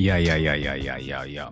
Yeah, yeah, yeah, yeah, yeah, yeah, yeah.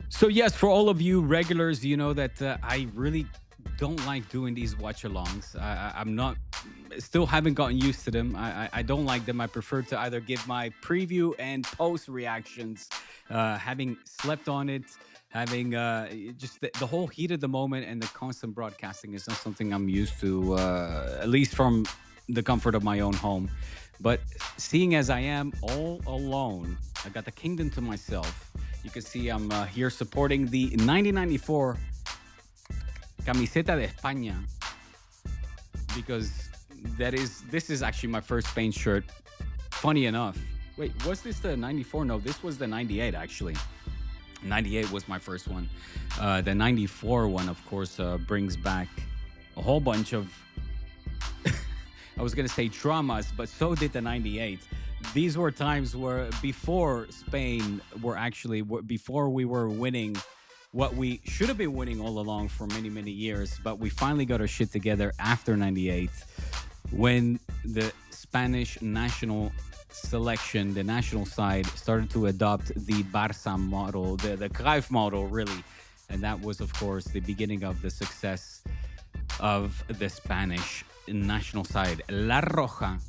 So yes, for all of you regulars, you know that I really don't like doing these watch-alongs. I'm not, still haven't gotten used to them. I don't like them. I prefer to either give my preview and post reactions. Having slept on it, having just the whole heat of the moment and the constant broadcasting is not something I'm used to, at least from the comfort of my own home. But seeing as I am all alone, I got the kingdom to myself. You can see I'm here supporting the 1994 camiseta de España because this is actually my first Spain shirt. Funny enough, wait, was this the 94? No, this was the 98 actually. 98 was my first one. The 94 one, of course, brings back a whole bunch of I was going to say traumas, but so did the 98. These were times where before Spain were actually, before we were winning what we should have been winning all along for many, many years, but we finally got our shit together after 98 when the Spanish national selection, the national side, started to adopt the Barça model, the Cruyff model, really. And that was, of course, the beginning of the success of the Spanish national side. La Roja.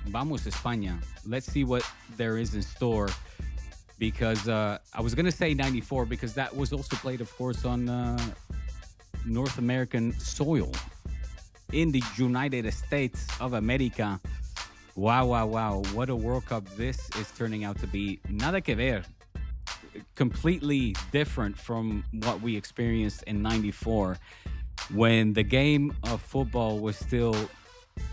Vamos, España. Let's see what there is in store. Because I was going to say 94 because that was also played, of course, on North American soil in the United States of America. Wow, wow, wow. What a World Cup this is turning out to be. Nada que ver. Completely different from what we experienced in 94 when the game of football was still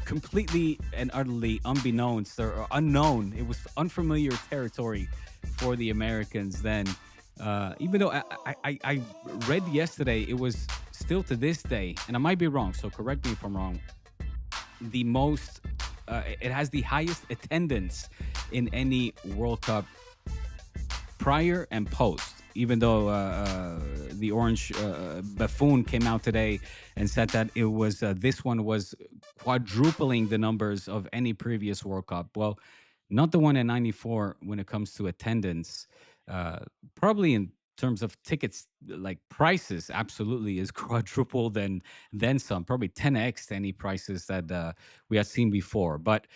completely and utterly unbeknownst or unknown. It was unfamiliar territory for the Americans then. Even though I read yesterday, it was still to this day, and I might be wrong, so correct me if I'm wrong, the most, it has the highest attendance in any World Cup prior and post. Even though the orange buffoon came out today and said that it was this one was quadrupling the numbers of any previous World Cup. Well, not the one in '94 when it comes to attendance. Probably in terms of tickets, like prices, absolutely is quadruple than some, probably 10x any prices that we had seen before. But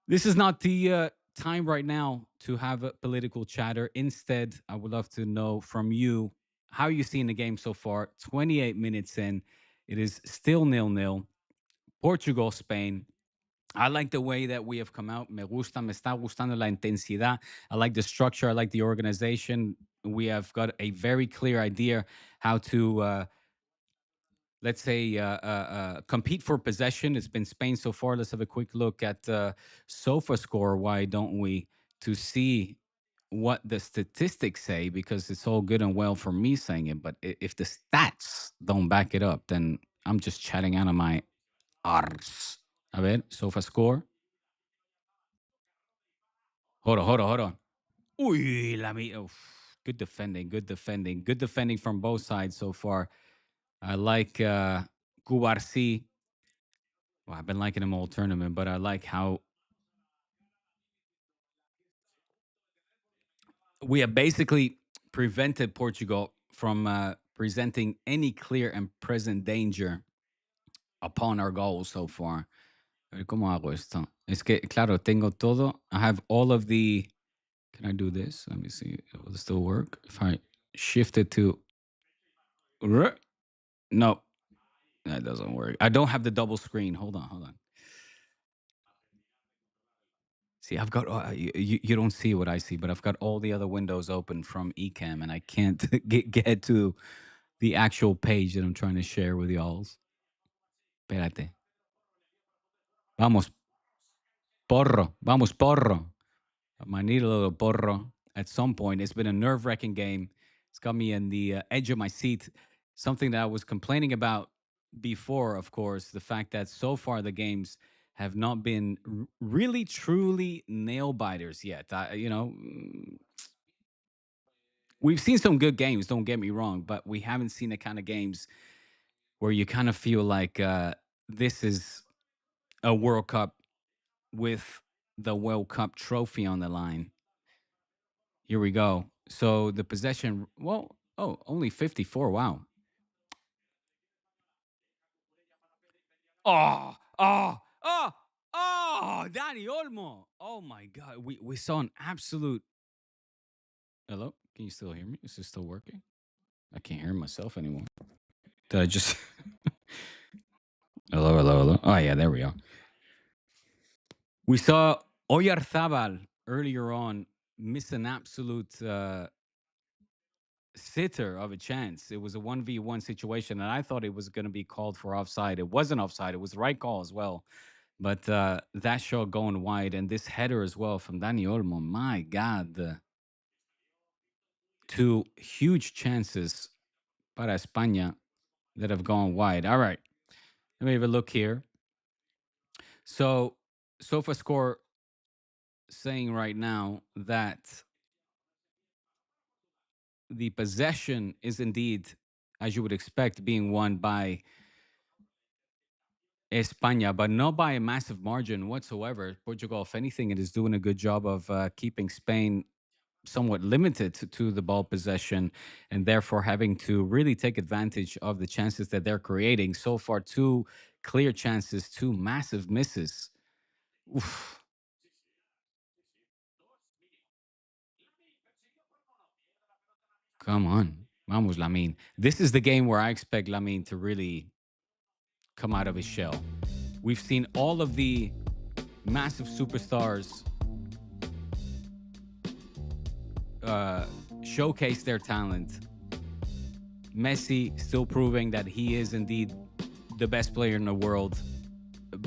this is not the time right now to have a political chatter. Instead, I would love to know from you how you seen the game so far. 28 minutes in, it is still 0-0. Portugal, Spain. I like the way that we have come out. Me está gustando la intensidad. I like the structure. I like the organization. We have got a very clear idea how to, let's say, compete for possession. It's been Spain so far. Let's have a quick look at SOFA score. Why don't we? To see what the statistics say, because it's all good and well for me saying it, but if the stats don't back it up, then I'm just chatting out of my arse. A ver, SOFA score. Hold on. Uy, good defending, good defending, good defending from both sides so far. I like Cubarsi. Well, I've been liking him all tournament, but I like how we have basically prevented Portugal from presenting any clear and present danger upon our goals so far. A ver cómo hago esto. Es que, claro, tengo todo. I have all of the. Can I do this? Let me see. Will it still work? If I shift it to. No, that doesn't work. I don't have the double screen. Hold on. See, I've got you don't see what I see, but I've got all the other windows open from Ecamm, and I can't get to the actual page that I'm trying to share with y'all. Espérate. Vamos, porro. I might need a little porro at some point. It's been a nerve-wracking game. It's got me in the edge of my seat. Something that I was complaining about before, of course, the fact that so far the games have not been really, truly nail biters yet. We've seen some good games. Don't get me wrong, but we haven't seen the kind of games where you kind of feel like this is a World Cup with the World Cup trophy on the line. Here we go. So the possession, well, oh, only 54. Wow. Oh, Danny Olmo. Oh my God. We saw an absolute. Hello? Can you still hear me? Is this still working? I can't hear myself anymore. Did I just. Hello. Oh, yeah, there we are. We saw Oyarzabal earlier on miss an absolute sitter of a chance. It was a 1v1 situation, and I thought it was going to be called for offside. It wasn't offside. It was the right call as well. But that shot going wide, and this header as well from Dani Olmo. My God. Two huge chances para España that have gone wide. All right. Let me have a look here. So, SofaScore saying right now that the possession is indeed, as you would expect, being won by España, but not by a massive margin whatsoever. Portugal, if anything, it is doing a good job of keeping Spain somewhat limited to the ball possession, and therefore having to really take advantage of the chances that they're creating. So far, two clear chances, two massive misses. Oof. Come on. Vamos, Lamine. This is the game where I expect Lamine to really come out of his shell. We've seen all of the massive superstars showcase their talent. Messi still proving that he is indeed the best player in the world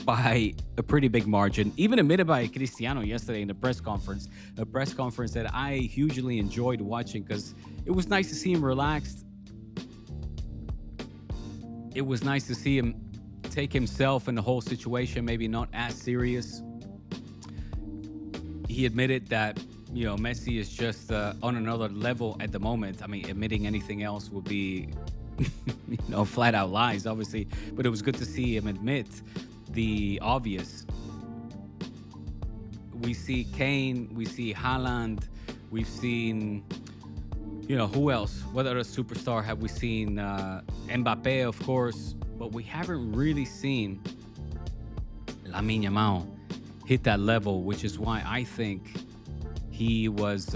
by a pretty big margin, even admitted by Cristiano yesterday in the press conference, a press conference that I hugely enjoyed watching because it was nice to see him relaxed. It was nice to see him take himself and the whole situation maybe not as serious. He admitted that, Messi is just on another level at the moment. I mean, admitting anything else would be, flat out lies, obviously. But it was good to see him admit the obvious. We see Kane, we see Haaland, we've seen Who else? What other superstar have we seen? Mbappe, of course, but we haven't really seen Lamine Yamal hit that level, which is why I think he was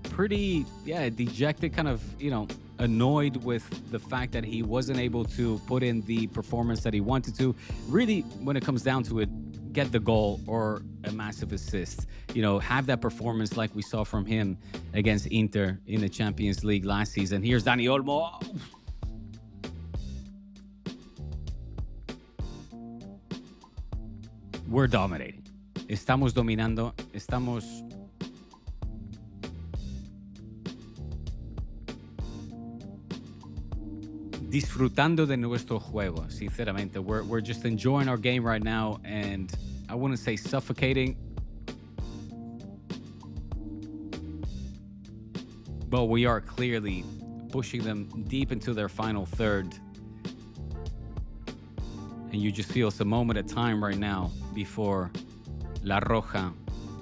pretty, dejected, kind of, annoyed with the fact that he wasn't able to put in the performance that he wanted to. Really, when it comes down to it, get the goal or a massive assist. Have that performance like we saw from him against Inter in the Champions League last season. Here's Dani Olmo. We're dominating. Estamos dominando. Estamos disfrutando de nuestro juego, sinceramente. We're just enjoying our game right now, and I wouldn't say suffocating, but we are clearly pushing them deep into their final third. And you just feel it's a moment of time right now before La Roja,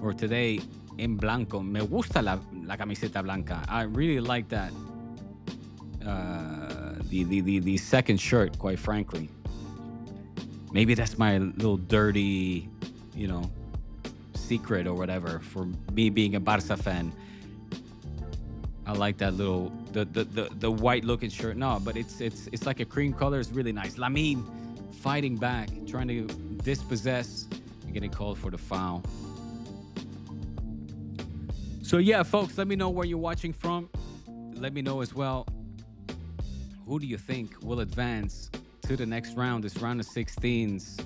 or today en blanco. Me gusta la camiseta blanca. I really like that. The second shirt, quite frankly. Maybe that's my little dirty, secret or whatever for me being a Barca fan. I like that little the white looking shirt. No, but it's like a cream color. It's really nice. Lamine fighting back, trying to dispossess, and getting called for the foul. So yeah, folks, let me know where you're watching from. Let me know as well, who do you think will advance to the next round, this round of 16s?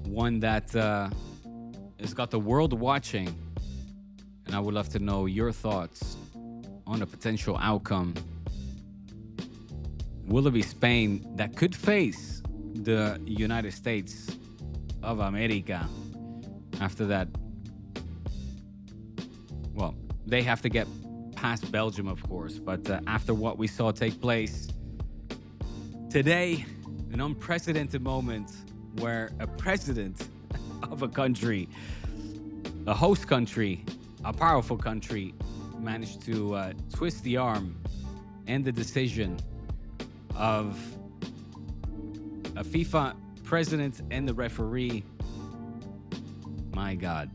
One that has got the world watching. And I would love to know your thoughts on a potential outcome. Will it be Spain that could face the United States of America after that? Well, they have to get past Belgium, of course, but after what we saw take place today, an unprecedented moment where a president of a country, a host country, a powerful country, managed to twist the arm and the decision of a FIFA president and the referee. My God.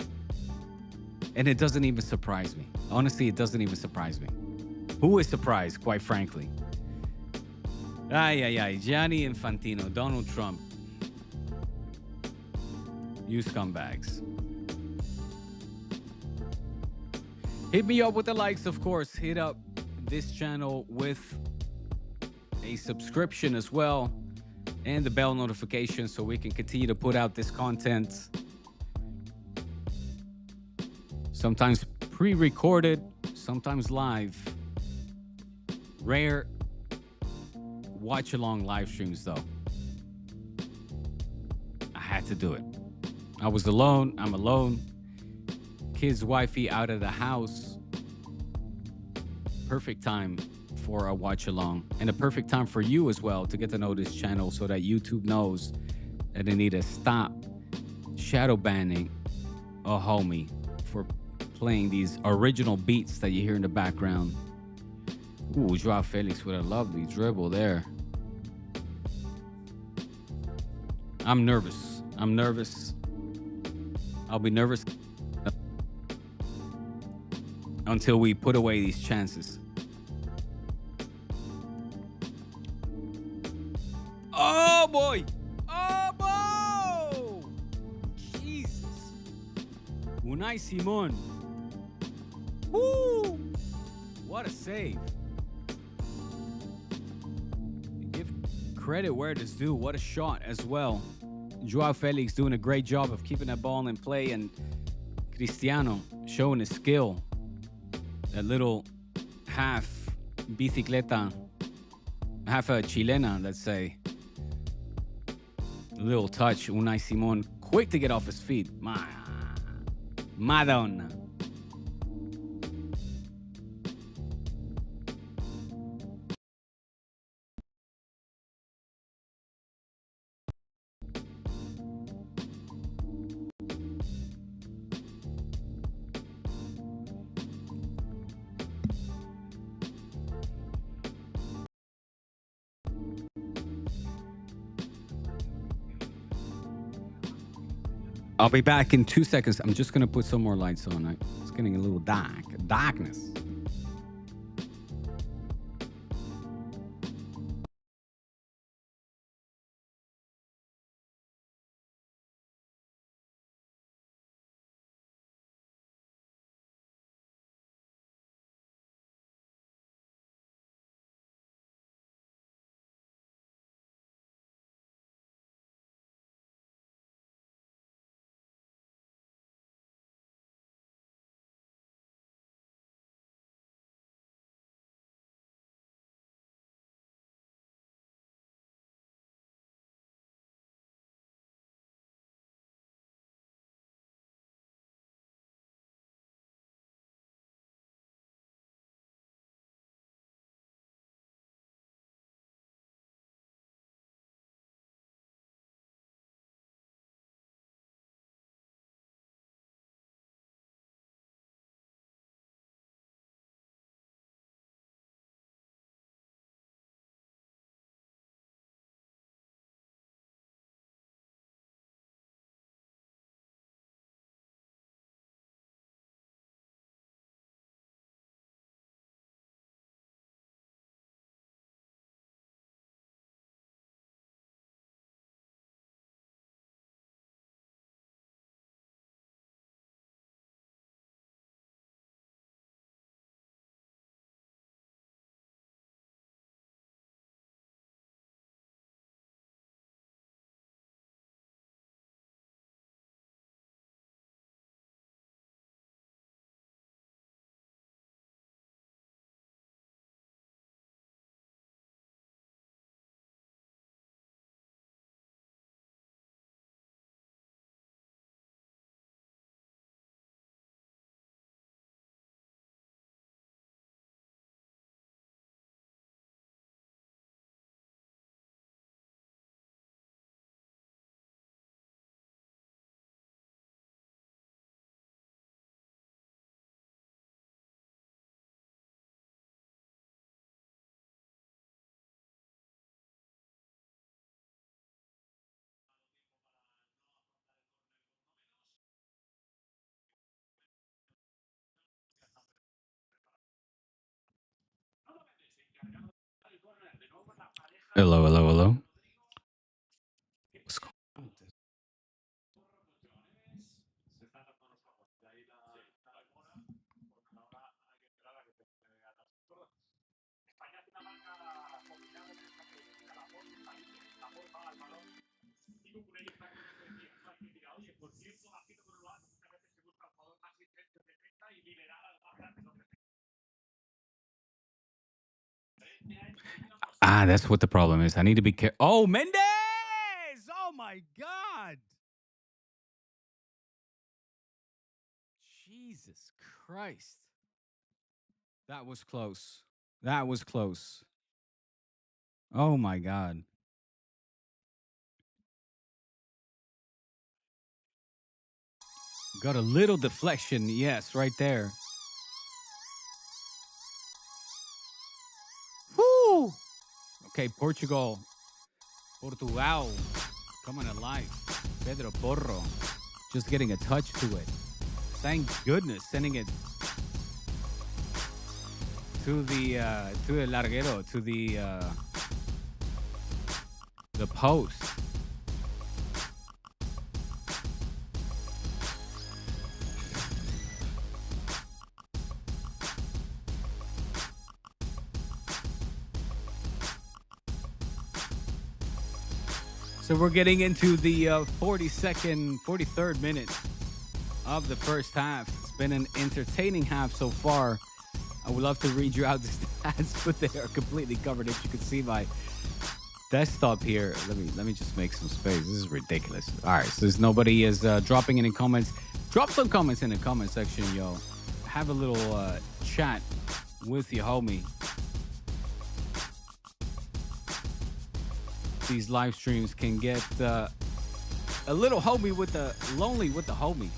And it doesn't even surprise me. Honestly, it doesn't even surprise me. Who is surprised, quite frankly? Gianni Infantino, Donald Trump. You scumbags. Hit me up with the likes, of course. Hit up this channel with a subscription as well, and the bell notification so we can continue to put out this content. Sometimes pre-recorded, sometimes live. Rare watch-along live streams, though. I had to do it. I was alone. I'm alone. Kids, wifey out of the house. Perfect time for a watch-along. And a perfect time for you as well to get to know this channel so that YouTube knows that they need to stop shadow banning a homie for playing these original beats that you hear in the background. Ooh, Joao Felix with a lovely dribble there. I'm nervous. I'll be nervous until we put away these chances. Oh boy! Oh boy! Jesus! Unai Simon. Woo! What a save. Give credit where it is due. What a shot as well. Joao Felix doing a great job of keeping that ball in play, and Cristiano showing his skill. That little half bicicleta, half a chilena, let's say. A little touch. Unai Simon, quick to get off his feet. Madonna. I'll be back in 2 seconds. I'm just gonna put some more lights on. It's getting a little dark. Darkness. Hello, hello, hello. What's going on? That's what the problem is. I need to be careful. Oh, Mendez! Oh my God! Jesus Christ! That was close. That was close. Oh my God! Got a little deflection. Yes, right there. Whoo! Okay, Portugal, coming alive. Pedro Porro, just getting a touch to it. Thank goodness, sending it to the larguero, to the post. So we're getting into the 43rd minute of the first half. It's been an entertaining half so far. I would love to read you out the stats, but they are completely covered. As you can see my desktop here. Let me just make some space. This is ridiculous. All right, so there's nobody is dropping any comments. Drop some comments in the comment section, yo. Have a little chat with your homie. These live streams can get a little homie with the lonely with the homie.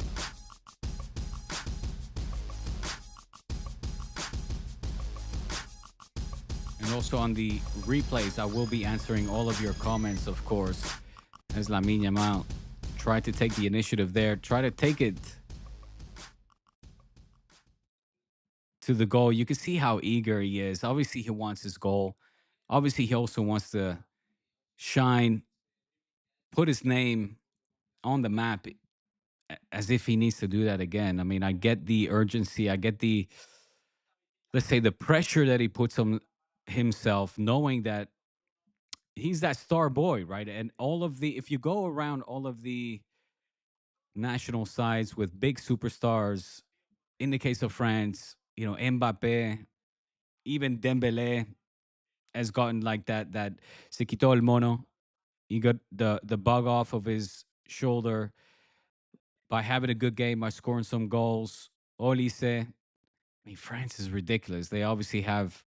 And also on the replays, I will be answering all of your comments, of course, as Lamine Yamal try to take the initiative there, try to take it to the goal. You can see how eager he is. Obviously, he wants his goal. Obviously, he also wants to shine, put his name on the map as if he needs to do that again. I mean, I get the urgency. I get the, let's say, the pressure that he puts on himself, knowing that he's that star boy, right? And all of the, if you go around all of the national sides with big superstars, in the case of France, Mbappe, even Dembele has gotten like that se quitó el mono. He got the bug off of his shoulder by having a good game, by scoring some goals. Olise, I mean, France is ridiculous. They obviously have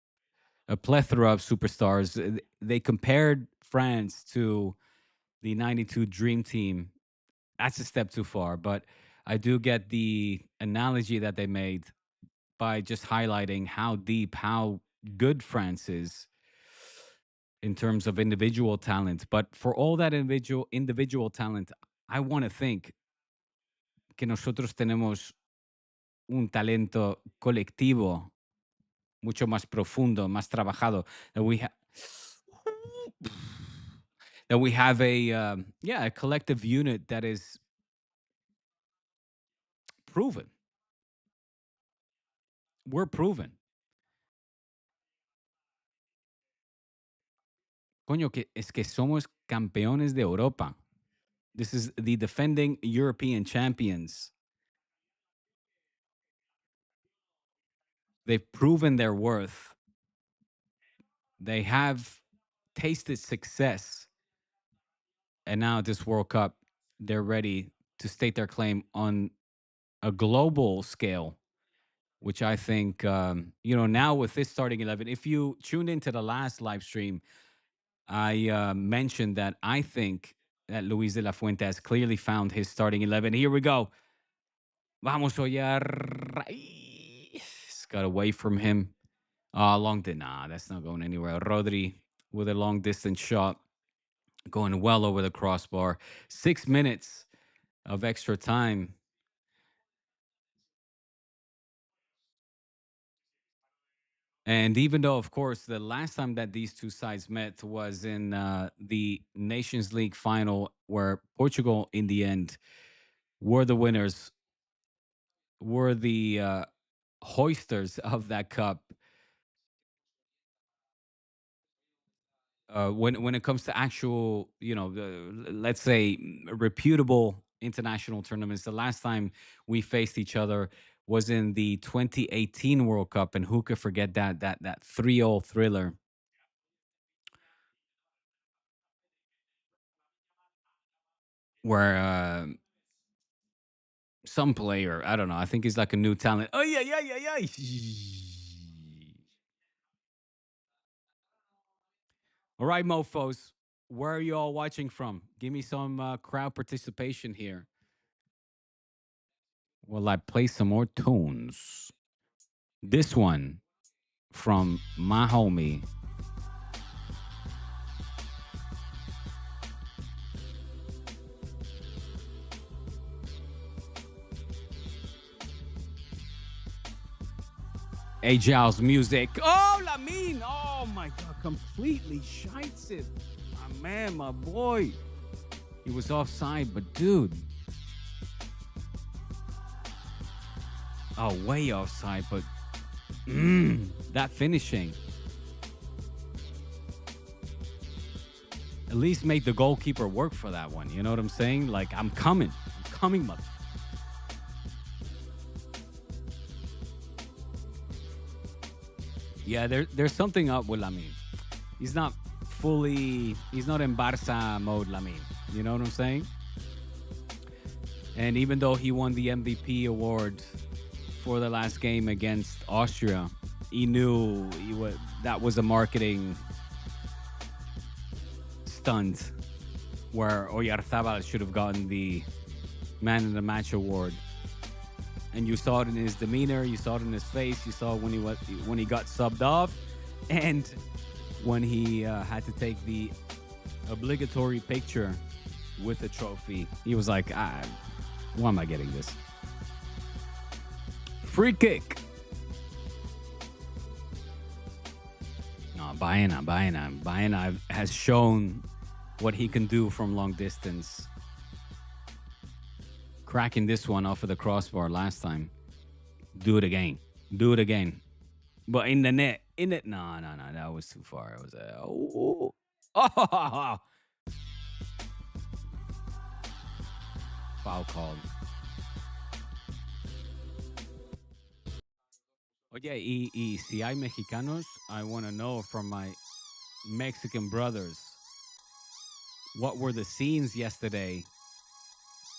a plethora of superstars. They compared France to the 92 Dream Team. That's a step too far, but I do get the analogy that they made by just highlighting how deep, how good France is in terms of individual talent. But for all that individual talent, I want to think que nosotros tenemos un talento colectivo mucho más profundo, más trabajado. That we have that we have a collective unit that is proven. We're proven. Coño, que es que somos campeones de Europa. This is the defending European champions. They've proven their worth. They have tasted success. And now at this World Cup, they're ready to state their claim on a global scale, which I think, now with this starting 11, if you tuned into the last live stream, I mentioned that I think that Luis de la Fuente has clearly found his starting 11. Here we go. Vamos Oyar. Got away from him. That's not going anywhere. Rodri with a long distance shot, going well over the crossbar. 6 minutes of extra time. And even though, of course, the last time that these two sides met was in the Nations League final, where Portugal, in the end, were the winners, were the hoisters of that cup. When it comes to actual, let's say reputable international tournaments, the last time we faced each other was in the 2018 World Cup, and who could forget that 3-0 thriller where some player, I don't know, I think he's like a new talent. Oh yeah. All right, mofos, where are you all watching from? Give me some crowd participation here. Well, I play some more tunes. This one from my homie Ajal's music. Oh, Lamine. Oh my God, completely shites it. My man, my boy. He was offside, but dude. Oh, way offside, but that finishing. At least make the goalkeeper work for that one. You know what I'm saying? Like, I'm coming, mother. Yeah, there's something up with Lamine. He's not in Barca mode, Lamine. You know what I'm saying? And even though he won the MVP award for the last game against Austria, he knew that was a marketing stunt where Oyarzabal should have gotten the Man of the Match award. And you saw it in his demeanor, you saw it in his face, you saw when he got subbed off, and when he had to take the obligatory picture with a trophy. He was like, why am I getting this? Free kick. No, Baena has shown what he can do from long distance. Cracking this one off of the crossbar last time. Do it again. Do it again. But in the net. In it. No. That was too far. It was oh, foul called. Oye, y si hay mexicanos, I want to know from my Mexican brothers, what were the scenes yesterday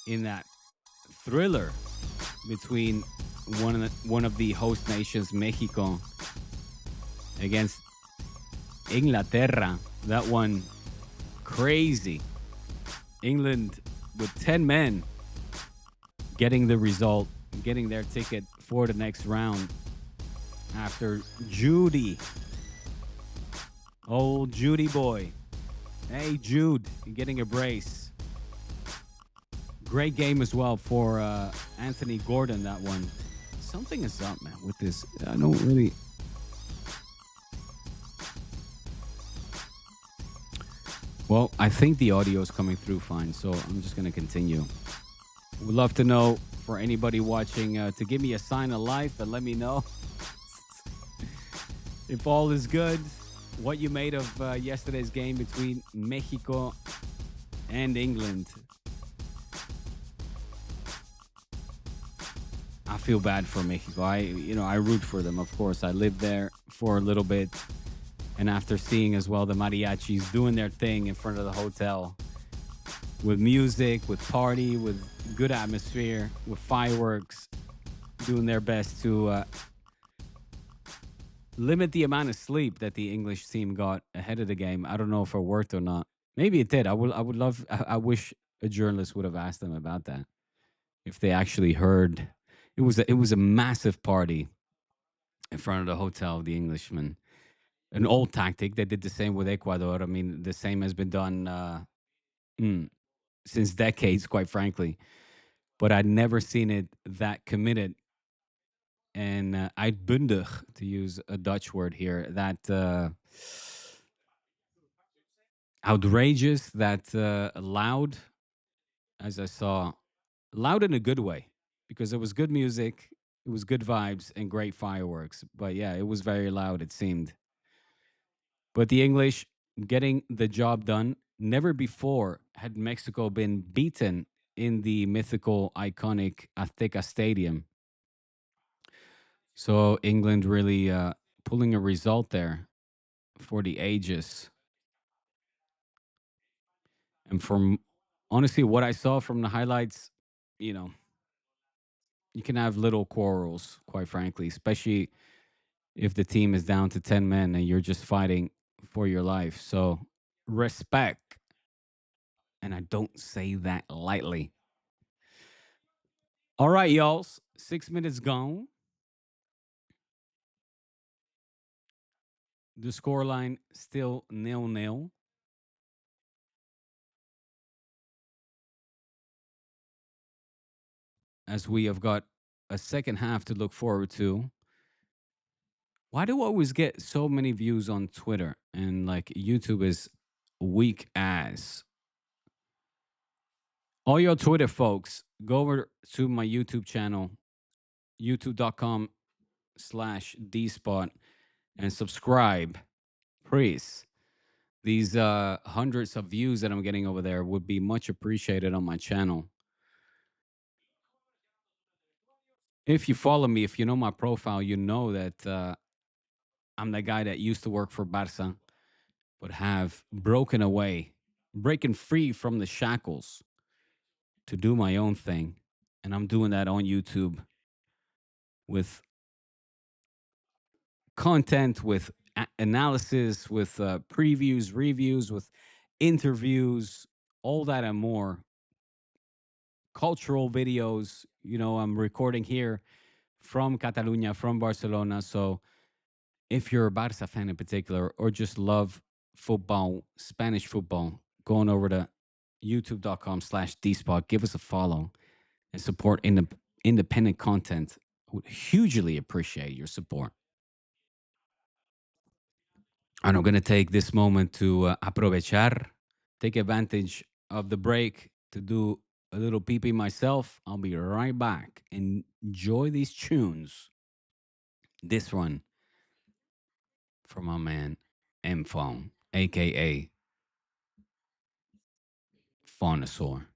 in that thriller between one of the host nations, Mexico, against Inglaterra? That one, crazy. England with 10 men getting the result, getting their ticket for the next round after Judy. Old Judy boy. Hey, Jude, you're getting a brace. Great game as well for Anthony Gordon, that one. Something is up, man, with this. I don't really... Well, I think the audio is coming through fine, so I'm just going to continue. Would love to know for anybody watching to give me a sign of life and let me know if all is good, what you made of yesterday's game between Mexico and England. I feel bad for Mexico. I root for them, of course. I lived there for a little bit. And after seeing as well the mariachis doing their thing in front of the hotel with music, with party, with good atmosphere, with fireworks, doing their best to limit the amount of sleep that the English team got ahead of the game. I don't know if it worked or not. Maybe it did. I wish a journalist would have asked them about that. If they actually heard, it was a massive party in front of the hotel, the Englishmen. An old tactic. They did the same with Ecuador. I mean, the same has been done since decades, quite frankly. But I'd never seen it that committed and uitbundig, to use a Dutch word here, that outrageous, that loud, as I saw, loud in a good way, because it was good music, it was good vibes, and great fireworks. But yeah, it was very loud, it seemed. But the English getting the job done. Never before had Mexico been beaten in the mythical, iconic Azteca Stadium. So England really pulling a result there for the ages. And from honestly what I saw from the highlights, you know, you can have little quarrels, quite frankly, especially if the team is down to 10 men and you're just fighting for your life. So respect. And I don't say that lightly. All right, y'all. 6 minutes gone. The scoreline still 0-0. As we have got a second half to look forward to. Why do I always get so many views on Twitter and like YouTube is weak ass? All your Twitter folks, go over to my YouTube channel, youtube.com/dspot, and subscribe, please. These hundreds of views that I'm getting over there would be much appreciated on my channel. If you follow me, if you know my profile, you know that I'm the guy that used to work for Barca, but have broken away, breaking free from the shackles to do my own thing. And I'm doing that on YouTube with content, with analysis, with previews, reviews, with interviews, all that and more. Cultural videos, I'm recording here from Catalunya, from Barcelona. So if you're a Barca fan in particular, or just love football, Spanish football, going over to youtube.com/dspot. Give us a follow and support independent content. I would hugely appreciate your support. And I'm going to take this moment to aprovechar, take advantage of the break to do a little pee pee myself. I'll be right back. Enjoy these tunes. This one from my man M Phone, aka Phonosaur.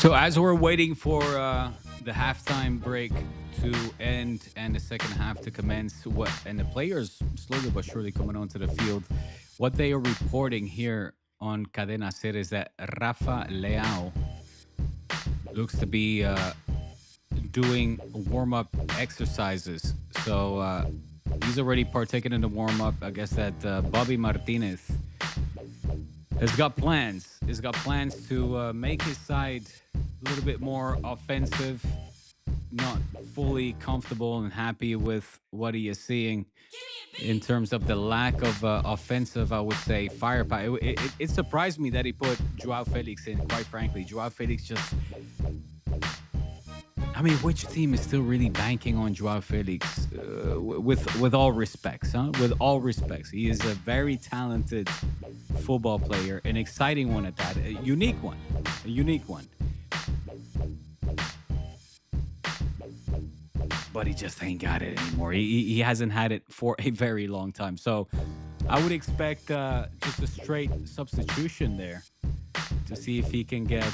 So as we're waiting for the halftime break to end and the second half to commence, what and the players slowly but surely coming onto the field, what they are reporting here on Cadena Ser is that Rafa Leao looks to be doing warm up exercises. So he's already partaken in the warm up. I guess that Bobby Martinez has got plans. He's got plans to make his side a little bit more offensive, not fully comfortable and happy with what he is seeing in terms of the lack of offensive, I would say, firepower. It surprised me that he put Joao Felix in, quite frankly. Joao Felix just, I mean, which team is still really banking on Joao Felix? With all respects, huh? With all respects, he is a very talented football player, an exciting one at that, a unique one, a unique one. But he just ain't got it anymore. He hasn't had it for a very long time. So I would expect just a straight substitution there to see if he can get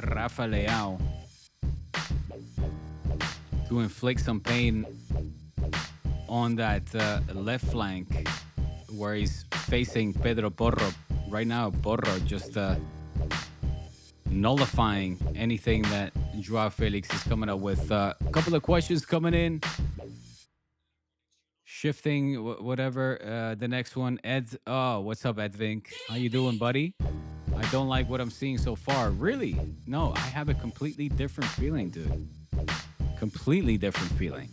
Rafa Leao to inflict some pain on that left flank where he's facing Pedro Porro. Right now, Porro just nullifying anything that Joao Felix is coming up with. A couple of questions coming in. Shifting, whatever. The next one, Ed. Oh, what's up, Edvink? How you doing, buddy? I don't like what I'm seeing so far. Really? No, I have a completely different feeling, dude. Completely different feeling.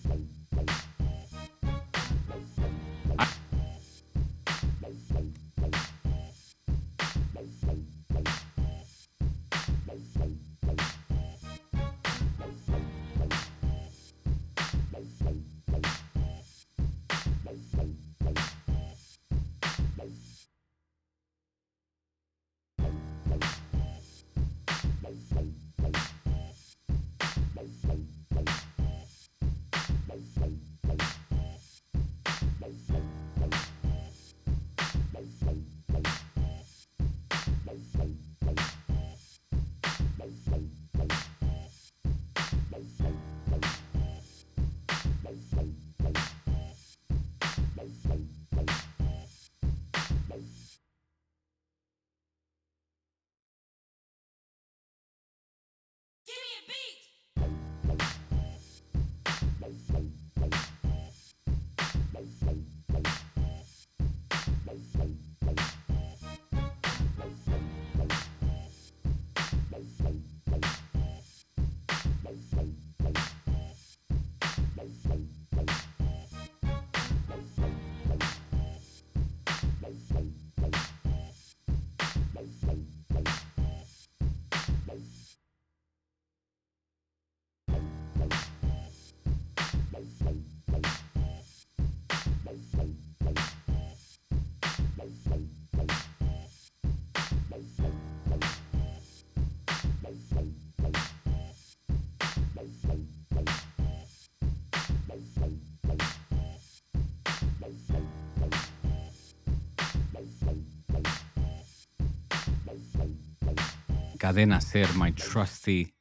Cadena Ser, my trusty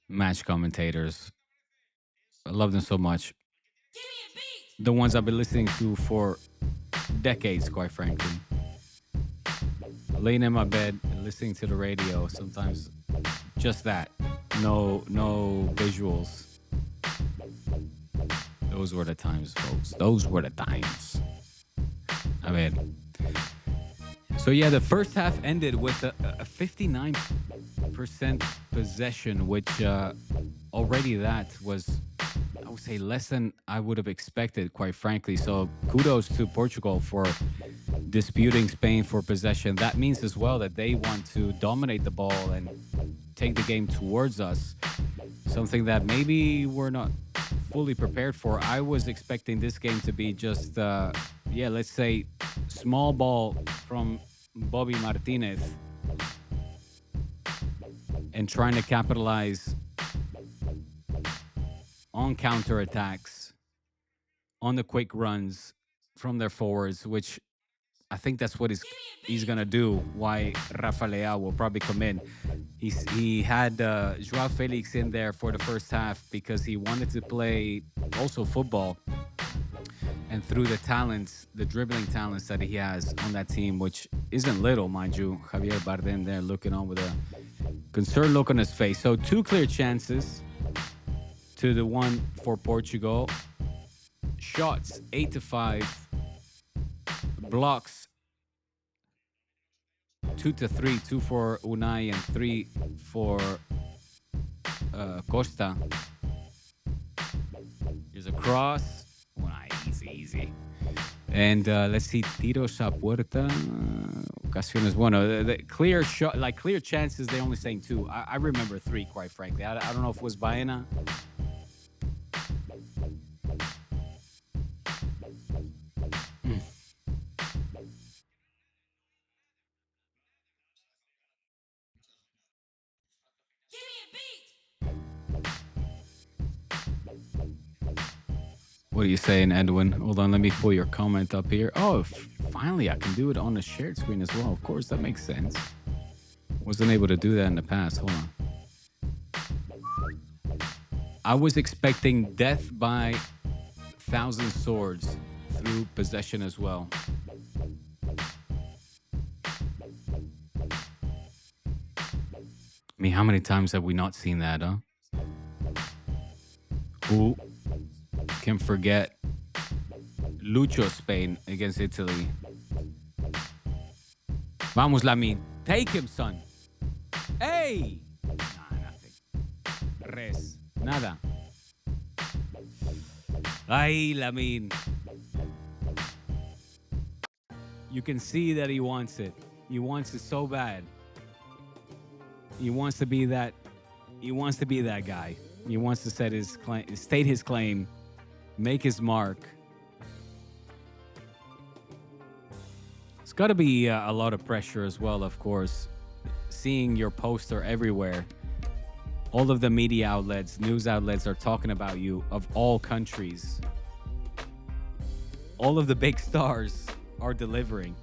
match commentators. I love them so much. The ones I've been listening to for decades, quite frankly. Laying in my bed and listening to the radio, sometimes just that. No visuals. Those were the times, folks. Those were the times. I mean, so yeah, the first half ended with a 59% possession, which already that was, I would say, less than I would have expected, quite frankly. So kudos to Portugal for disputing Spain for possession. That means as well that they want to dominate the ball and take the game towards us, something that maybe we're not fully prepared for. I was expecting this game to be just, let's say, small ball from Bobby Martinez and trying to capitalize on counterattacks, on the quick runs from their forwards, which I think that's what he's gonna do. Why Rafa Leao will probably come in. He had Joao Felix in there for the first half because he wanted to play also football, and through the talents, the dribbling talents that he has on that team, which isn't little, mind you. Javier Bardem there looking on with a concerned look on his face. So 2 clear chances to the 1 for Portugal. Shots 8-5. Blocks 2-3, 2 for Unai and 3 for Costa. Here's a cross. Unai, easy. And let's see, tiros a puerta. Ocasiones, bueno, the clear shot, like clear chances, they're only saying 2. I remember 3, quite frankly. I don't know if it was Baena. What are you saying, Edwin? Hold on, let me pull your comment up here. Oh, finally, I can do it on the shared screen as well. Of course, that makes sense. Wasn't able to do that in the past. Hold on. I was expecting death by 1,000 swords through possession as well. I mean, how many times have we not seen that, huh? Who can forget Lucho Spain against Italy? Vamos, Lamine. Take him, son. Hey! Nah, nothing. Res. Nada. Ay, Lamine. You can see that he wants it. He wants it so bad. He wants to be that. He wants to be that guy. He wants to set his claim, state his claim, make his mark. It's got to be a lot of pressure as well, of course. Seeing your poster everywhere. All of the media outlets, news outlets are talking about you of all countries. All of the big stars are delivering.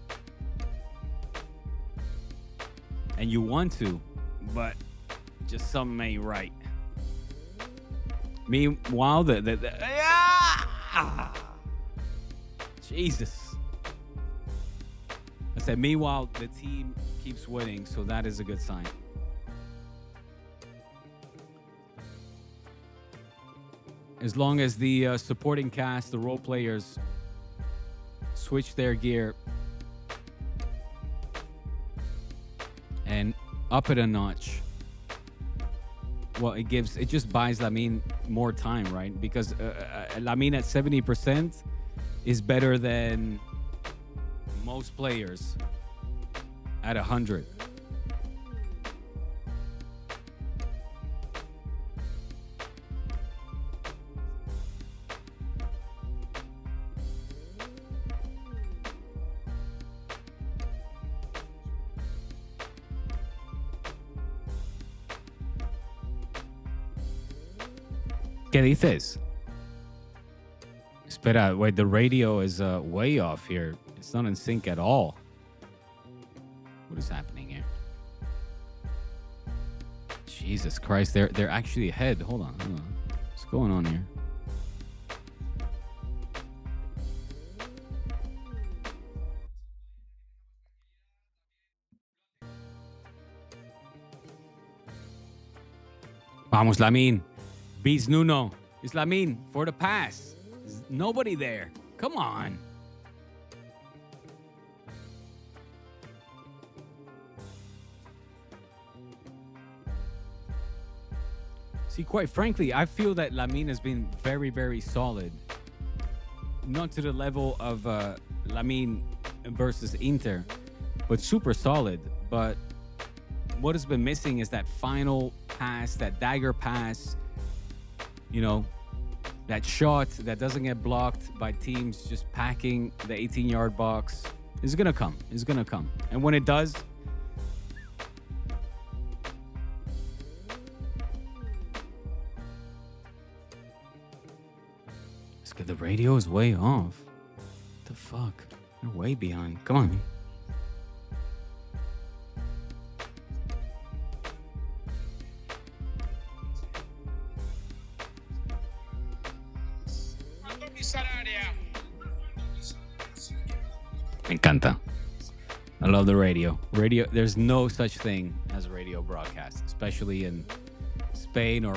And you want to, but just something ain't right. Meanwhile, Jesus. I said, meanwhile, the team keeps winning, so that is a good sign. As long as the supporting cast, the role players, switch their gear and up it a notch, well, it just buys Lamine more time, right? Because Lamine at 70% is better than most players at 100. ¿Qué dices? Espera, wait, the radio is way off here. It's not in sync at all. What is happening here? Jesus Christ, they're actually ahead. Hold on, hold on. What's going on here? Vamos, Lamine. Beats Nuno. It's Lamine for the pass. There's nobody there. Come on. See, quite frankly, I feel that Lamine has been very, very solid. Not to the level of Lamine versus Inter, but super solid. But what has been missing is that final pass, that dagger pass, you know, that shot that doesn't get blocked by teams just packing the 18-yard box. It's going to come. It's going to come. And when it does, the radio is way off. What the fuck? They're way behind. Come on. Me encanta. I love the radio. There's no such thing as a radio broadcast, especially in Spain or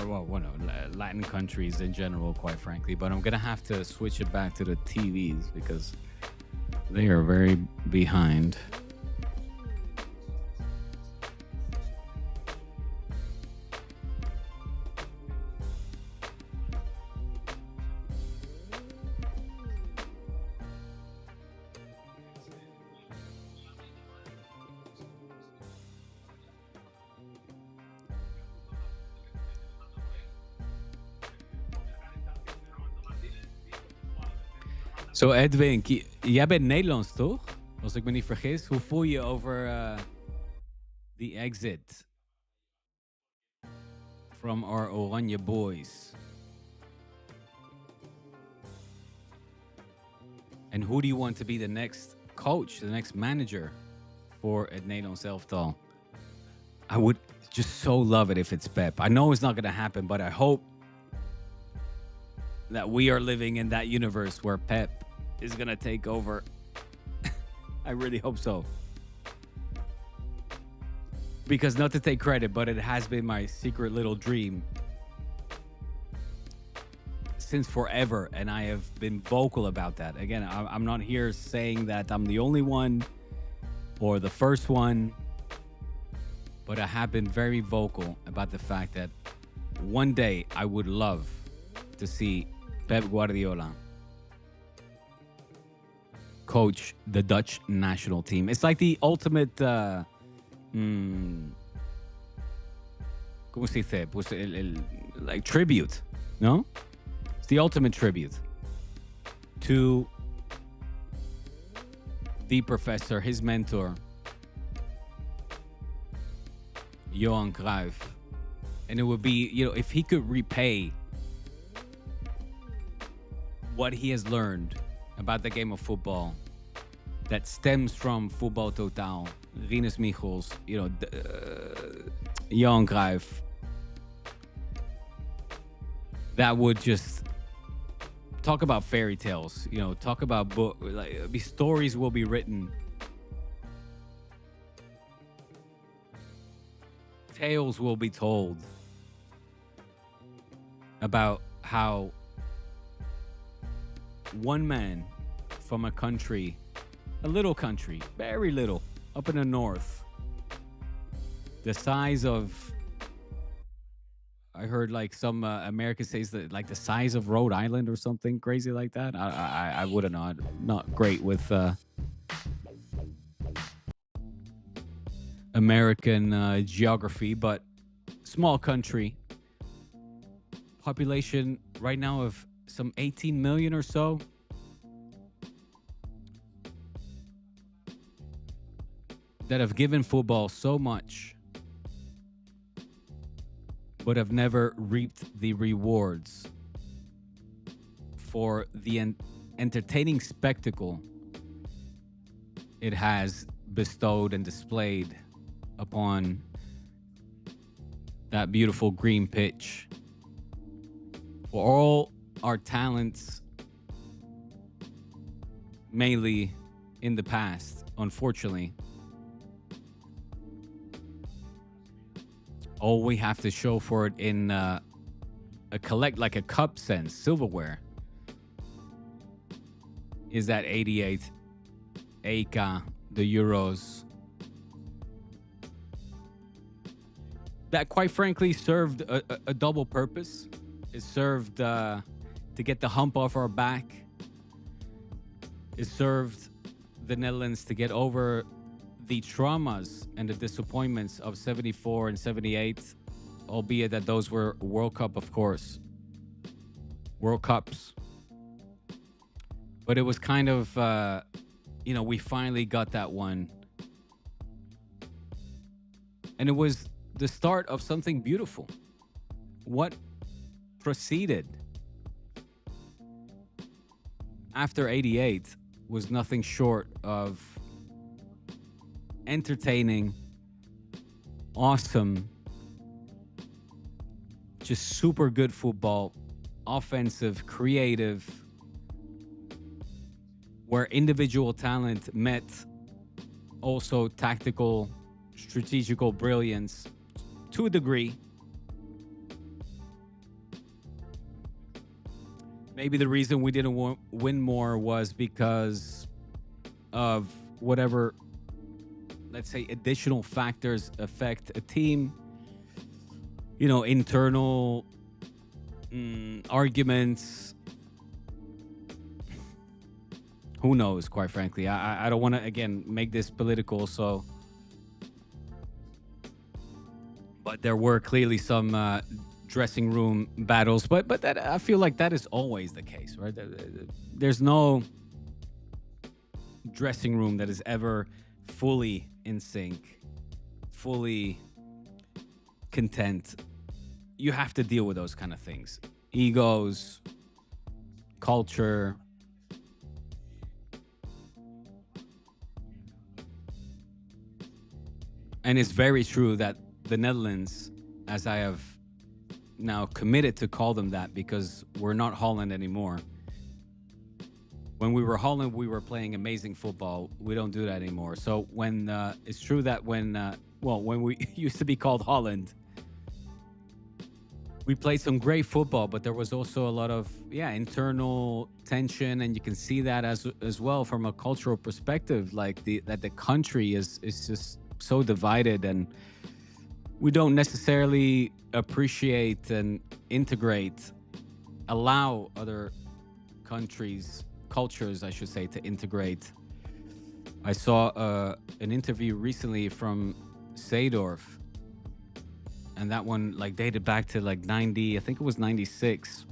Latin countries in general, quite frankly. But I'm gonna have to switch it back to the TVs because they are very behind. So Edwin, jij bent Nederlands toch? Als ik me niet vergis. Hoe voel je over the exit from our Oranje boys? And who do you want to be the next coach, the next manager for het Nederlands elftal? I would just so love it if it's Pep. I know it's not going to happen, but I hope that we are living in that universe where Pep is going to take over. I really hope so. Because not to take credit, but it has been my secret little dream since forever. And I have been vocal about that. Again, I'm not here saying that I'm the only one or the first one, but I have been very vocal about the fact that one day I would love to see Pep Guardiola coach the Dutch national team. It's like the ultimate ¿cómo se dice? Pues like tribute, no? It's the ultimate tribute to the professor, his mentor, Johan Cruyff. And it would be, if he could repay what he has learned about the game of football that stems from Voetbal Totaal, Rinus Michels, Johan Cruyff, that would just talk about fairy tales, talk about stories will be written, tales will be told about how one man from a country, a little country, very little, up in the north, the size of, I heard like some American says that like the size of Rhode Island or something crazy like that. I wouldn't know. I'm not great with American geography, but small country, population right now of some 18 million or so. That have given football so much, but have never reaped the rewards for the entertaining spectacle it has bestowed and displayed upon that beautiful green pitch. For all our talents, mainly in the past, unfortunately, all we have to show for it in a collect like a cup sense, silverware, is that 88 AK, the Euros, that quite frankly served a double purpose. It served to get the hump off our back. It served the Netherlands to get over the traumas and the disappointments of 74 and 78, albeit that those were World Cup, of course, World Cups. But it was kind of, we finally got that one. And it was the start of something beautiful. What proceeded after 88 was nothing short of entertaining, awesome, just super good football, offensive, creative, where individual talent met also tactical, strategical brilliance to a degree. Maybe the reason we didn't win more was because of whatever, let's say, additional factors affect a team. Internal arguments. Who knows, quite frankly. I don't want to, again, make this political, but there were clearly some dressing room battles, but that, I feel like that is always the case, right? There's no dressing room that is ever fully in sync, fully content. You have to deal with those kind of things. Egos, culture. And it's very true that the Netherlands, as I have now committed to call them that because we're not Holland anymore. When we were Holland, we were playing amazing football. We don't do that anymore. So when it's true that when we used to be called Holland, we played some great football, but there was also a lot of internal tension, and you can see that as well from a cultural perspective, like that the country is just so divided, and we don't necessarily appreciate and allow other countries, cultures, I should say, to integrate. I saw an interview recently from Seedorf, and that one dated back to 90, I think it was 96.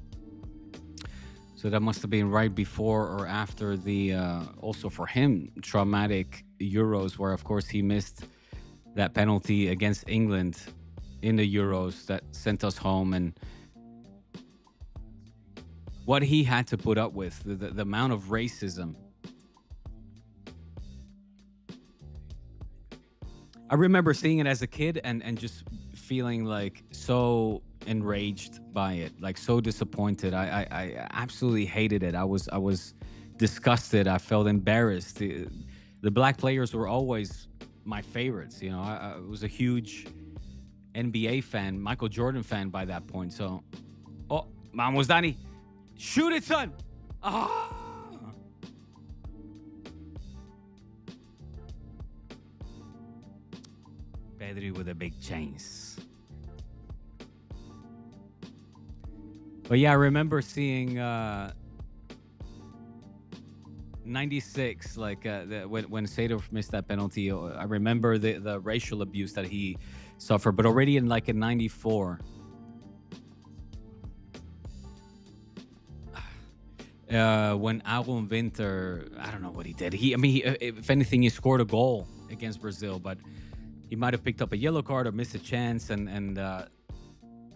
So that must have been right before or after the, also for him, traumatic Euros, where of course he missed that penalty against England in the Euros that sent us home, and what he had to put up with, the amount of racism. I remember seeing it as a kid and just feeling so enraged by it, so disappointed. I absolutely hated it. I was disgusted. I felt embarrassed. The black players were always my favorites. I was a huge NBA fan, Michael Jordan fan by that point. So, vamos, Danny. Shoot it, son. Ah. Pedri with the big chains. But yeah, I remember seeing 96, when Seedorf missed that penalty. I remember the racial abuse that he suffered, but already in 94. When Aaron Winter, I don't know what he did. If anything, he scored a goal against Brazil, but he might have picked up a yellow card or missed a chance. And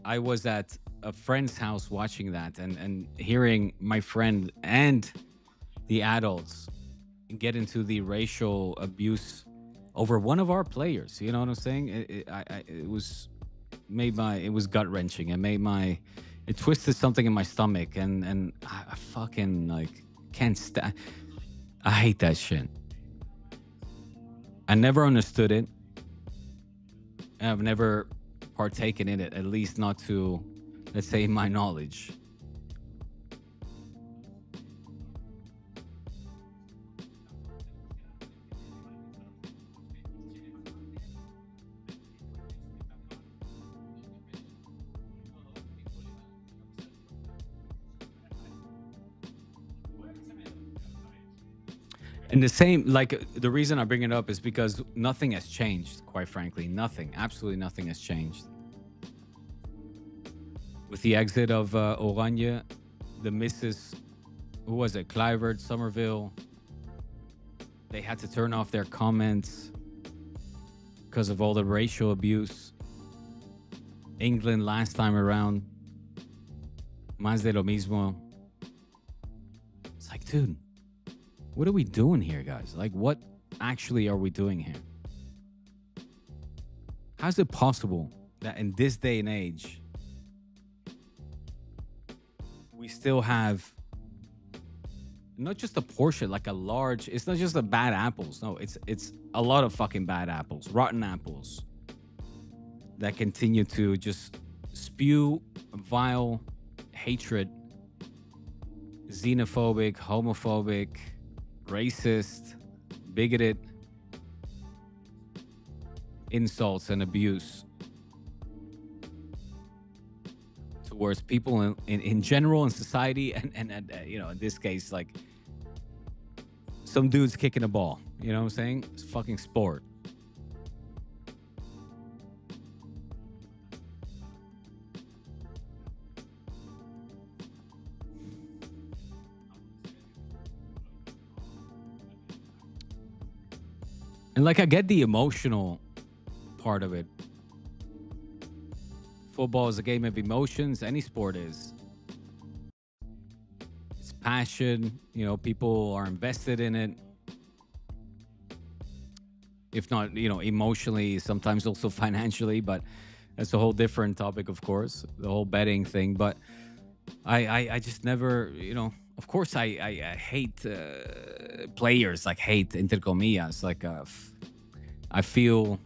I was at a friend's house watching that and hearing my friend and the adults get into the racial abuse over one of our players. You know what I'm saying? It was made my it was gut wrenching. It twisted something in my stomach, and I fucking like can't stand. I hate that shit. I never understood it, and I've never partaken in it. At least not to, let's say, my knowledge. And the same, like the reason I bring it up is because nothing has changed. Quite frankly, nothing, absolutely nothing has changed. With the exit of Oranje, the misses, who was it? Clivert, Somerville. They had to turn off their comments because of all the racial abuse. England last time around, más de lo mismo. It's like, dude, what are we doing here, guys? Like, what actually are we doing here? How's it possible that in this day and age, we still have not just a portion, like a large, it's not just the bad apples. No, it's a lot of fucking bad apples, rotten apples that continue to just spew vile hatred, xenophobic, homophobic, racist, bigoted insults and abuse towards people in general in society, and you know, in this case, like some dude's kicking a ball. You know what I'm saying? It's fucking sport. And like I get the emotional part of it. Football is a game of emotions. Any sport is. It's passion. You know, people are invested in it. If not, you know, emotionally, sometimes also financially, but that's a whole different topic, of course, the whole betting thing. But I just never, you know, of course, I hate players, like hate, inter comillas, like I feel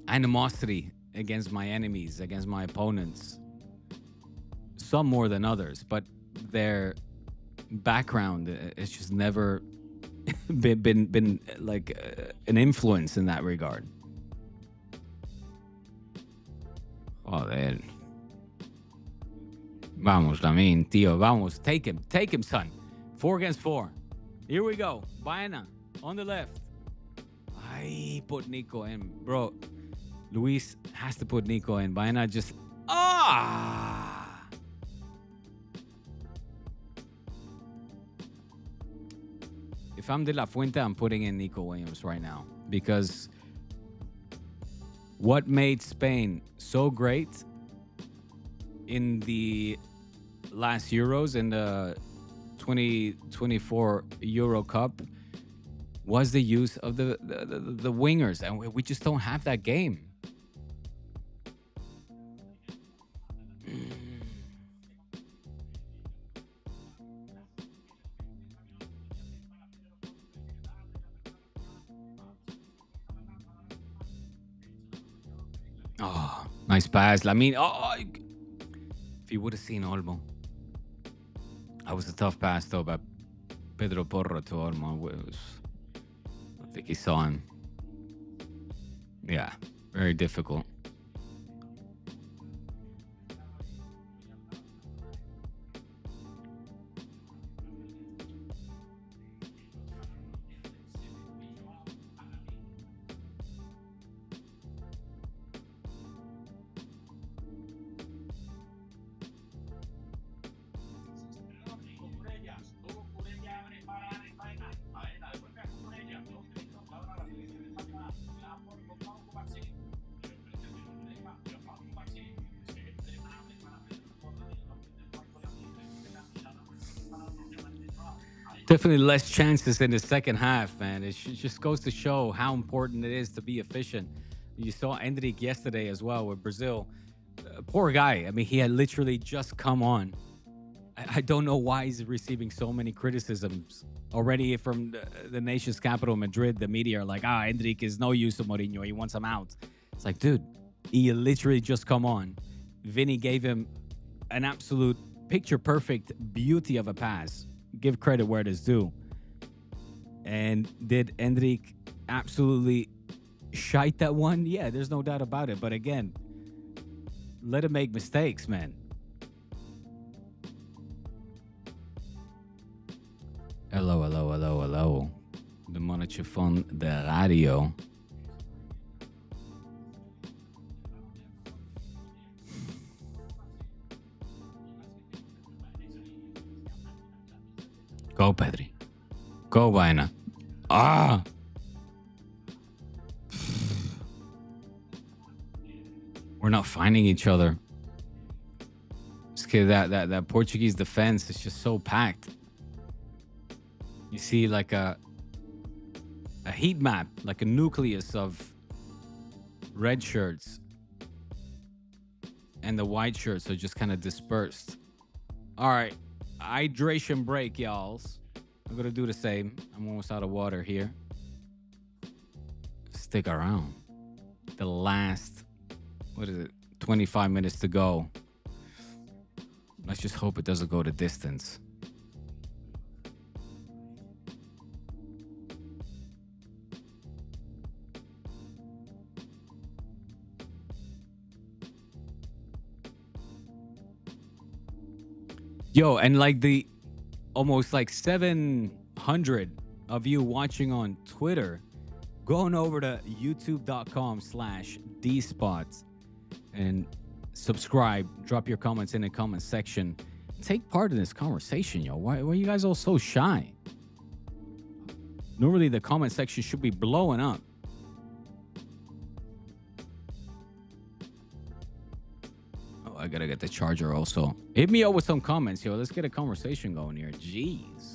animosity against my enemies, against my opponents, some more than others, but their background is just never been like an influence in that regard. Joder. Vamos, Lamine, tío, vamos. Take him, son. 4 against 4. Here we go. Baena on the left. Ay, put Nico in. Bro, Luis has to put Nico in. Baena just... Ah! If I'm De La Fuente, I'm putting in Nico Williams right now. Because what made Spain so great in the last Euros, in the 2024 Euro Cup, was the use of the wingers, and we just don't have that game. Oh, nice pass, Lamine. Oh, if you would have seen Olmo. That was a tough pass, though, by Pedro Porro to Olmo. I think he saw him. Yeah, very difficult. Definitely less chances in the second half, man. It just goes to show how important it is to be efficient. You saw Endrick yesterday as well with Brazil. Poor guy. I mean, he had literally just come on. I don't know why he's receiving so many criticisms already from the nation's capital, Madrid. The media are like, Endrick is no use to Mourinho. He wants him out. It's like, dude, he literally just come on. Vinny gave him an absolute picture perfect beauty of a pass. Give credit where it is due. And did Endrick absolutely shite that one? Yeah, there's no doubt about it. But again, let him make mistakes, man. Hello, hello, hello, hello. De mannetje van de radio. Go, Pedri. Go, bijna. Ah! We're not finding each other. That Portuguese defense is just so packed. You see like a heat map, like a nucleus of red shirts, and the white shirts are just kind of dispersed. All right, hydration break, y'all. I'm gonna do the same. I'm almost out of water here. Stick around. The last, 25 minutes to go. Let's just hope it doesn't go the distance. Yo, and like the almost like 700 of you watching on Twitter, going over to youtube.com/dspots and subscribe, drop your comments in the comment section. Take part in this conversation, yo. Why are you guys all so shy? Normally the comment section should be blowing up. Oh, I gotta get the charger also. Hit me up with some comments, yo. Let's get a conversation going here. Jeez.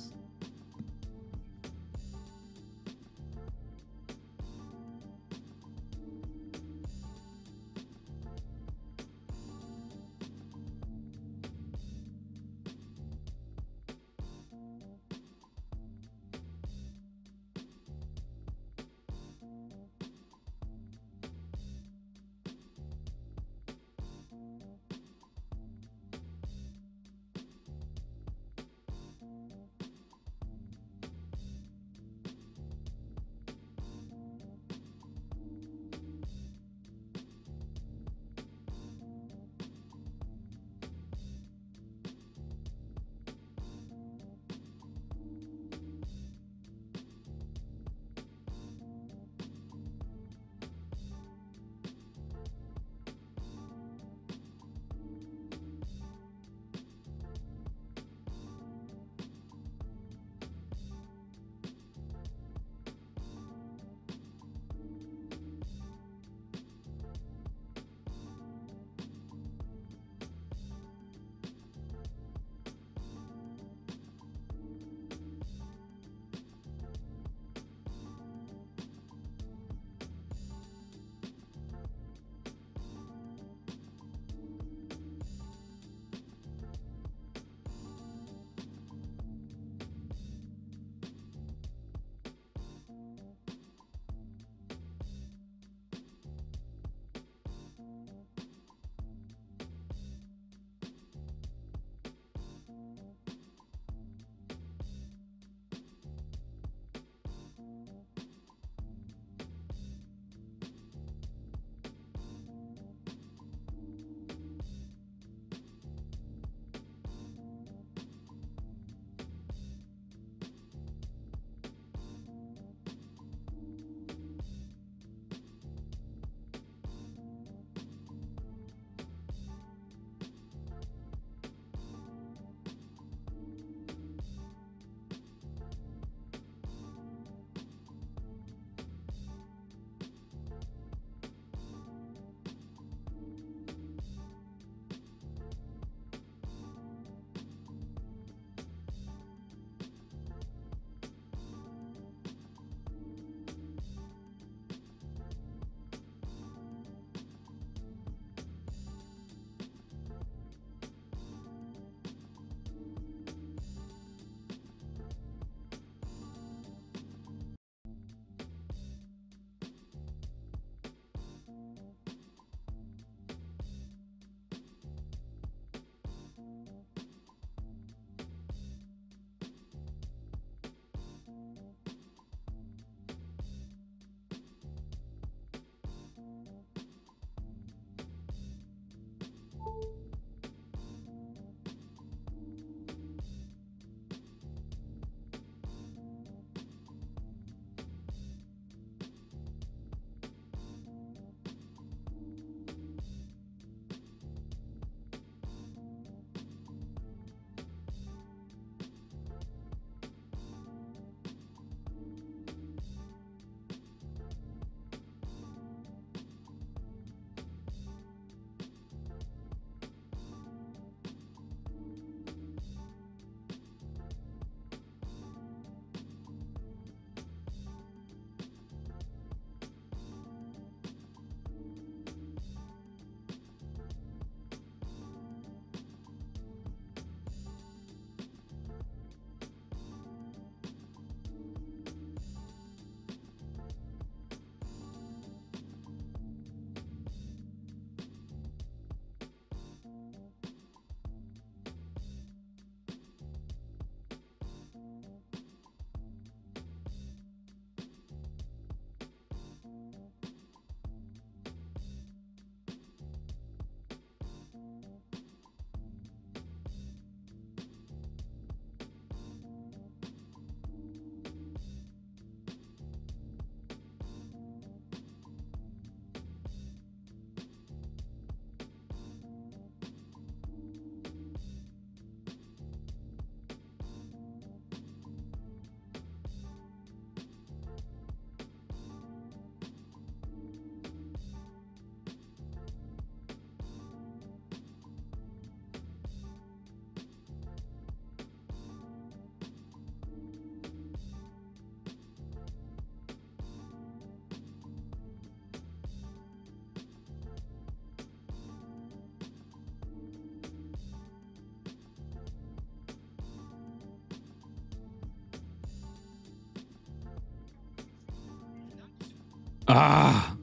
Ah,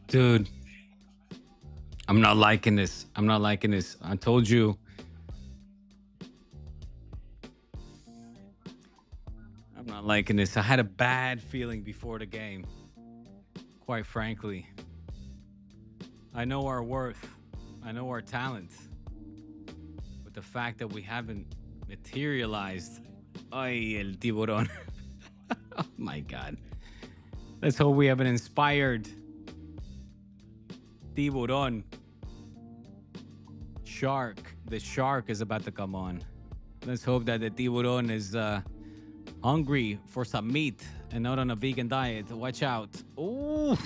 dude. I'm not liking this. I'm not liking this. I told you. I'm not liking this. I had a bad feeling before the game. Quite frankly, I know our worth. I know our talent. But the fact that we haven't materialized. Ay, el tiburón. Oh my God. Let's hope we have an inspired tiburón. Shark. The shark is about to come on. Let's hope that the tiburón is hungry for some meat and not on a vegan diet. Watch out. Ooh.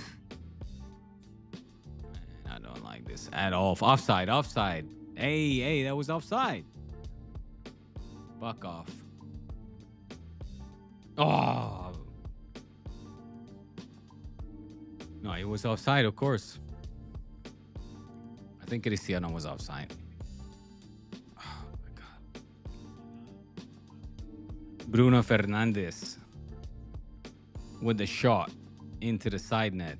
I don't like this at all. Offside, offside. Hey, that was offside. Fuck off. Oh. No, it was offside, of course. I think Cristiano was offside. Oh, my God. Bruno Fernandes with the shot into the side net.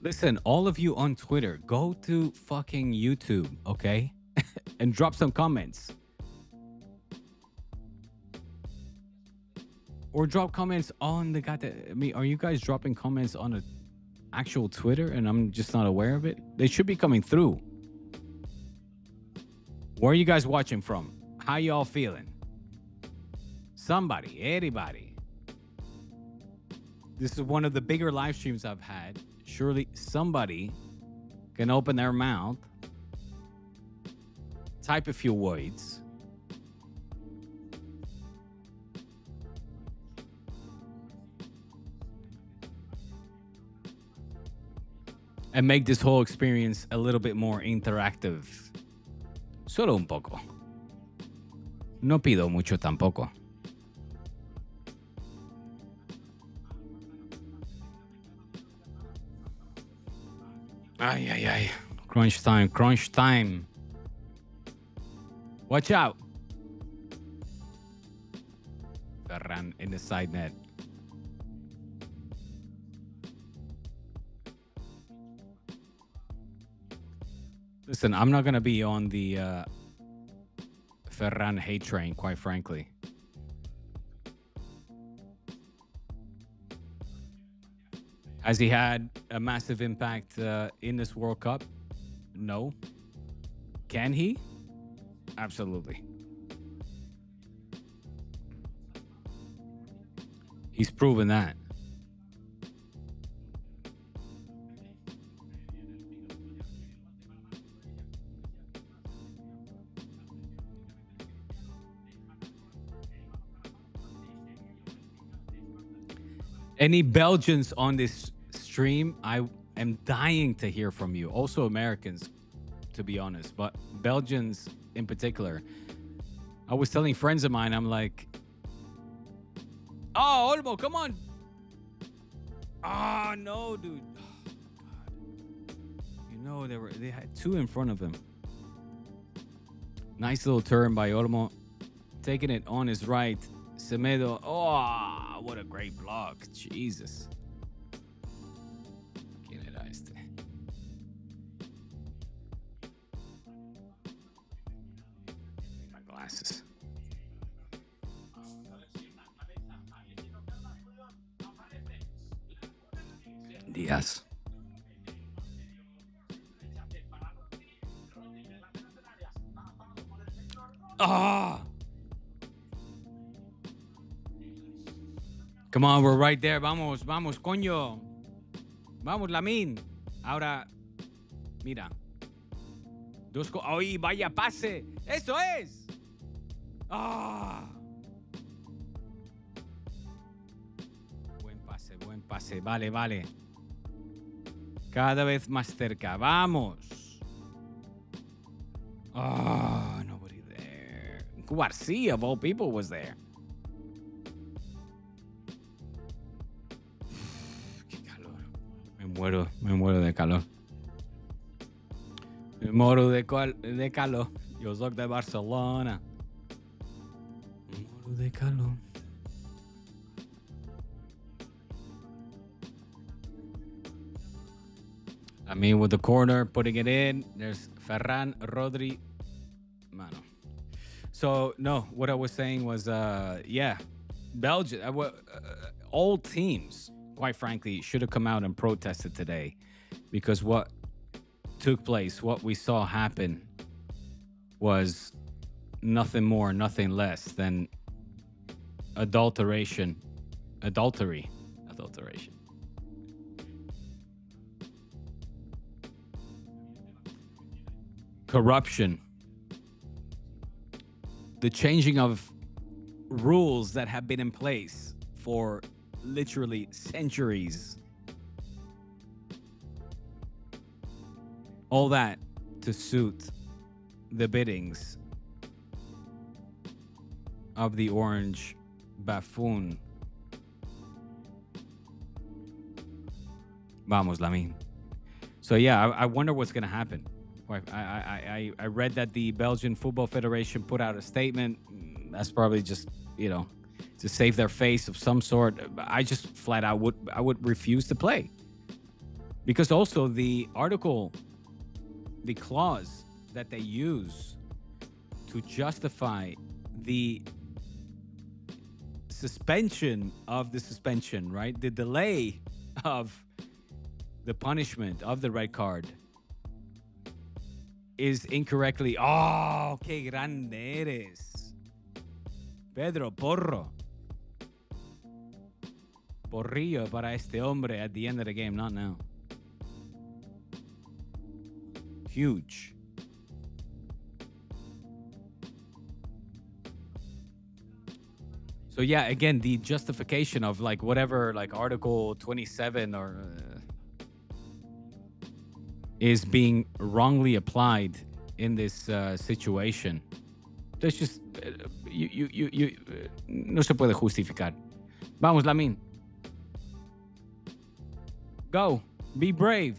Listen, all of you on Twitter, go to fucking YouTube, okay? And drop some comments. Or drop comments on the guy that, I mean, are you guys dropping comments on an actual Twitter and I'm just not aware of it? They should be coming through. Where are you guys watching from? How y'all feeling? Somebody, anybody. This is one of the bigger live streams I've had. Surely somebody can open their mouth, type a few words, and make this whole experience a little bit more interactive. Solo un poco. No pido mucho tampoco. Ay. Crunch time, crunch time. Watch out. Ferran in the side net. Listen, I'm not going to be on the Ferran hate train, quite frankly. Has he had a massive impact in this World Cup? No. Can he? Absolutely. He's proven that. Any Belgians on this stream? I am dying to hear from you. Also Americans, to be honest, but Belgians in particular. I was telling friends of mine, I'm like, oh, Olmo, come on. Oh, no, dude. Oh, God. You know, they had two in front of him. Nice little turn by Olmo. Taking it on his right. Semedo. Oh, what a great block. Jesus. ¿Quién era este? My glasses. Diaz. Ah! Come on, we're right there. Vamos, coño. Vamos, Lamine. Ahora, mira. ¡Ay, vaya pase! ¡Eso es! ¡Ah! Buen pase. Vale. Cada vez más cerca. Vamos. Ah, nobody there. Garcia, of all people, was there. Me muero de calor. Me muero de calor. Eu sou de Barcelona. Me muero de calor. I mean, with the corner, putting it in. There's Ferran, Rodri. Mano. So, no, what I was saying was, yeah, Belgium, all teams, quite frankly, should have come out and protested today because what took place, what we saw happen, was nothing more, nothing less than adulteration, adulteration. Corruption, the changing of rules that have been in place for literally centuries. All that to suit the biddings of the orange buffoon. Vamos, Lamine. So yeah, I wonder what's going to happen. I read that the Belgian Football Federation put out a statement. That's probably just, to save their face of some sort. I just flat out would refuse to play. Because also the article, the clause that they use to justify the suspension of the suspension, right? The delay of the punishment of the red card is incorrectly. Oh, qué grande eres. Pedro Porro. Porrillo para este hombre at the end of the game, not now. Huge. So yeah, again, the justification of like whatever, like Article 27 or is being wrongly applied in this situation. That's just no se puede justificar. Vamos, Lamine. Go. Be brave.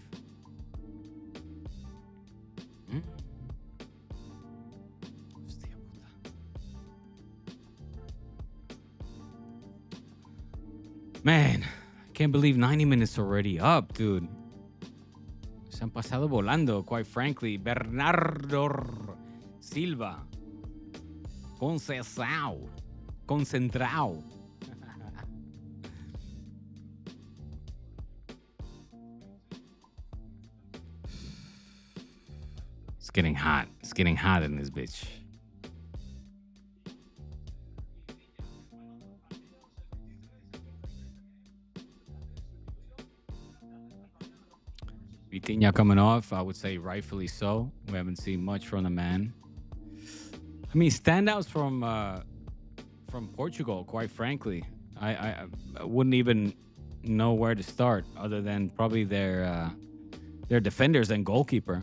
Man, I can't believe 90 minutes already up, dude. Se han pasado volando, quite frankly. Bernardo Silva. Concentrado. It's getting hot. It's getting hot in this bitch. Vitinha coming off, I would say rightfully so. We haven't seen much from the man. I mean, standouts from Portugal, quite frankly. I wouldn't even know where to start other than probably their defenders and goalkeeper.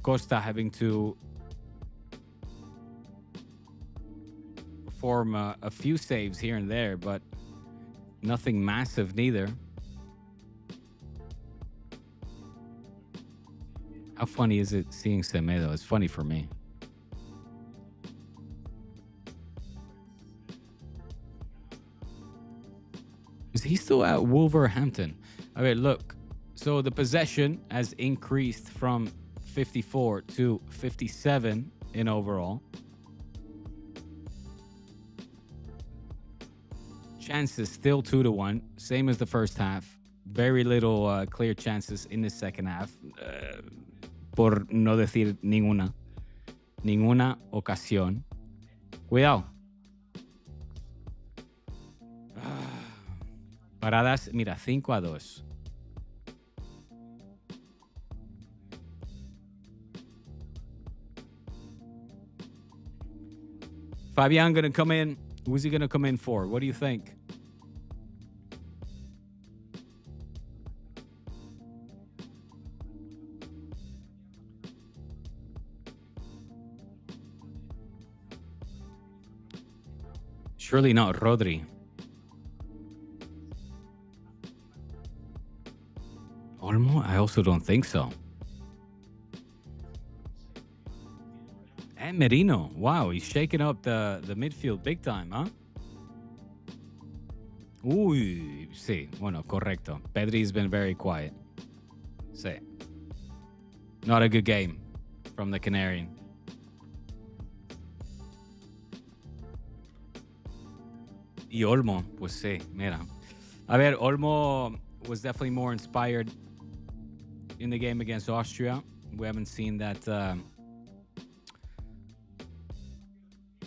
Costa having to perform a few saves here and there, but nothing massive neither. How funny is it seeing Semedo? It's funny for me. Is he still at Wolverhampton? Okay, look. So the possession has increased from 54 to 57 in overall. Chances still 2-1, same as the first half. Very little clear chances in the second half. Por no decir ninguna ocasión. Cuidado. Paradas, mira, 5-2. Fabian going to come in. Who's he going to come in for? What do you think? Surely not Rodri. I also don't think so. And Merino, wow, he's shaking up the midfield big time, huh? Uy, sí, bueno, correcto. Pedri's been very quiet. Sí. Not a good game from the Canarian. Y Olmo, pues sí, mira. A ver, Olmo was definitely more inspired in the game against Austria. We haven't seen that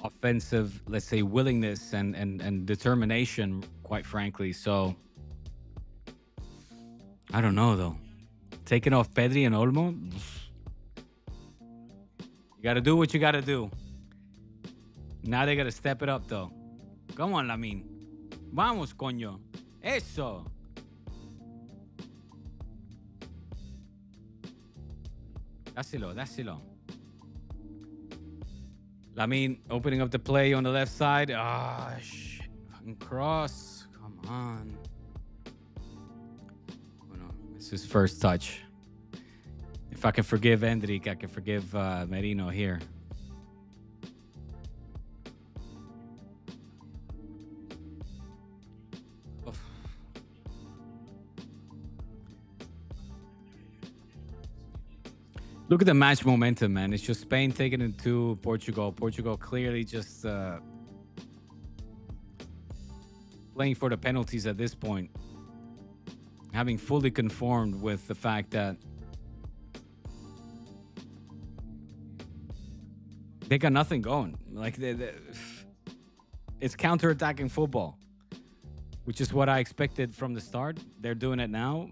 offensive, let's say, willingness and determination, quite frankly. So, I don't know, though. Taking off Pedri and Olmo, you got to do what you got to do. Now they got to step it up, though. Come on, Lamine. Vamos, coño. Eso. Dáselo. Lamine opening up the play on the left side. Ah, shit. Fucking cross. Come on. Oh, no. It's his first touch. If I can forgive Endrick, I can forgive Merino here. Look at the match momentum, man. It's just Spain taking it to Portugal. Portugal clearly just playing for the penalties at this point. Having fully conformed with the fact that they got nothing going. Like, it's counter-attacking football, which is what I expected from the start. They're doing it now.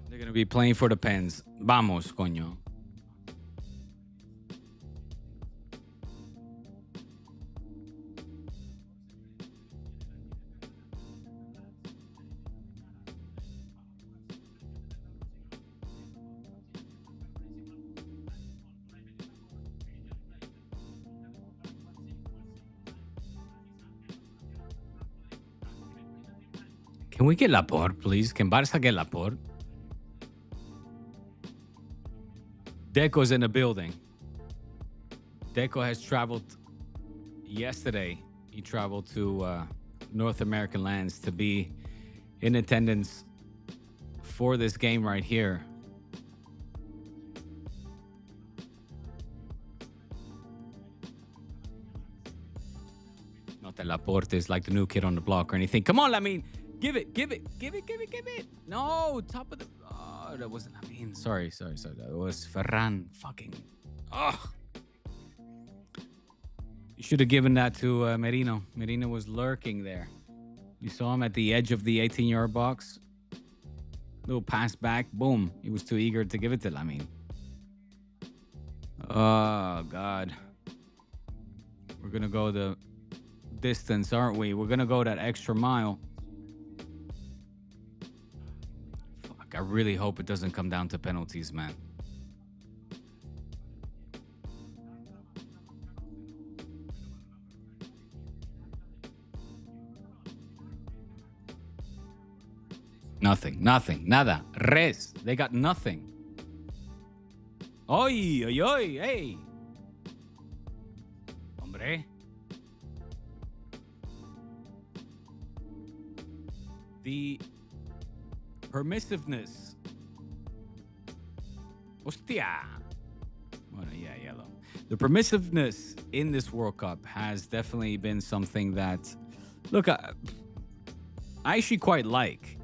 They're going to be playing for the pens. Vamos, coño. Can we get Laporte, please? Can Barça get Laporte? Deco's in the building. Deco has traveled yesterday. He traveled to North American lands to be in attendance for this game right here. Not that Laporte is like the new kid on the block or anything. Come on, Lamine. Give it. No, top of the... Oh, that wasn't Lamine. Sorry. That was Ferran. Fucking... Oh. You should have given that to Merino. Merino was lurking there. You saw him at the edge of the 18-yard box. Little pass back. Boom. He was too eager to give it to Lamine. Oh, God. We're going to go the distance, aren't we? We're going to go that extra mile. Fuck, I really hope it doesn't come down to penalties, man. Nothing. Nada. Res. They got nothing. Oy. Hey. Hombre. The permissiveness. Hostia. Well, yeah, yellow. The permissiveness in this World Cup has definitely been something that, look, I actually quite like.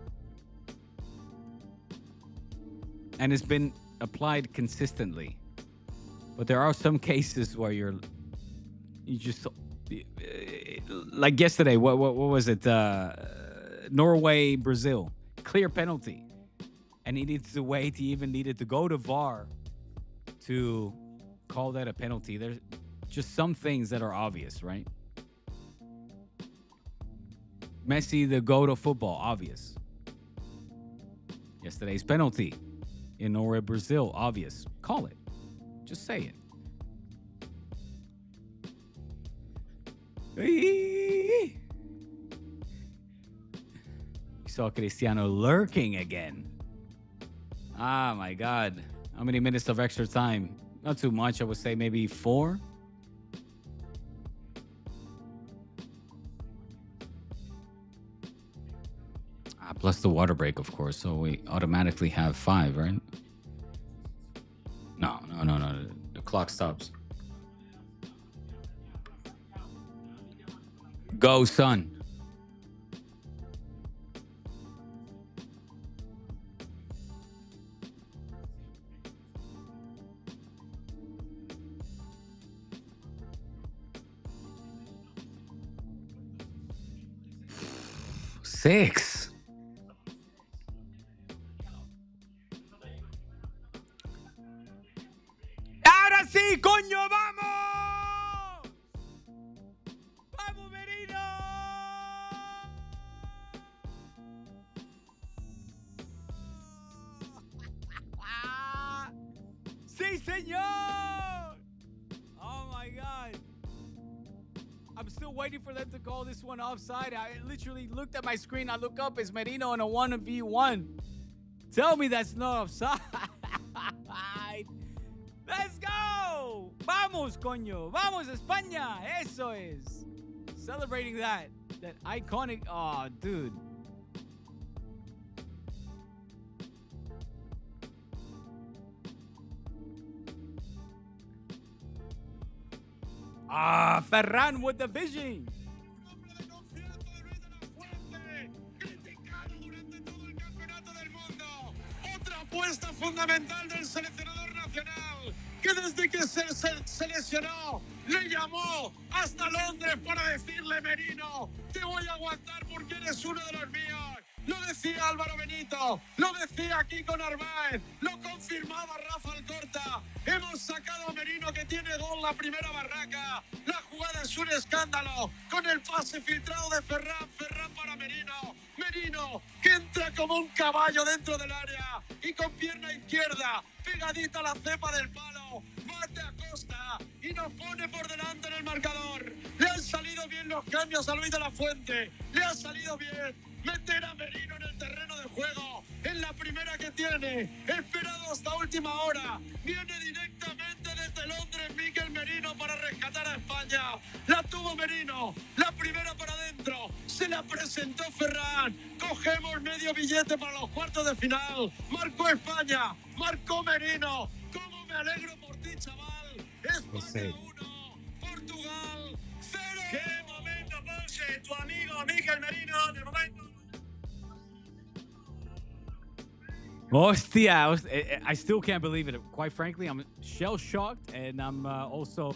And it's been applied consistently. But there are some cases where you just, like yesterday, what was it? Norway, Brazil, clear penalty. And he needed to wait. He even needed to go to VAR to call that a penalty. There's just some things that are obvious, right? Messi, the GOAT of football, obvious. Yesterday's penalty in Norway, Brazil, obvious. Call it. Just say it. saw Cristiano lurking again. Ah, my God. How many minutes of extra time? Not too much. I would say maybe 4. Plus the water break, of course. So we automatically have 5, right? No, no, no, no. The clock stops. Go, son. Six. ¡Ahora sí, coño, vamos! ¡Vamos, Merino! ¡Sí, señor! Oh, my God. I'm still waiting for them to call this one offside. I literally looked at my screen. I look up, it's Merino on a 1v1. Tell me that's not offside. Let's go. Vamos, coño. Vamos, España. Eso es. Celebrating that iconic. Oh, dude. Ah, Ferran with the vision. Otra apuesta fundamental del seleccionador nacional, que desde que se lesionó le llamó hasta Londres para decirle: Merino, te voy a aguantar porque eres uno de los míos. Lo decía Álvaro Benito, lo decía Kiko Narváez, lo confirmaba Rafa Alcorta. Hemos sacado a Merino, que tiene gol, la primera barraca. La jugada es un escándalo, con el pase filtrado de Ferran para Merino. Merino, que entra como un caballo dentro del área y con pierna izquierda, pegadita a la cepa del palo, bate a Costa y nos pone por delante en el marcador. Le han salido bien los cambios a Luis de la Fuente, le ha salido bien meter a Merino en el terreno de juego, en la primera que tiene, esperado hasta última hora, viene directamente desde Londres Mikel Merino para rescatar a España. La tuvo Merino, la primera para adentro, se la presentó Ferran, cogemos medio billete para los cuartos de final, marcó España, marcó Merino. ¿Cómo me alegro por ti, chaval? España 1, Portugal 0. ¡Qué momento, Ponce! Tu amigo Mikel Merino, de momento. Hostia, I still can't believe it. Quite frankly, I'm shell shocked, and I'm also.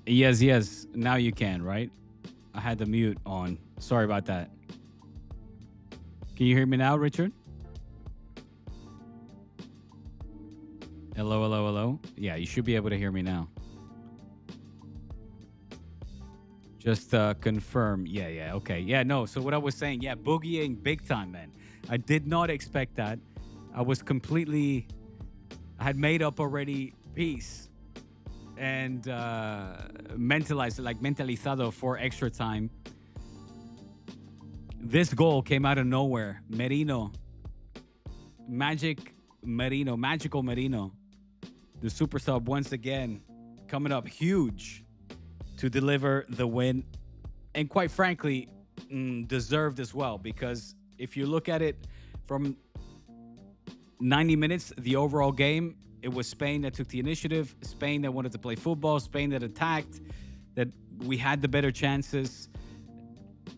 Yes, yes. Now you can, right? I had the mute on. Sorry about that. Can you hear me now, Richard? Hello, hello, hello. Yeah, you should be able to hear me now. Just confirm. Yeah, yeah, okay. Yeah, no. So what I was saying, yeah, boogieing big time, man. I did not expect that. I was completely, I had made up already peace and mentalized, like mentalizado for extra time. This goal came out of nowhere. Merino, magical Merino, the super sub once again, coming up huge to deliver the win. And quite frankly, deserved as well, because if you look at it from 90 minutes, the overall game, it was Spain that took the initiative, Spain that wanted to play football, Spain that attacked, that we had the better chances.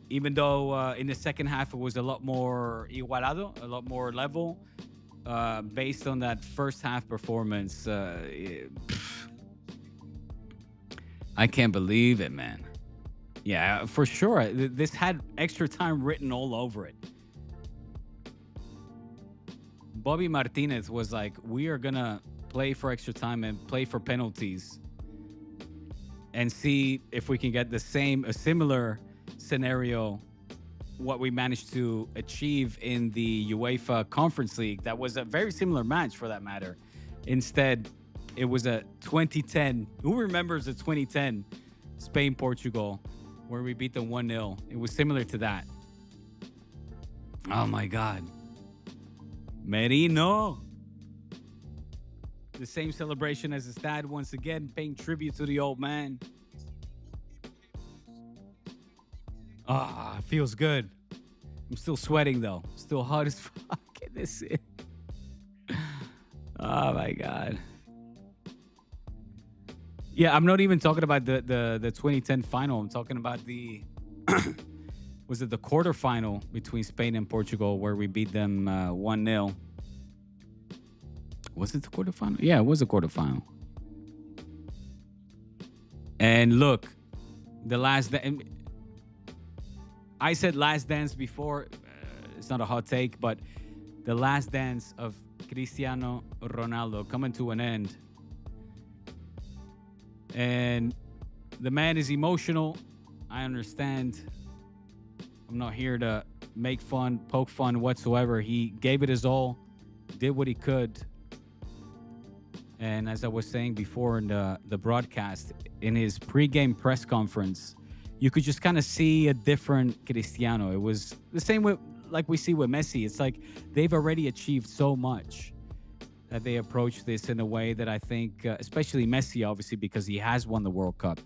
Even though in the second half it was a lot more igualado, a lot more level, based on that first half performance. I can't believe it, man. Yeah, for sure. This had extra time written all over it. Bobby Martinez was like, we are going to play for extra time and play for penalties and see if we can get a similar scenario, what we managed to achieve in the UEFA Conference League. That was a very similar match, for that matter. Instead, it was a 2010. Who remembers the 2010 Spain-Portugal where we beat them 1-0? It was similar to that. Oh, my God. Merino. The same celebration as his dad, once again, paying tribute to the old man. Ah, feels good. I'm still sweating, though. Still hot as fuck. Get this in. Oh, my God. Yeah, I'm not even talking about the 2010 final. I'm talking about the was it the quarterfinal between Spain and Portugal where we beat them 1-0. Was it the quarterfinal? Yeah, it was the quarterfinal. And look, the last I said last dance before. It's not a hot take, but the last dance of Cristiano Ronaldo coming to an end. And the man is emotional. I understand. I'm not here to make fun, poke fun whatsoever. He gave it his all, did what he could. And as I was saying before in the broadcast, in his pre-game press conference, you could just kind of see a different Cristiano. It was the same with, like we see with Messi. It's like they've already achieved so much that they approach this in a way that I think, especially Messi, obviously, because he has won the World Cup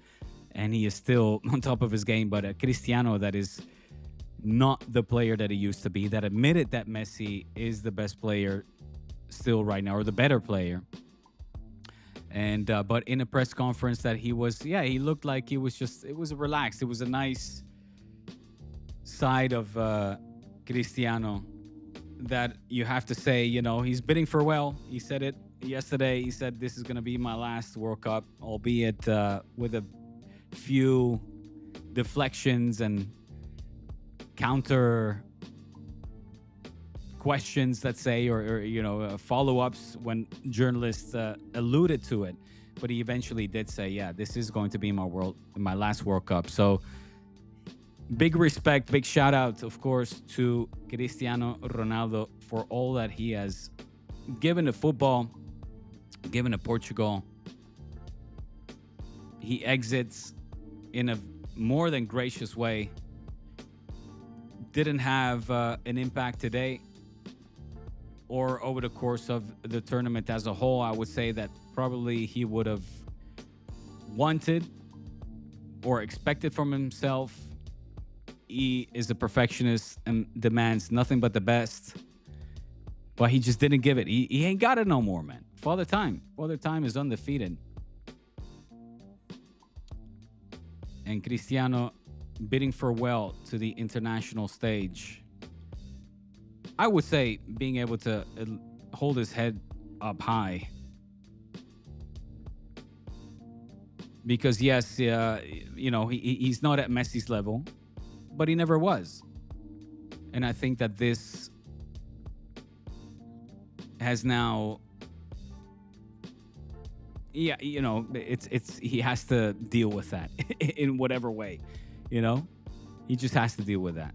and he is still on top of his game, but a Cristiano that is not the player that he used to be, that admitted that Messi is the best player still right now, or the better player. And but in a press conference that he was, yeah, he looked like he was just, it was relaxed. It was a nice side of Cristiano that you have to say, you know, he's bidding farewell. He said it yesterday. He said, this is going to be my last World Cup, albeit with a few deflections and counter questions, let's say, or you know, follow-ups when journalists alluded to it. But he eventually did say, yeah, this is going to be my last World Cup. So big respect, big shout out, of course, to Cristiano Ronaldo for all that he has given to football, given to Portugal. He exits in a more than gracious way. Didn't have an impact today or over the course of the tournament as a whole. I would say that probably he would have wanted or expected from himself. He is a perfectionist and demands nothing but the best. But he just didn't give it. He ain't got it no more, man. Father Time. Father Time is undefeated. And Cristiano bidding farewell to the international stage. I would say being able to hold his head up high. because yes, he's not at Messi's level, but he never was. And I think that this has now, yeah, it's he has to deal with that in whatever way, you know. He just has to deal with that.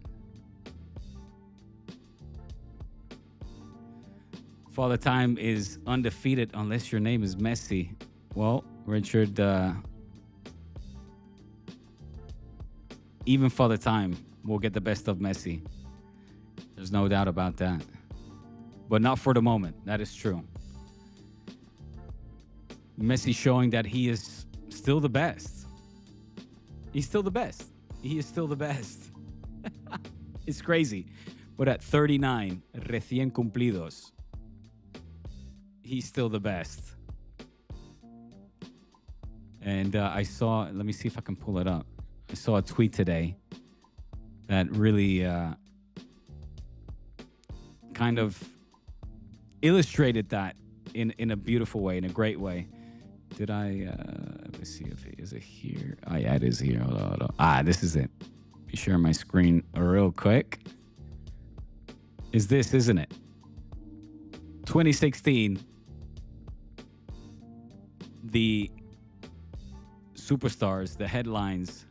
Father Time is undefeated unless your name is Messi. Well, Richard, even Father Time will get the best of Messi. There's no doubt about that. But not for the moment. That is true. Messi showing that he is still the best. He's still the best. He is still the best. It's crazy. But at 39, recién cumplidos, he's still the best. And I saw, let me see if I can pull it up. I saw a tweet today that really kind of illustrated that in a beautiful way, in a great way. Did I, let me see if is it here? Oh, yeah, it is here. Hold on. Ah, this is it. Let me share my screen real quick. Is this, isn't it? 2016, the superstars, the headlines.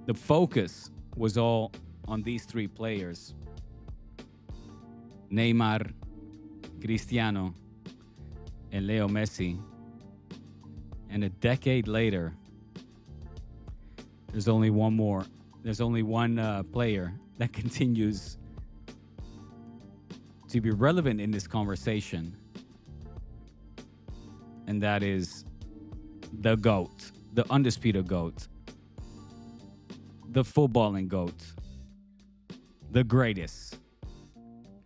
The focus was all on these three players: Neymar, Cristiano, and Leo Messi. And a decade later, there's only one more. There's only one player that continues to be relevant in this conversation. And that is the GOAT, the undisputed GOAT, the footballing GOAT, the greatest,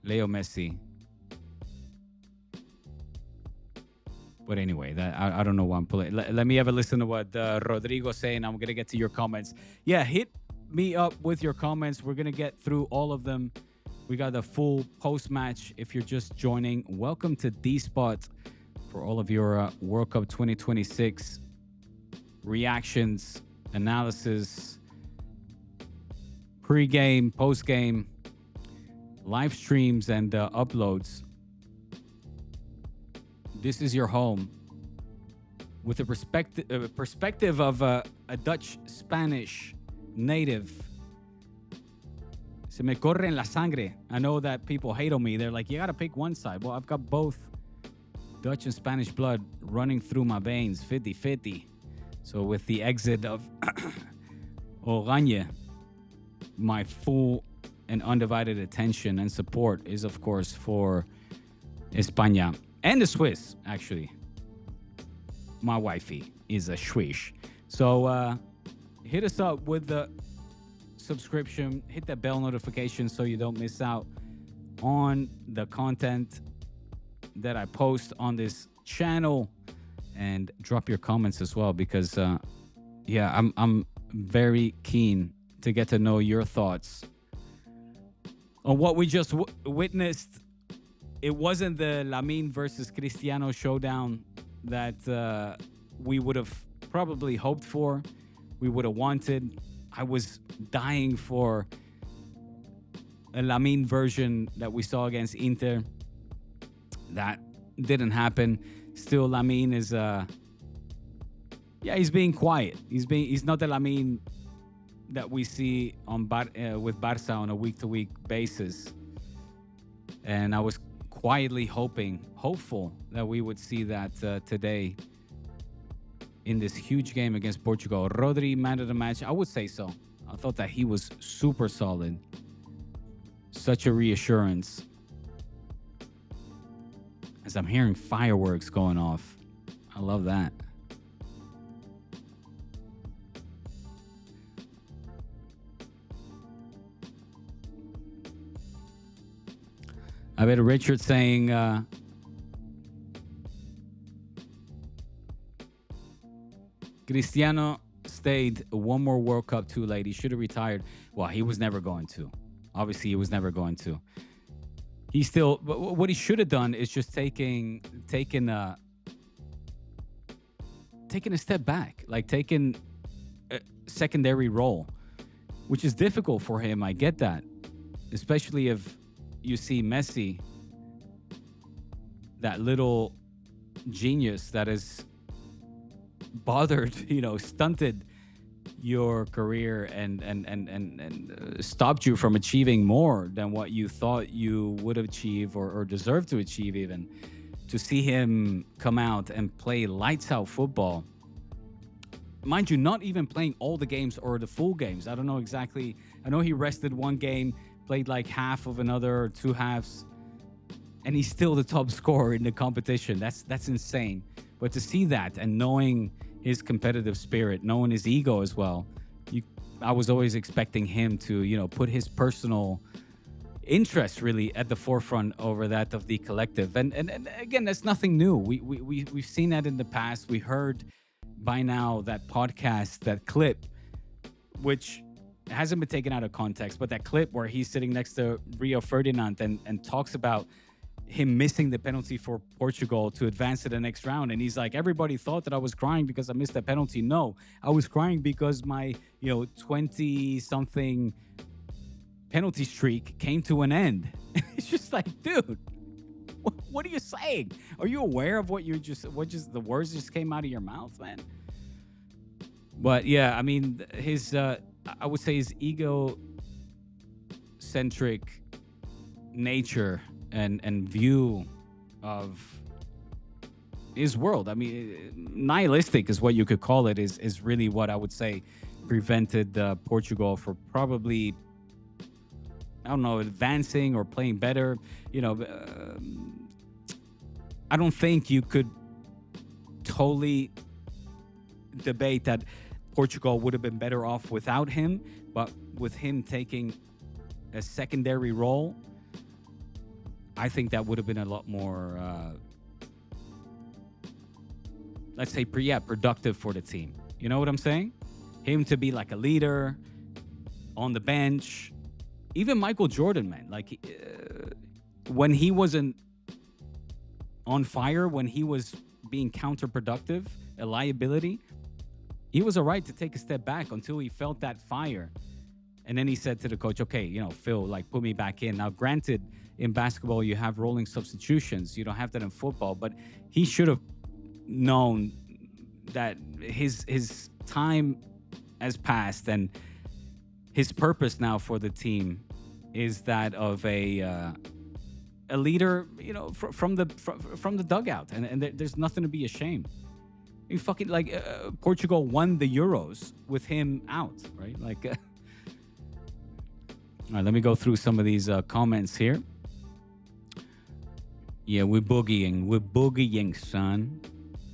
Leo Messi. But anyway, that I don't know why I'm pulling. Let me have a listen to what Rodrigo's saying. I'm going to get to your comments. Yeah, hit me up with your comments. We're going to get through all of them. We got the full post-match. If you're just joining, welcome to D-Spot for all of your World Cup 2026 reactions, analysis, pre-game, post-game, live streams, and uploads. This is your home with a perspective of a Dutch Spanish native. Se me corre en la sangre. I know that people hate on me. They're like, you got to pick one side. Well, I've got both Dutch and Spanish blood running through my veins, 50-50. So with the exit of Oranje, my full and undivided attention and support is, of course, for España. And the Swiss, actually. My wifey is a Swiss. So hit us up with the subscription. Hit that bell notification so you don't miss out on the content that I post on this channel. And drop your comments as well, because I'm very keen to get to know your thoughts on what we just witnessed. It wasn't the Lamine versus Cristiano showdown that we would have probably hoped for, we would have wanted. I was dying for a Lamine version that we saw against Inter. That didn't happen. Still, Lamine is, he's being quiet. He's not the Lamine that we see on with Barca on a week-to-week basis. And I was quietly hopeful that we would see that today in this huge game against Portugal. Rodri, man of the match, I would say so. I thought that he was super solid. Such a reassurance. As I'm hearing fireworks going off. I love that. I bet Richard saying, Cristiano stayed one more World Cup too late. He should have retired. Well, he was never going to. Obviously, he was never going to. He still, what he should have done is just taking a step back, like taking a secondary role, which is difficult for him. I get that, especially if you see Messi, that little genius that is bothered, stunted your career and stopped you from achieving more than what you thought you would achieve or deserve to achieve. Even to see him come out and play lights out football, mind you, not even playing all the games or the full games. I don't know exactly. I know he rested one game, played like half of another or two halves, and he's still the top scorer in the competition. That's insane. But to see that and knowing his competitive spirit, knowing his ego as well, I was always expecting him to, put his personal interest really at the forefront over that of the collective. And again, that's nothing new. We've seen that in the past. We heard by now that podcast, that clip, which hasn't been taken out of context, but that clip where he's sitting next to Rio Ferdinand and talks about him missing the penalty for Portugal to advance to the next round. And he's like, everybody thought that I was crying because I missed that penalty. No, I was crying because my, 20 something penalty streak came to an end. It's just like, dude, what are you saying? Are you aware of what the words just came out of your mouth, man? But yeah, I mean, I would say his egocentric nature and view of his world, I mean, nihilistic is what you could call it, is really what I would say prevented Portugal for probably, I don't know, advancing or playing better. I don't think you could totally debate that Portugal would have been better off without him, but with him taking a secondary role, I think that would have been a lot more, let's say, productive for the team. You know what I'm saying? Him to be like a leader on the bench. Even Michael Jordan, man, like when he wasn't on fire, when he was being counterproductive, a liability, he was all right to take a step back until he felt that fire. And then he said to the coach, okay, Phil, like, put me back in. Now, granted, in basketball, you have rolling substitutions. You don't have that in football. But he should have known that his time has passed, and his purpose now for the team is that of a leader, from the dugout. And there's nothing to be ashamed. You fucking, like, Portugal won the Euros with him out, right? Like, all right, let me go through some of these comments here. Yeah, we're boogieing, son.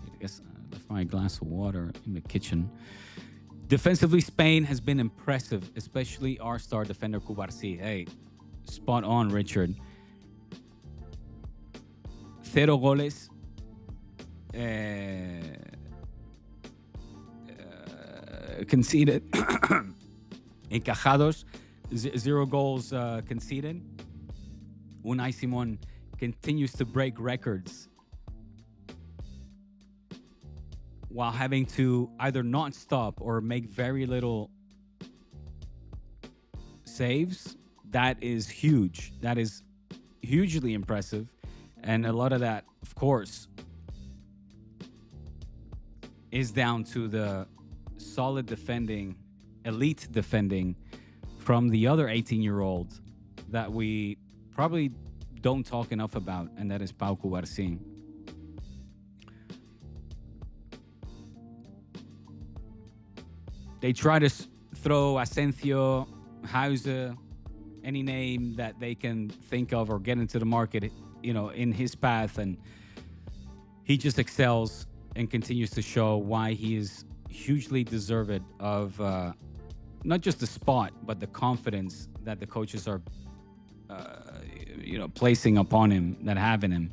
I guess I left my glass of water in the kitchen. Defensively, Spain has been impressive, especially our star defender, Cubarsí. Hey, spot on, Richard. 0 goles. Conceded. Encajados. 0 goals conceded. Unai Simon continues to break records while having to either not stop or make very little saves. That is huge. That is hugely impressive. And a lot of that, of course, is down to the solid defending, elite defending from the other 18-year-old that we probably don't talk enough about, and that is Pau Cubarsí. They try to throw Asensio, Hauser, any name that they can think of or get into the market, in his path, and he just excels and continues to show why he is hugely deserved of not just the spot, but the confidence that the coaches are, placing upon him, that have in him.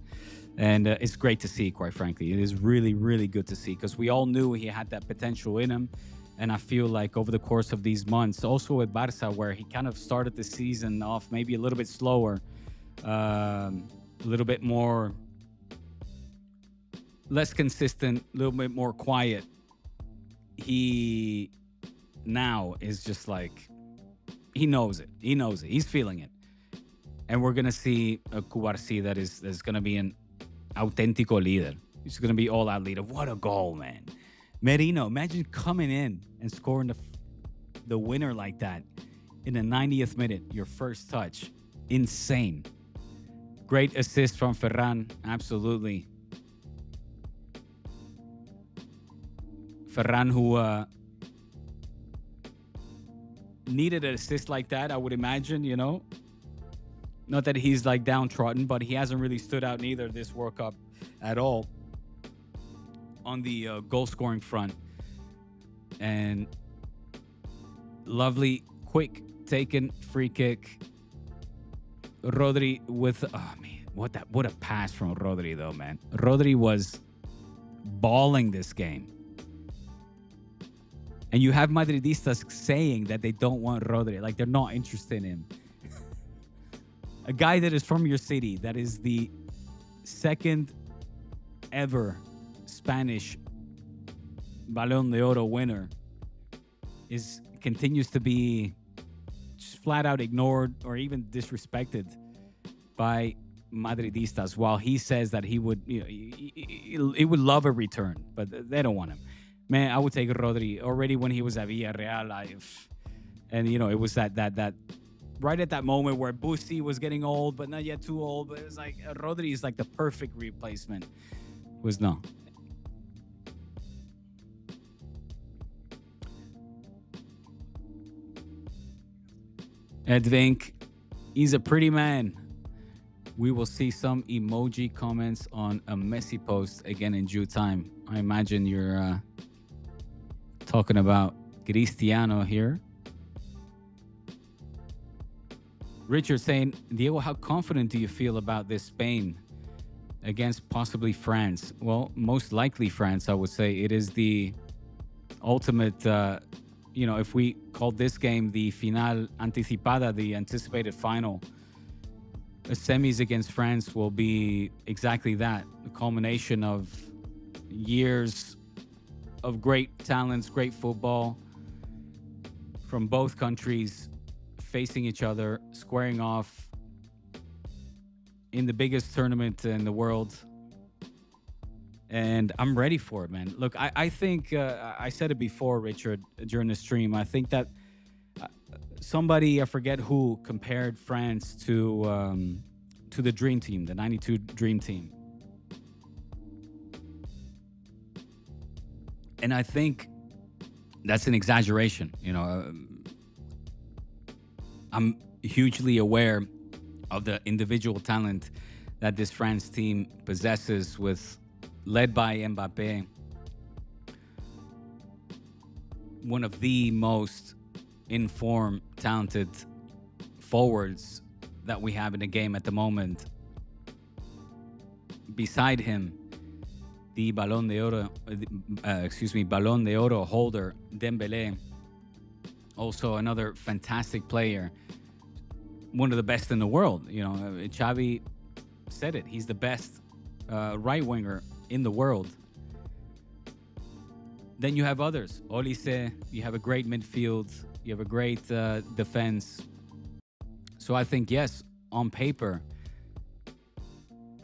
And it's great to see, quite frankly. It is really, really good to see, because we all knew he had that potential in him. And I feel like over the course of these months, also with Barca, where he kind of started the season off maybe a little bit slower, A little bit more, less consistent, a little bit more quiet. He now is just like, he knows it. He knows it. He's feeling it. And we're going to see a Cubarsi that is going to be an auténtico leader. He's going to be all out leader. What a goal, man. Merino, imagine coming in and scoring the winner like that in the 90th minute, your first touch. Insane. Great assist from Ferran. Absolutely. Ferran, who needed an assist like that, I would imagine, you know. Not that he's like downtrodden, but he hasn't really stood out neither this World Cup at all on the goal scoring front. And lovely, quick taken free kick. Rodri with, oh man, what a pass from Rodri though, man. Rodri was balling this game. And you have Madridistas saying that they don't want Rodri, like they're not interested in him. A guy that is from your city, that is the second ever Spanish Balón de Oro winner, continues to be just flat out ignored or even disrespected by Madridistas, while he says that he would, you know, he would love a return, but they don't want him. Man, I would take Rodri already when he was at Villarreal. And you know, it was that right at that moment where Busti was getting old, but not yet too old. But it was like Rodri is like the perfect replacement. Was no. Edvink, he's a pretty man. We will see some emoji comments on a Messi post again in due time. I imagine you're talking about Cristiano here. Richard saying, Diego, how confident do you feel about this Spain against possibly France? Well, most likely France, I would say. It is the ultimate, you know, if we call this game the final anticipada, the anticipated final, the semis against France will be exactly that, a culmination of years of great talents, great football from both countries facing each other, squaring off in the biggest tournament in the world. And I'm ready for it, man. Look, I think I said it before, Richard, during the stream. I think that somebody, I forget who, compared France to the Dream Team, the '92 Dream Team. And I think that's an exaggeration. You know, I'm hugely aware of the individual talent that this France team possesses, led by Mbappe, one of the most informed, talented forwards that we have in the game at the moment. Beside him, the Ballon d'Oro, Ballon d'Oro holder, Dembélé, also another fantastic player, one of the best in the world. You know, Xavi said it. He's the best right winger in the world. Then you have others. Olise, you have a great midfield. You have a great defense. So I think, yes, on paper,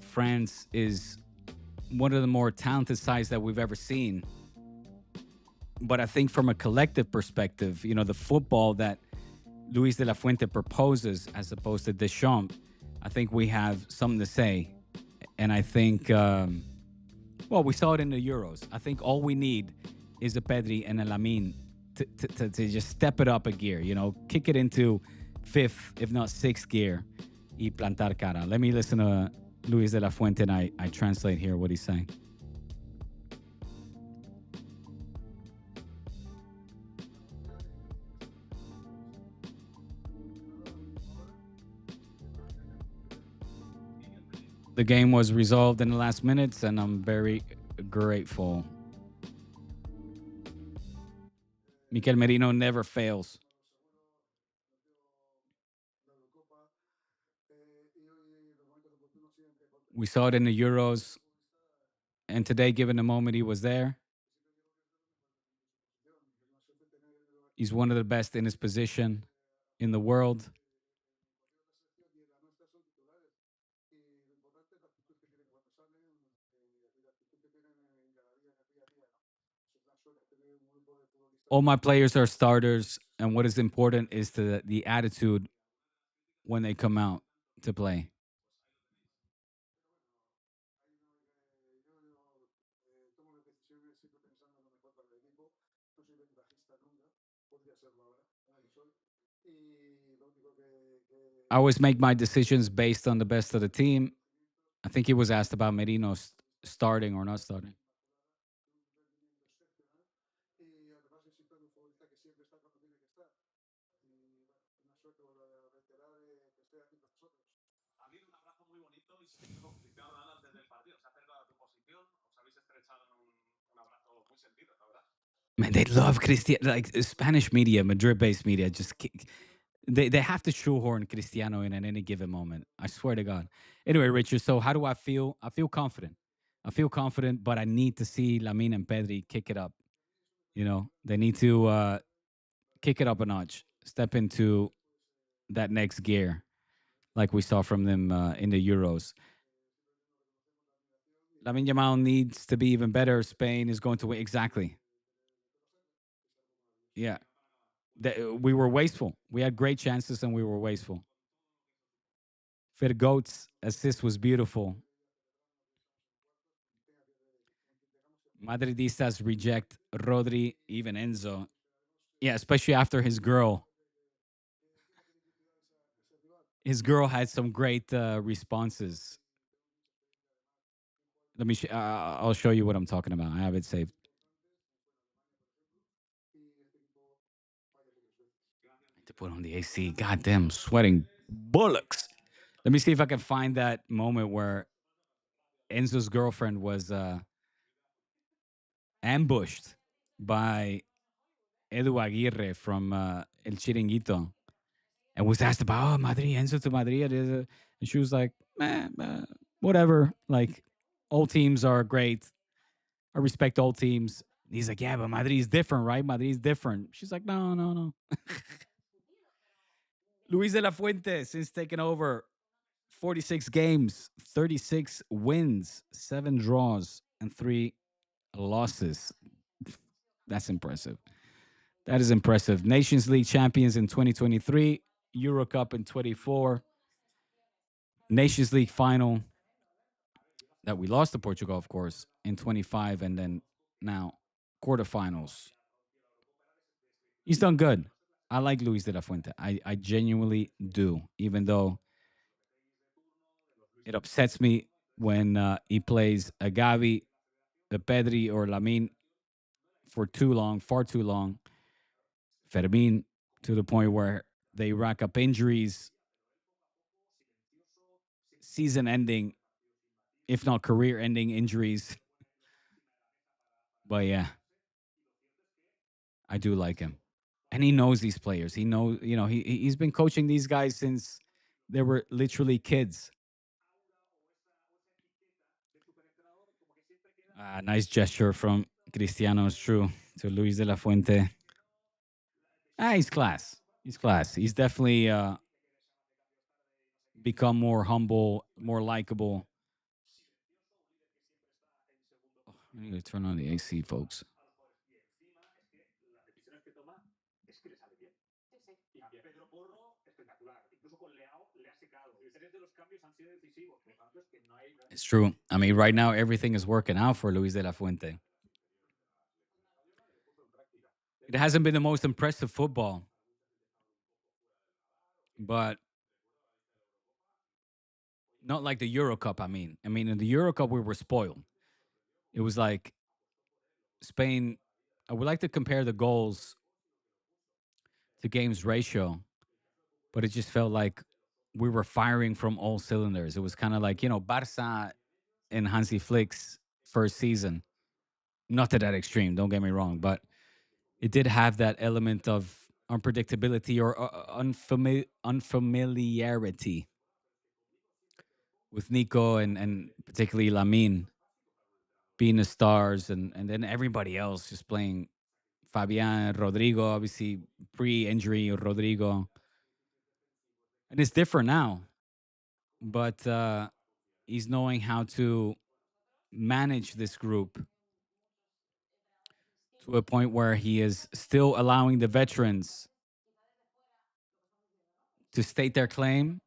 France is one of the more talented sides that we've ever seen. But I think from a collective perspective, you know, the football that Luis de la Fuente proposes as opposed to Deschamps, I think we have something to say. And I think, well, we saw it in the Euros. I think all we need is a Pedri and a Lamine to just step it up a gear, you know, kick it into fifth, if not sixth gear, y plantar cara. Let me listen to Luis de la Fuente and I translate here what he's saying. The game was resolved in the last minutes, and I'm very grateful. Mikel Merino never fails. We saw it in the Euros, and today, given the moment he was there, he's one of the best in his position in the world. All my players are starters, and what is important is the attitude when they come out to play. I always make my decisions based on the best of the team. I think he was asked about Merino starting or not starting. Man, they love Cristiano. Like Spanish media, Madrid-based media, they have to shoehorn Cristiano in at any given moment. I swear to God. Anyway, Richard. So how do I feel? I feel confident. I feel confident, but I need to see Lamine and Pedri kick it up. You know, they need to kick it up a notch, step into that next gear, like we saw from them in the Euros. Lamine Yamal needs to be even better. Spain is going to win. Exactly. Yeah. We were wasteful. We had great chances and we were wasteful. For Goat's assist was beautiful. Madridistas reject Rodri, even Enzo. Yeah, especially after his girl. His girl had some great responses. I'll show you what I'm talking about. I have it saved. To put on the AC. Goddamn, sweating bullocks. Let me see if I can find that moment where Enzo's girlfriend was ambushed by Edu Aguirre from El Chiringuito and was asked about, oh, Madrid, Enzo to Madrid. And she was like, whatever. Like, all teams are great. I respect all teams. He's like, yeah, but Madrid is different, right? Madrid is different. She's like, no, no, no. Luis de la Fuente, since taking over, 46 games, 36 wins, 7 draws, and 3 losses. That's impressive. That is impressive. Nations League champions in 2023, Euro Cup in 24, Nations League final that we lost to Portugal, of course, in 25, and then now quarterfinals. He's done good. I like Luis de la Fuente. I genuinely do, even though it upsets me when he plays a Gavi, a Pedri, or Lamine for too long, far too long. Fermin to the point where they rack up injuries, season ending, if not career ending injuries. But yeah, I do like him. And he knows these players. He knows, he's been coaching these guys since they were literally kids. Nice gesture from Cristiano, it's true, to Luis de la Fuente. He's class. He's class. He's definitely become more humble, more likable. I need to turn on the AC, folks. It's true. I mean, right now everything is working out for Luis de la Fuente. It hasn't been the most impressive football, but not like the Euro Cup. I mean, in the Euro Cup we were spoiled. It was like Spain. I would like to compare the goals to games ratio, but it just felt like we were firing from all cylinders. It was kind of like Barca in Hansi Flick's first season. Not to that extreme. Don't get me wrong, but it did have that element of unpredictability or unfamiliarity. with Nico and particularly Lamine being the stars, and then everybody else just playing. Fabian, Rodrigo, obviously pre-injury Rodrigo, and it's different now. But he's knowing how to manage this group to a point where he is still allowing the veterans to state their claim,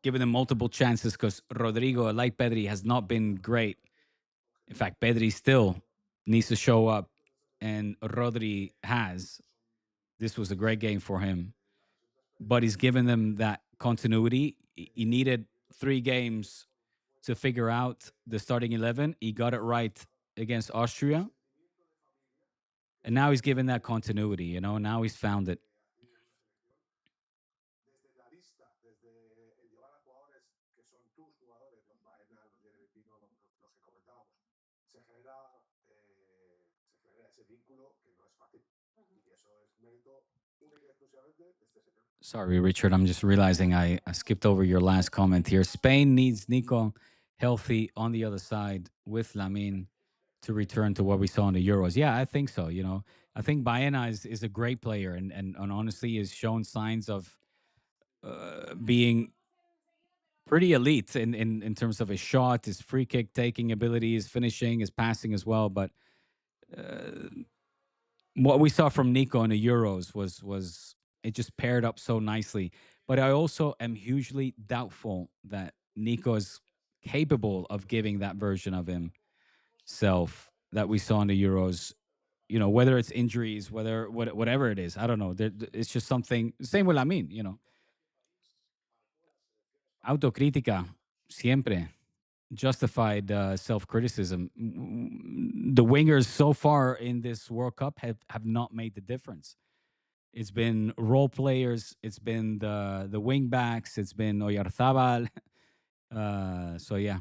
giving them multiple chances. Because Rodrigo, like Pedri, has not been great. In fact, Pedri still needs to show up, and Rodri has. This was a great game for him, but he's given them that continuity. He needed 3 games to figure out the starting 11. He got it right against Austria. And now he's given that continuity, now he's found it. Sorry, Richard. I'm just realizing I skipped over your last comment here. Spain needs Nico healthy on the other side with Lamine to return to what we saw in the Euros. Yeah, I think so. I think Baena is a great player and honestly has shown signs of being pretty elite in terms of his shot, his free kick taking ability, his finishing, his passing as well. But what we saw from Nico in the Euros was it just paired up so nicely. But I also am hugely doubtful that Nico is capable of giving that version of himself that we saw in the Euros. Whether it's injuries, whatever it is, I don't know. It's just something. Same with Lamin, autocrítica siempre. Justified self-criticism. The wingers so far in this World Cup have not made the difference. It's been role players. It's been the wing backs. It's been Oyarzabal. So yeah,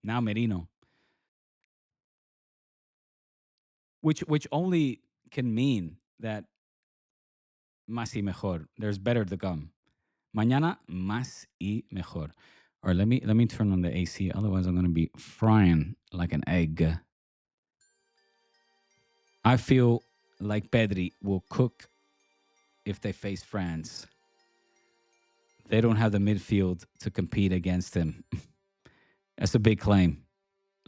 now Merino, which only can mean that más y mejor. There's better to come. Mañana más y mejor. All right, let me turn on the AC. Otherwise, I'm going to be frying like an egg. I feel like Pedri will cook if they face France. They don't have the midfield to compete against him. That's a big claim.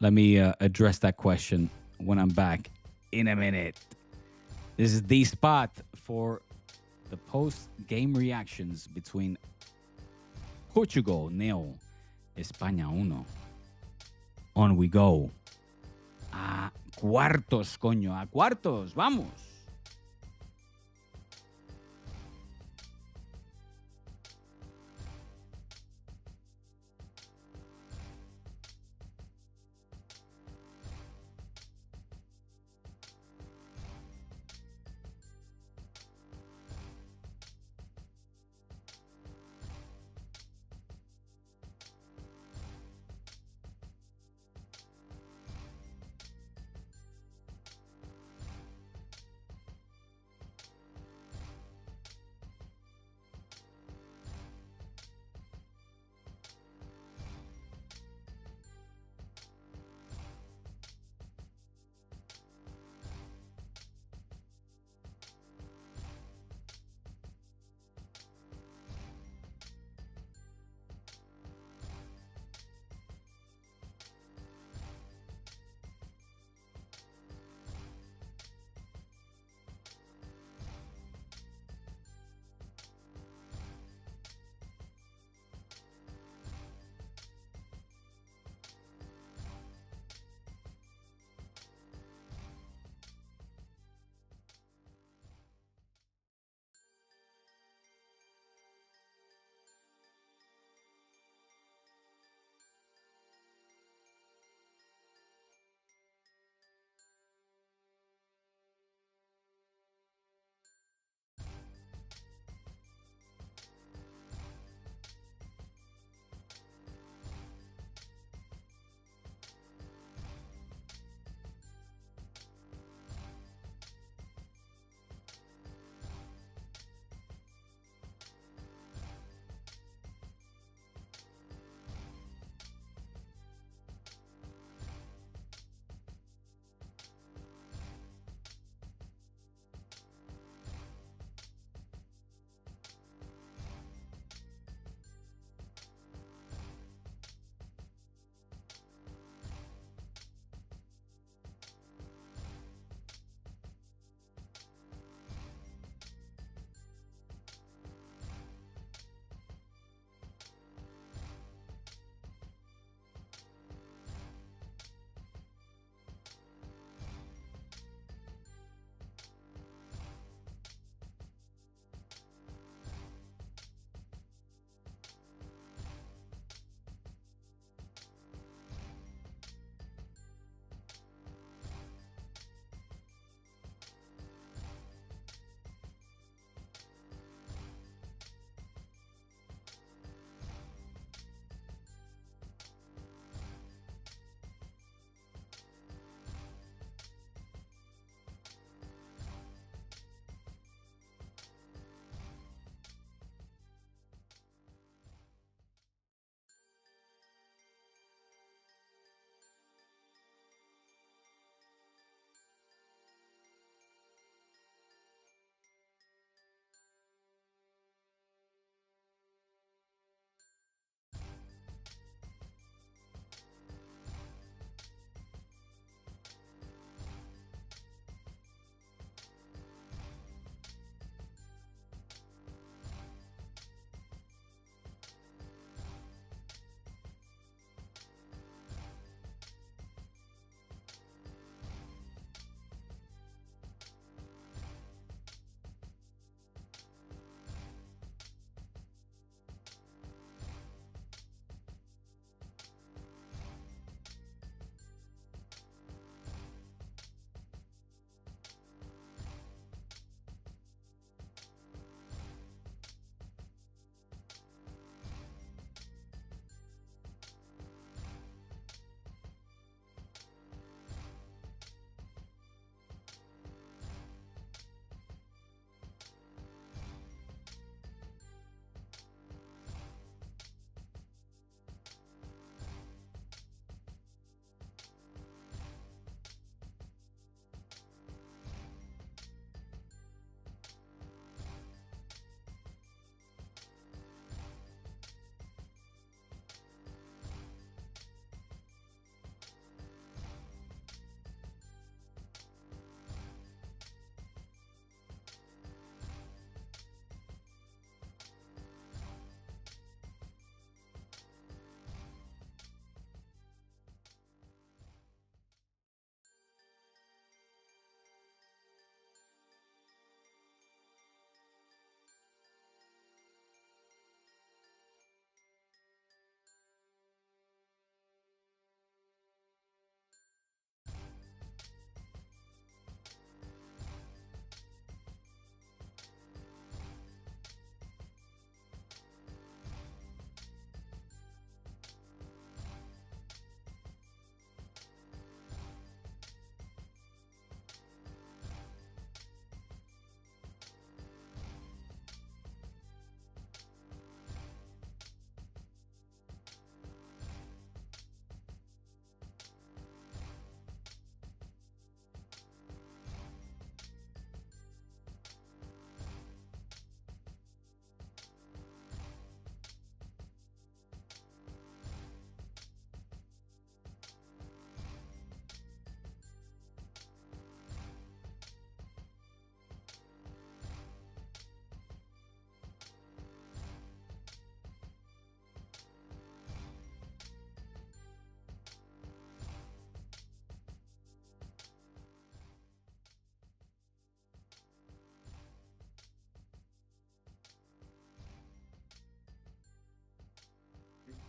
Let me address that question when I'm back in a minute. This is the spot for the post-game reactions between Portugal 0, España 1. On we go. A cuartos, coño, a cuartos, vamos.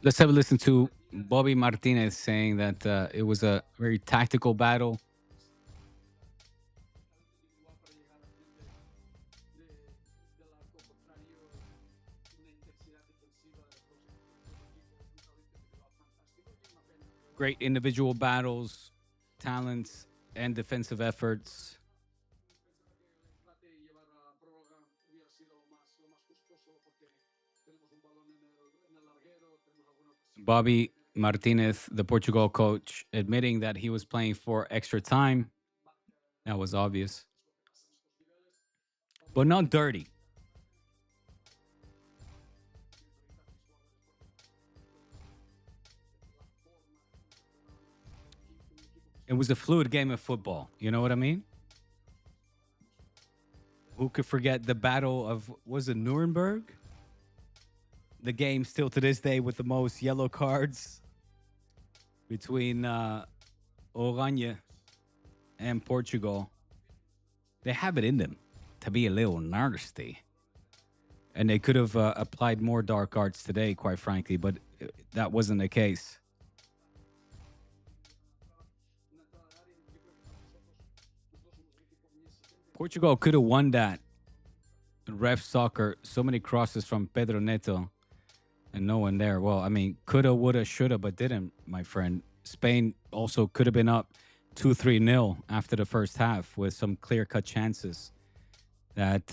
Let's have a listen to Bobby Martinez saying that it was a very tactical battle. Great individual battles, talents, and defensive efforts. Bobby Martinez, the Portugal coach, admitting that he was playing for extra time. That was obvious, but not dirty. It was a fluid game of football. You know what I mean? Who could forget the battle of, was it Nuremberg? The game still to this day with the most yellow cards between Oranje and Portugal. They have it in them to be a little nasty. And they could have applied more dark arts today, quite frankly, but that wasn't the case. Portugal could have won that. Ref soccer, so many crosses from Pedro Neto and no one there. Well, I mean, coulda, woulda, shoulda, but didn't, my friend. Spain also could have been up 2-3-0 after the first half with some clear cut chances that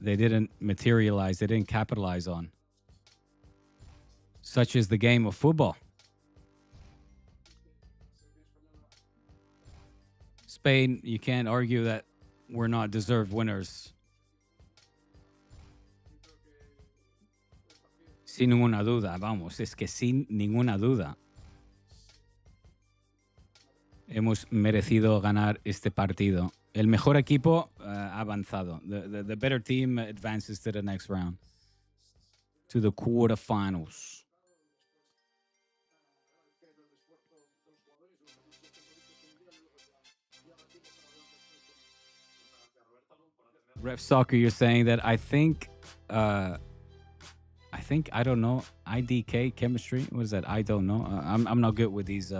they didn't materialize, they didn't capitalize on. Such is the game of football. Spain, you can't argue that we're not deserved winners. Sin ninguna duda, vamos, es que sin ninguna duda hemos merecido ganar este partido. El mejor equipo ha avanzado. The better team advances to the next round, to the quarterfinals. Ref Soccer, you're saying that I don't know, IDK chemistry. What is that? I don't know. I'm not good with these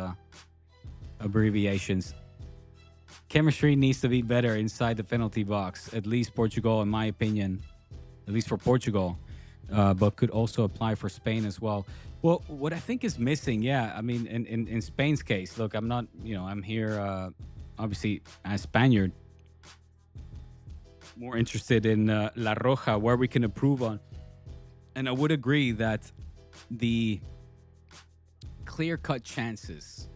abbreviations. Chemistry needs to be better inside the penalty box. At least Portugal, in my opinion, at least for Portugal, but could also apply for Spain as well. Well, what I think is missing, yeah, I mean, in Spain's case, look, I'm not, I'm here, obviously, as Spaniard, more interested in La Roja, where we can improve on. And I would agree that the clear cut chances,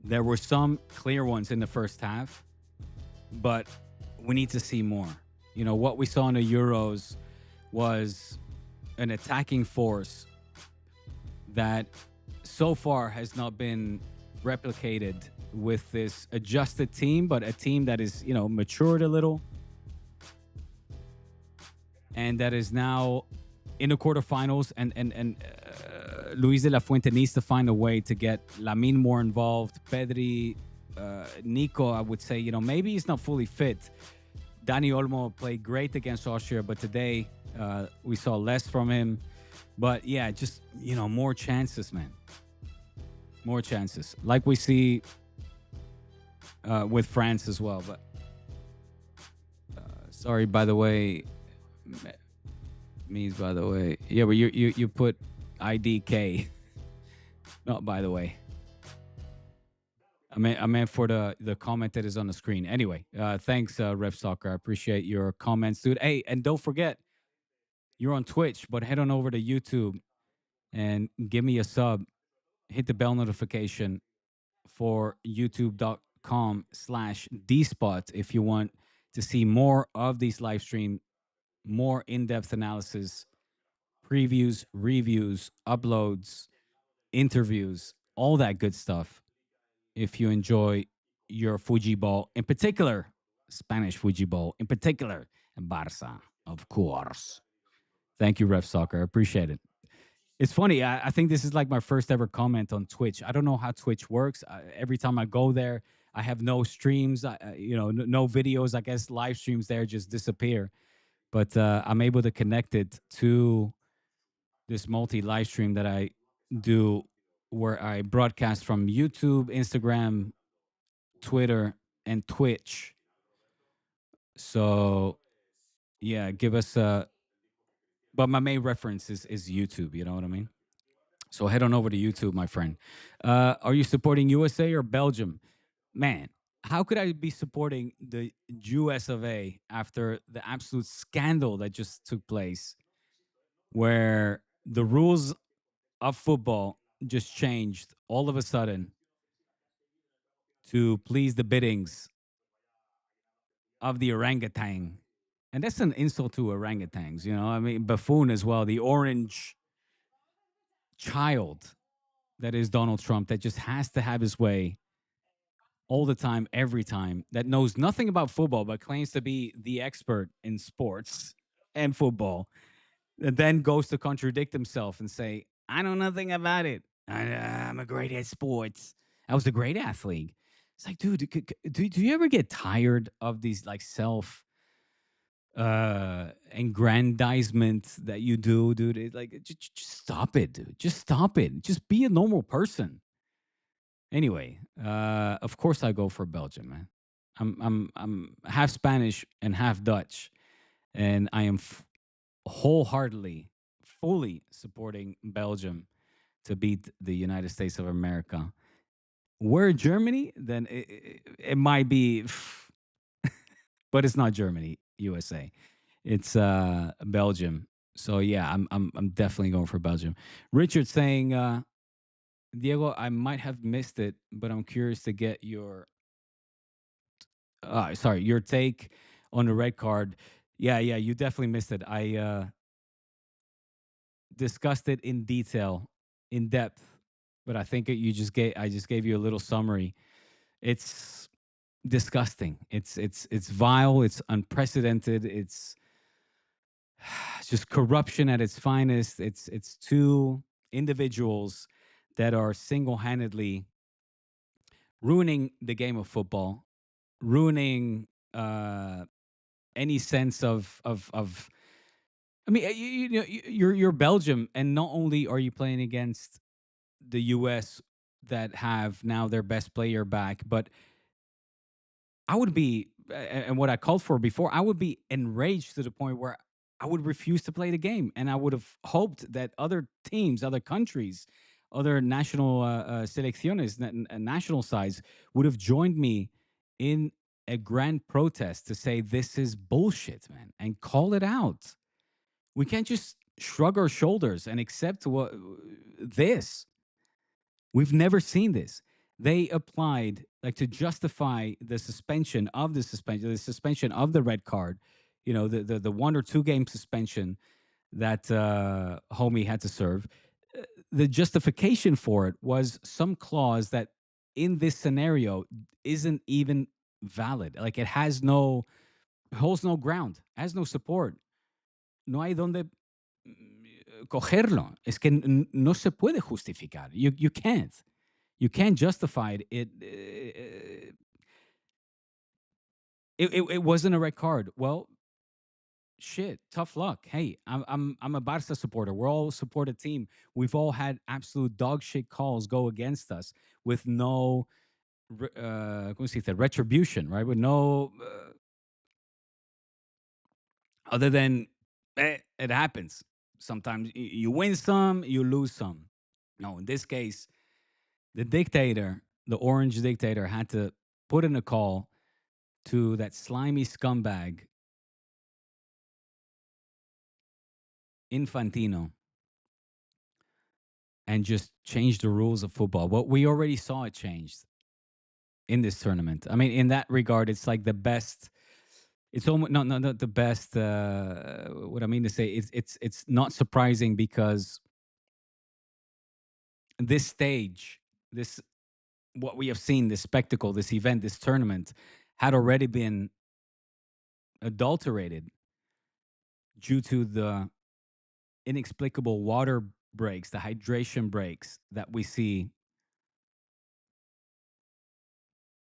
there were some clear ones in the first half, but we need to see more. What we saw in the Euros was an attacking force that so far has not been replicated with this adjusted team, but a team that is, matured a little and that is now in the quarterfinals, and Luis de la Fuente needs to find a way to get Lamine more involved. Pedri, Nico, I would say, maybe he's not fully fit. Dani Olmo played great against Austria, but today we saw less from him. But yeah, just, more chances, man. More chances. Like we see with France as well. But sorry, by the way, means by the way. Yeah, but you put IDK. Not by the way. I meant for the comment that is on the screen. Anyway, thanks, Ref Soccer. I appreciate your comments, dude. Hey, and don't forget, you're on Twitch, but head on over to YouTube and give me a sub. Hit the bell notification for youtube.com/dspot if you want to see more of these live stream, more in-depth analysis, previews, reviews, uploads, interviews, all that good stuff. If you enjoy your Fuji ball, in particular, Spanish Fuji ball, in particular, Barca, of course. Thank you, Ref Soccer. I appreciate it. It's funny. I think this is like my first ever comment on Twitch. I don't know how Twitch works. Every time I go there, I have no streams, no videos. I guess live streams there just disappear. But I'm able to connect it to this multi live stream that I do where I broadcast from YouTube, Instagram, Twitter, and Twitch. So yeah, give us a. But my main reference is YouTube. You know what I mean? So head on over to YouTube, my friend. Are you supporting USA or Belgium? Man, how could I be supporting the US of A after the absolute scandal that just took place, where the rules of football just changed all of a sudden to please the biddings of the orangutan? And that's an insult to orangutans, you know. I mean, buffoon as well, the orange child that is Donald Trump, that just has to have his way all the time, every time, that knows nothing about football but claims to be the expert in sports and football, and then goes to contradict himself and say, I know nothing about it. I'm a great at sports. I was a great athlete. It's like, dude, do you ever get tired of these like self aggrandizement that you do, dude? Like, just stop it, dude. Just stop it. Just be a normal person. Anyway, of course I go for Belgium, man. I'm half Spanish and half Dutch, and I am wholeheartedly, fully supporting Belgium to beat the United States of America. Were it Germany, then it might be, but it's not Germany, USA. It's Belgium. So yeah, I'm definitely going for Belgium. Richard saying, Diego, I might have missed it, but I'm curious to get your sorry, your take on the red card. Yeah, yeah, you definitely missed it. I discussed it in detail, in depth, but I think I just gave you a little summary. It's disgusting. It's vile. It's unprecedented. It's just corruption at its finest. It's two individuals that are single handedly ruining the game of football, ruining any sense of. I mean, you're Belgium, and not only are you playing against the U.S. that have now their best player back, but I would be, and what I called for before, I would be enraged to the point where I would refuse to play the game, and I would have hoped that other teams, other countries, other national selecciones, national sides, would have joined me in a grand protest to say this is bullshit, man, and call it out. We can't just shrug our shoulders and accept what this. We've never seen this. They applied like to justify the suspension of the red card. You know, the 1 or 2 game suspension that Homie had to serve. The justification for it was some clause that in this scenario isn't even valid. Like it holds no ground, has no support. No hay donde cogerlo. Es que no se puede justificar. You can't. You can't justify it wasn't a red card. Well, shit, tough luck. Hey, I'm a Barca supporter. We're all a supported team. We've all had absolute dog shit calls go against us with no ¿cómo se dice? Retribution, right? With no other than it happens. Sometimes you win some, you lose some. No, in this case, the dictator, the orange dictator, had to put in a call to that slimy scumbag Infantino and just change the rules of football. Well, we already saw it changed in this tournament. I mean, in that regard, it's like the best. It's almost not the best. What I mean to say is, it's not surprising because this stage, this what we have seen, this spectacle, this event, this tournament, had already been adulterated due to the inexplicable water breaks, the hydration breaks that we see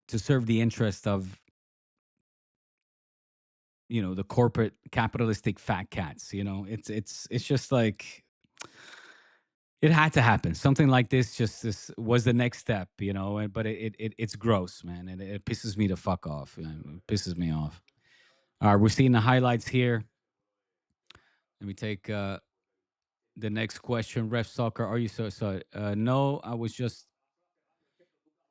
to serve the interest of the corporate capitalistic fat cats. It's just like It had to happen. Something like this just this was the next step, but it's gross, man. And it pisses me the fuck off. It pisses me off. All right, we're seeing the highlights here. Let me take the next question. Ref Soccer, are you so? No, I was just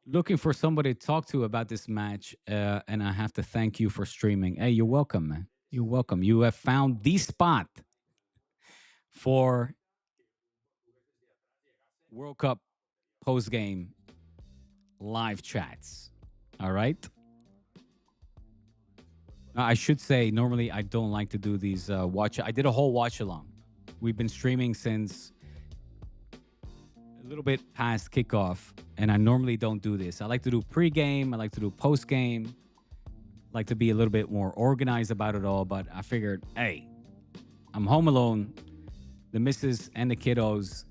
looking for somebody to talk to about this match, and I have to thank you for streaming. Hey, you're welcome, man. You're welcome. You have found the spot for World Cup post game live chats. All right. I should say, normally I don't like to do these watch. I did a whole watch along. We've been streaming since a little bit past kickoff, and I normally don't do this. I like to do pre-game. I like to do post-game. Like to be a little bit more organized about it all. But I figured, hey, I'm home alone. The missus and the kiddos,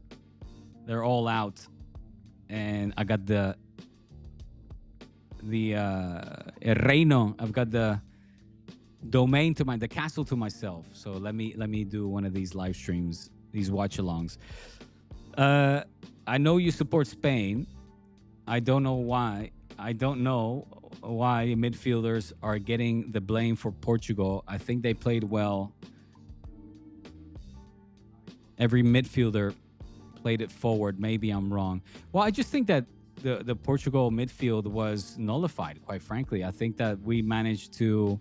they're all out, and I got the El Reino. I've got the domain to the castle to myself. So let me do one of these live streams, these watch alongs. I know you support Spain. I don't know why. I don't know why midfielders are getting the blame for Portugal. I think they played well. Every midfielder played it forward. Maybe I'm wrong. Well, I just think that the Portugal midfield was nullified, quite frankly. I think that we managed to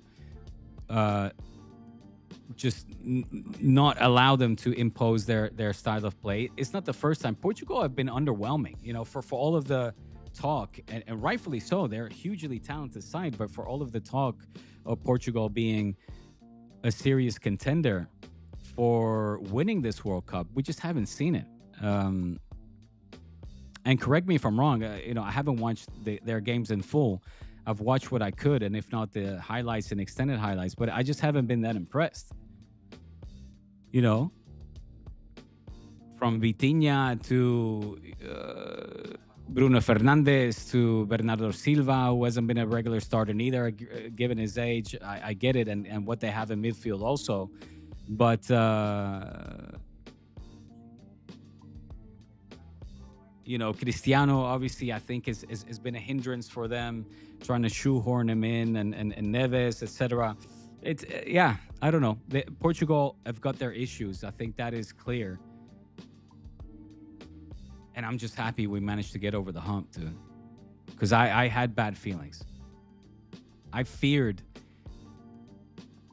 just not allow them to impose their style of play. It's not the first time. Portugal have been underwhelming, for all of the talk, and rightfully so. They're a hugely talented side, but for all of the talk of Portugal being a serious contender for winning this World Cup, we just haven't seen it. And correct me if I'm wrong. I haven't watched their games in full. I've watched what I could, and if not the highlights and extended highlights, but I just haven't been that impressed. From Vitinha to Bruno Fernandes to Bernardo Silva, who hasn't been a regular starter neither, given his age. I get it, and what they have in midfield also. But Cristiano obviously I think has been a hindrance for them, trying to shoehorn him in, and Neves, etc. It's yeah, I don't know. Portugal have got their issues. I think that is clear, and I'm just happy we managed to get over the hump, too, because I had bad feelings. I feared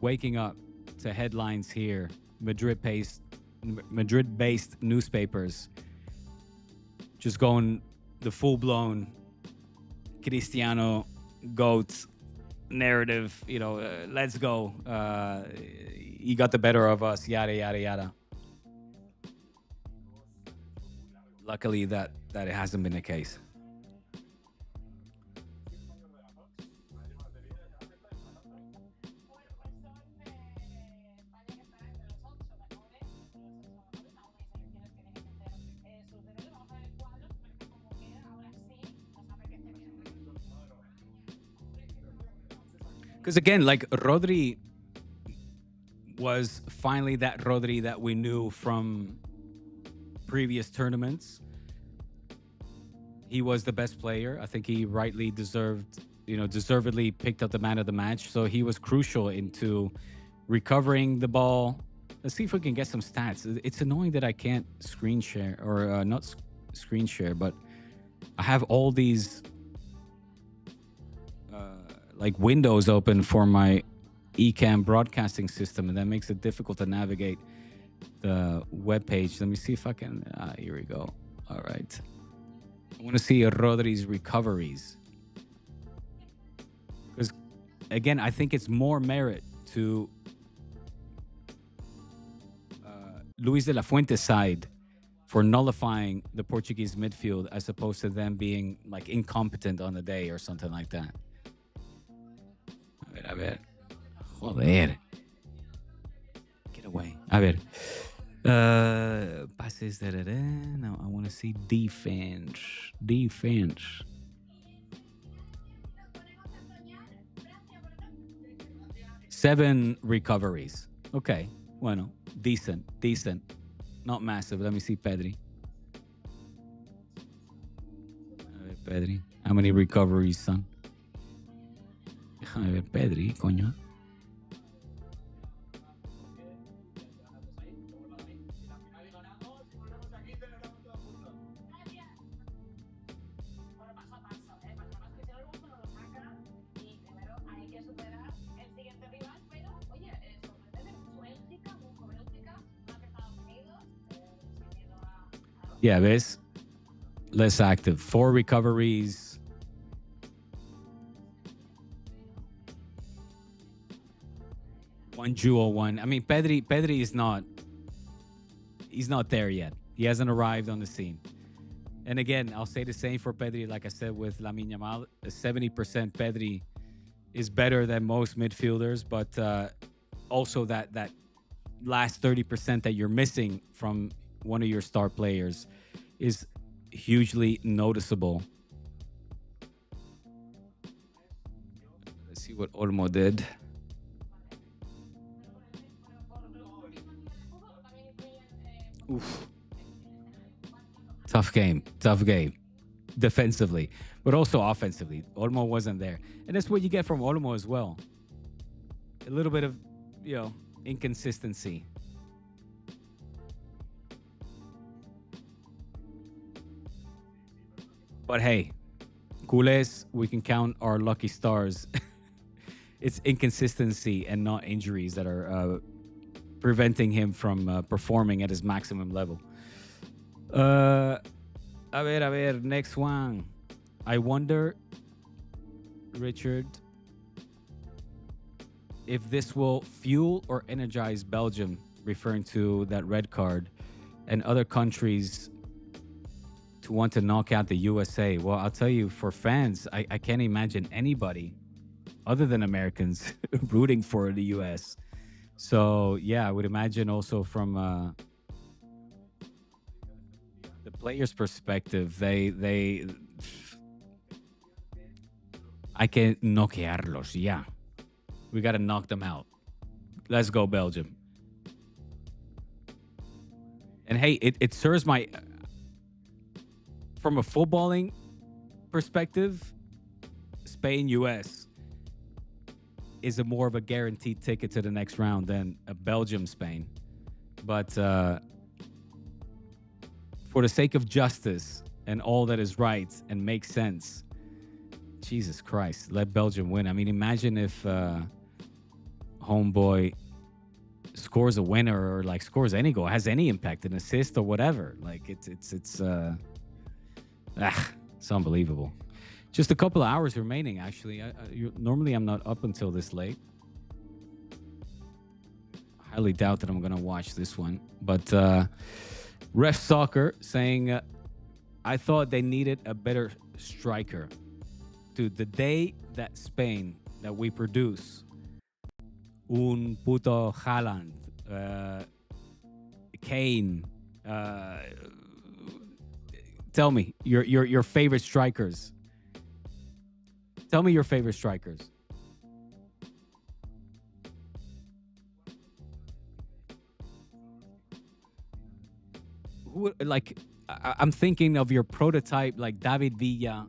waking up to headlines here, Madrid-based newspapers just going the full-blown Cristiano GOAT narrative, let's go. He got the better of us, yada, yada, yada. Luckily, that it hasn't been the case. Because again, like Rodri was finally that Rodri that we knew from previous tournaments. He was the best player. I think he rightly deservedly picked up the man of the match. So he was crucial into recovering the ball. Let's see if we can get some stats. It's annoying that I can't screen share, or not screen share, but I have all these like windows open for my Ecamm broadcasting system, and that makes it difficult to navigate the web page. Let me see if I can. Here we go. All right. I want to see Rodri's recoveries, because again, I think it's more merit to Luis de la Fuente's side for nullifying the Portuguese midfield, as opposed to them being like incompetent on the day or something like that. A ver. Joder. Get away. A ver. Passes. Now I want to see defense. Defense. Seven recoveries. Okay. Bueno. Decent. Not massive. Let me see Pedri. Pedri. How many recoveries, son? Déjame ver, Pedri, coño. Yeah, ves? Less active. 4 recoveries. One duel, one. I mean, Pedri is not. He's not there yet. He hasn't arrived on the scene. And again, I'll say the same for Pedri. Like I said with Lamine Yamal, 70% Pedri is better than most midfielders, but also that last 30% that you're missing from one of your star players is hugely noticeable. Let's see what Olmo did. Oof. Tough game. Tough game. Defensively, but also offensively. Olmo wasn't there. And that's what you get from Olmo as well. A little bit of, inconsistency. But hey, culés, we can count our lucky stars. It's inconsistency and not injuries that are preventing him from performing at his maximum level. A ver, next one. I wonder, Richard, if this will fuel or energize Belgium, referring to that red card, and other countries to want to knock out the USA. Well, I'll tell you, for fans, I can't imagine anybody other than Americans rooting for the US. So, yeah, I would imagine also from the players' perspective, they I can noquearlos, yeah. We got to knock them out. Let's go, Belgium. And hey, it serves my, from a footballing perspective, Spain, US is a more of a guaranteed ticket to the next round than a Belgium, Spain. But for the sake of justice and all that is right and makes sense, Jesus Christ, let Belgium win. I mean, imagine if homeboy scores a winner or like scores any goal, has any impact, an assist or whatever. Like it's unbelievable. Just a couple of hours remaining, actually. Normally, I'm not up until this late. Highly doubt that I'm going to watch this one. But Ref Soccer saying, I thought they needed a better striker. Dude, the day that Spain, that we produce, un puto Haaland, Kane, tell me your favorite strikers. Tell me your favorite strikers. Who, like, I'm thinking of your prototype, like David Villa,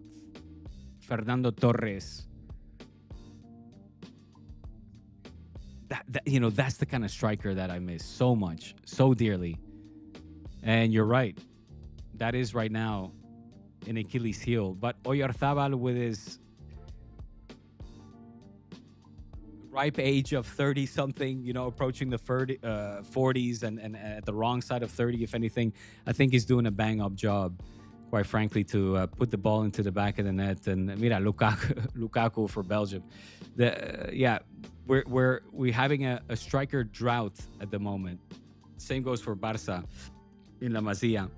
Fernando Torres. That's the kind of striker that I miss so much, so dearly. And you're right. That is right now an Achilles heel. But Oyarzabal, with his ripe age of 30 something, approaching the 40s and at the wrong side of 30, if anything, I think he's doing a bang up job, quite frankly, to put the ball into the back of the net. And mira, Lukaku for Belgium. We're having a striker drought at the moment. Same goes for Barca in La Masia.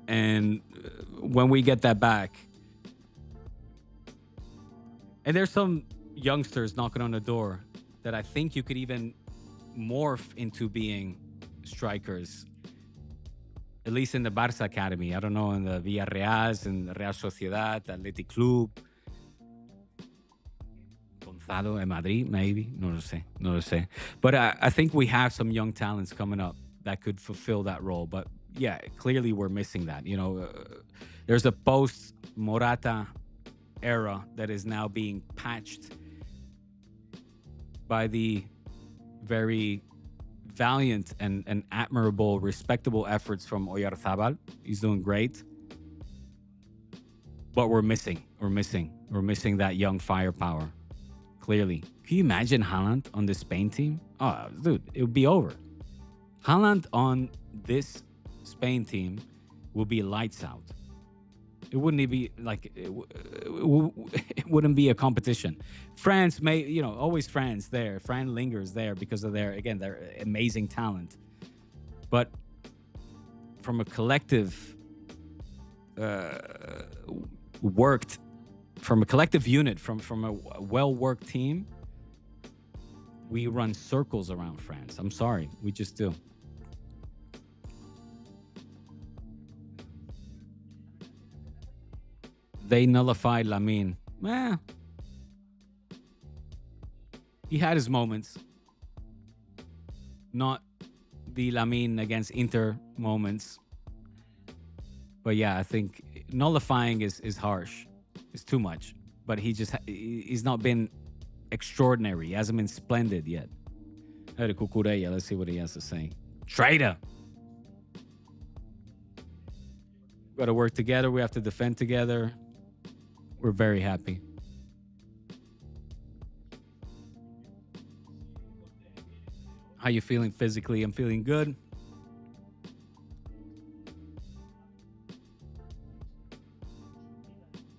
And when we get that back, and there's some youngsters knocking on the door that I think you could even morph into being strikers, at least in the Barca Academy. I don't know, in the Villarreal, in the Real Sociedad, Athletic Club, Gonzalo en Madrid, maybe. No lo sé. But I think we have some young talents coming up that could fulfill that role. But yeah, clearly we're missing that, There's a post Morata era that is now being patched by the very valiant and admirable, respectable efforts from Oyarzabal. He's doing great. But we're missing that young firepower. Clearly. Can you imagine Haaland on the Spain team? Oh, dude, it would be over. Haaland on this Spain team will be lights out. It wouldn't be like it wouldn't be a competition. France may, always France there. France lingers there because of their amazing talent. But from a collective from a collective unit, from a well-worked team, we run circles around France. I'm sorry, we just do. They nullified Lamine. He had his moments. Not the Lamine against Inter moments. But yeah, I think nullifying is harsh. It's too much. But he's not been extraordinary. He hasn't been splendid yet. Let's see what he has to say. Traitor. We've got to work together. We have to defend together. We're very happy. How you feeling physically? I'm feeling good.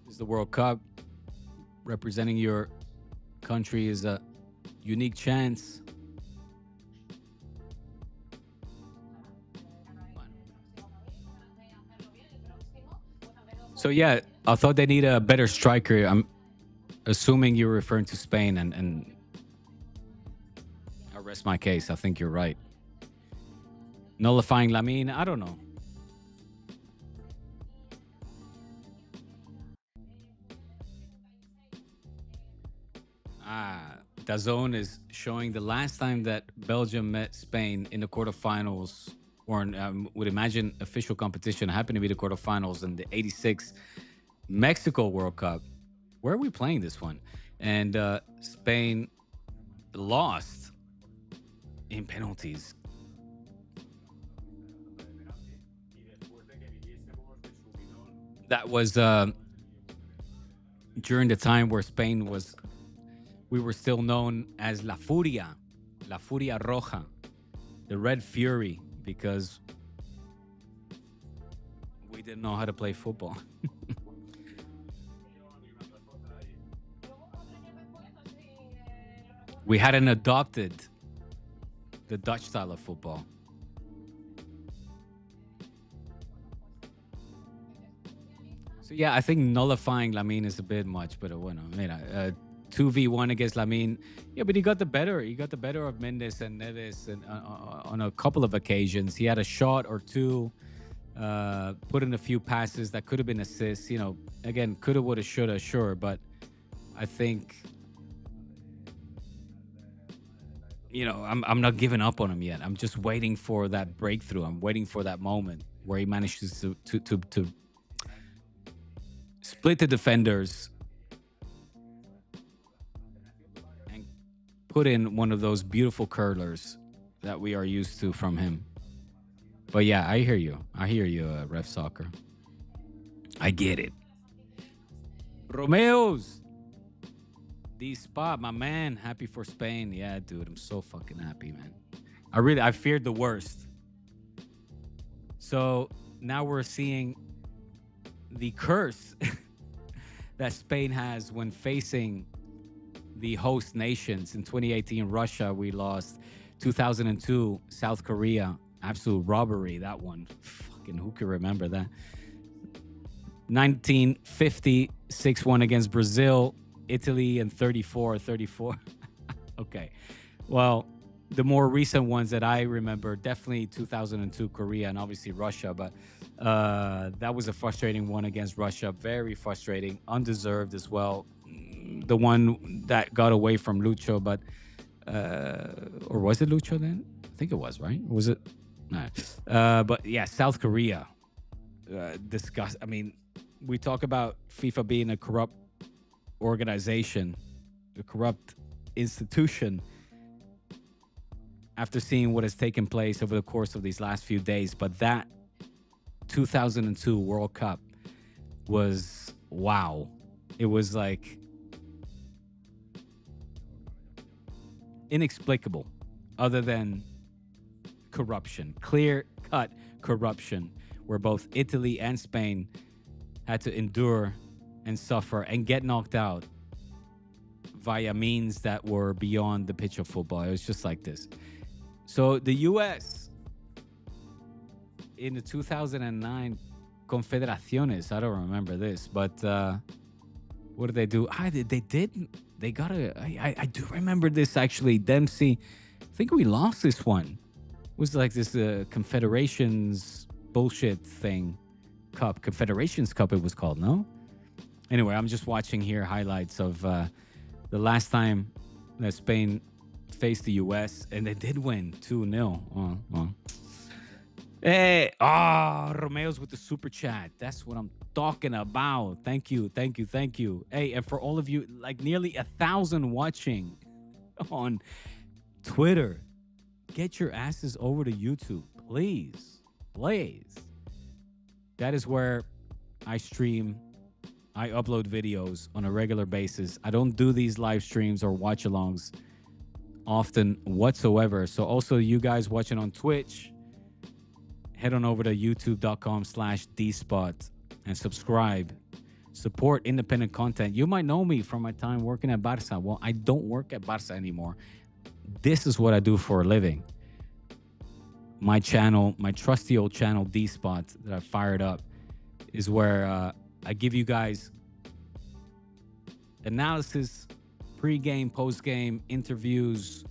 This is the World Cup. Representing your country is a unique chance. So yeah, I thought they need a better striker. I'm assuming you're referring to Spain, and I rest my case. I think you're right. Nullifying Lamine, I don't know. DAZN is showing the last time that Belgium met Spain in the quarterfinals, or would imagine official competition, happened to be the quarterfinals in the '86 Mexico World Cup. Where are we playing this one? And Spain lost in penalties. That was during the time where we were still known as La Furia Roja, the Red Fury, because we didn't know how to play football. We hadn't adopted the Dutch style of football. So yeah, I think nullifying Lamine is a bit much, but bueno, mira, 2v1 against Lamine. Yeah, but he got the better. He got the better of Mendes and Neves, and on a couple of occasions, he had a shot or two, put in a few passes that could have been assists. Again, coulda, woulda, shoulda, sure, but I think I'm not giving up on him yet. I'm just waiting for that breakthrough. I'm waiting for that moment where he manages to split the defenders and put in one of those beautiful curlers that we are used to from him. But yeah, I hear you. Ref Soccer. I get it. Romeo's. D Spot, my man. Happy for Spain. Yeah, dude. I'm so fucking happy, man. I feared the worst. So now we're seeing the curse that Spain has when facing the host nations. In 2018, Russia, we lost. 2002, South Korea, absolute robbery, that one. Fucking who can remember that? 1950, 6-1 against Brazil. Italy in 34. Okay. Well, the more recent ones that I remember, definitely 2002 Korea and obviously Russia, but that was a frustrating one against Russia. Very frustrating, undeserved as well. The one that got away from Lucho, but or was it Lucho then? I think it was, right? Was it? No. But yeah, South Korea. Disgust. I mean, we talk about FIFA being a corrupt organization, a corrupt institution after seeing what has taken place over the course of these last few days. But that 2002 World Cup was wow. It was like inexplicable, other than corruption, clear cut corruption, where both Italy and Spain had to endure and suffer and get knocked out via means that were beyond the pitch of football. It was just like this. So the US in the 2009 Confederaciones, I don't remember this, but what did they do? They got I do remember this actually. Dempsey, I think we lost this one. It was like this Confederations bullshit thing. Confederations Cup it was called, no? Anyway, I'm just watching here highlights of the last time that Spain faced the US, and they did win 2-0. Hey, Romeo's with the super chat. That's what I'm talking about. Thank you. Hey, and for all of you, like nearly 1,000 watching on Twitter, get your asses over to YouTube, please. That is where I stream. I upload videos on a regular basis. I don't do these live streams or watch-alongs often whatsoever. So also you guys watching on Twitch, head on over to youtube.com/dspot and subscribe. Support independent content. You might know me from my time working at Barça. Well, I don't work at Barça anymore. This is what I do for a living. My channel, my trusty old channel, D-Spot, that I fired up, is where I give you guys analysis, pre-game, post-game, interviews,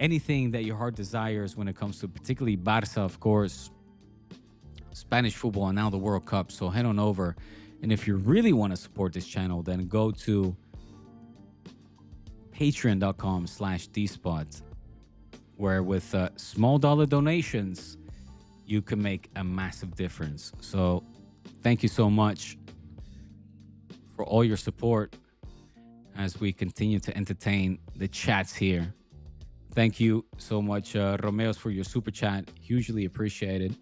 anything that your heart desires when it comes to particularly Barça, of course, Spanish football, and now the World Cup. So head on over. And if you really want to support this channel, then go to patreon.com/dspot, where with small dollar donations, you can make a massive difference. So thank you so much for all your support as we continue to entertain the chats here. Thank you so much, Romeos, for your super chat. Hugely appreciated.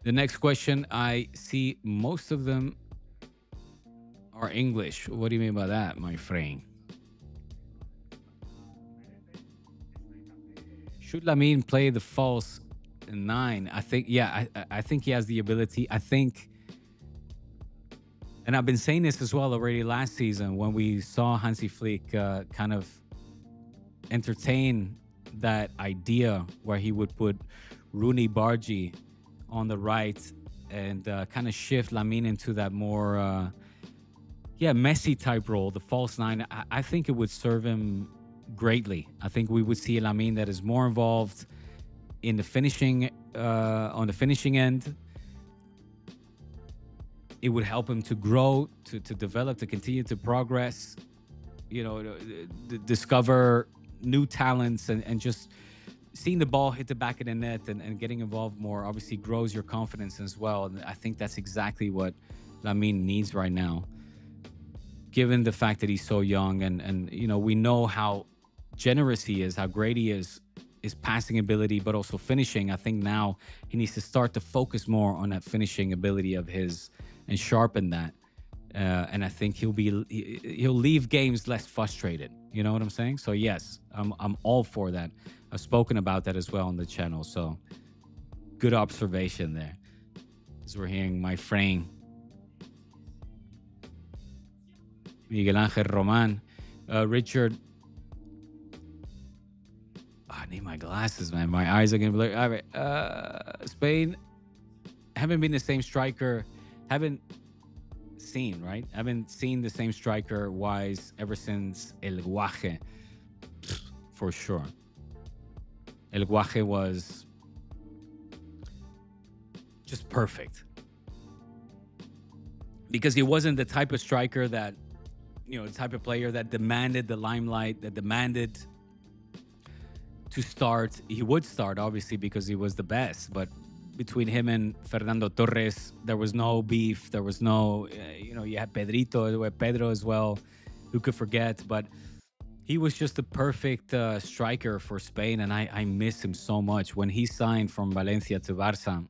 The next question, I see most of them are English. What do you mean by that, my friend? Should Lamine play the false 9? I think, yeah, I think he has the ability. I think, and I've been saying this as well already last season when we saw Hansi Flick kind of entertain that idea where he would put Rooney Bargi on the right and kind of shift Lamine into that more, Messi type role, the false 9. I think it would serve him greatly. I think we would see a Lamine that is more involved in the finishing, on the finishing end. It would help him to grow, to develop, to continue to progress, discover new talents, and just seeing the ball hit the back of the net and getting involved more obviously grows your confidence as well. And I think that's exactly what Lamine needs right now, given the fact that he's so young and we know how generous he is, how great he is, his passing ability, but also finishing. I think now he needs to start to focus more on that finishing ability of his and sharpen that. And I think he'll leave games less frustrated. You know what I'm saying? So yes, I'm all for that. I've spoken about that as well on the channel. So good observation there. As we're hearing my friend Miguel Angel Roman, Richard. I need my glasses, man. My eyes are gonna blur. All right, Spain haven't been the same striker. Haven't seen the same striker wise ever since El Guaje, for sure. El Guaje was just perfect because he wasn't the type of striker that, the type of player that demanded the limelight, that demanded to start. He would start, obviously, because he was the best, but between him and Fernando Torres. There was no beef. There was no, you had Pedro as well. Who could forget? But he was just the perfect striker for Spain, and I miss him so much. When he signed from Valencia to Barca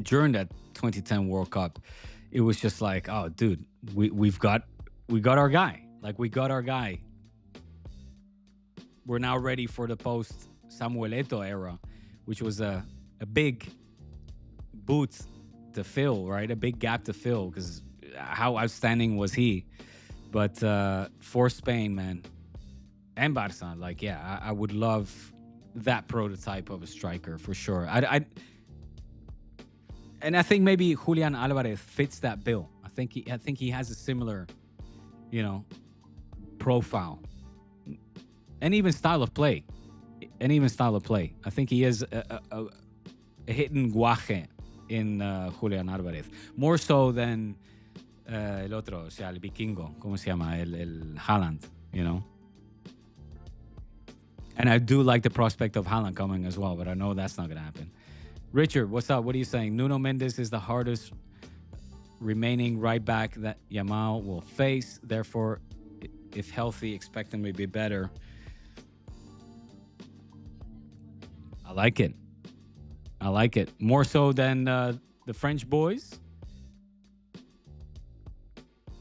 during that 2010 World Cup, it was just like, oh, dude, we got our guy. Like, we got our guy. We're now ready for the post Samuel Eto'o era, which was a big boot to fill, right? A big gap to fill, because how outstanding was he? But for Spain, man, and Barca, like, yeah, I would love that prototype of a striker for sure. And I think maybe Julian Alvarez fits that bill. I think he has a similar, profile, and even style of play. I think he is a hidden guaje in Julian Alvarez, more so than el otro, o sea, el vikingo, ¿cómo se llama? El Haaland, And I do like the prospect of Haaland coming as well, but I know that's not going to happen. Richard, what's up? What are you saying? Nuno Mendes is the hardest remaining right back that Yamal will face. Therefore, if healthy, expect him to be better. I like it. More so than the French boys.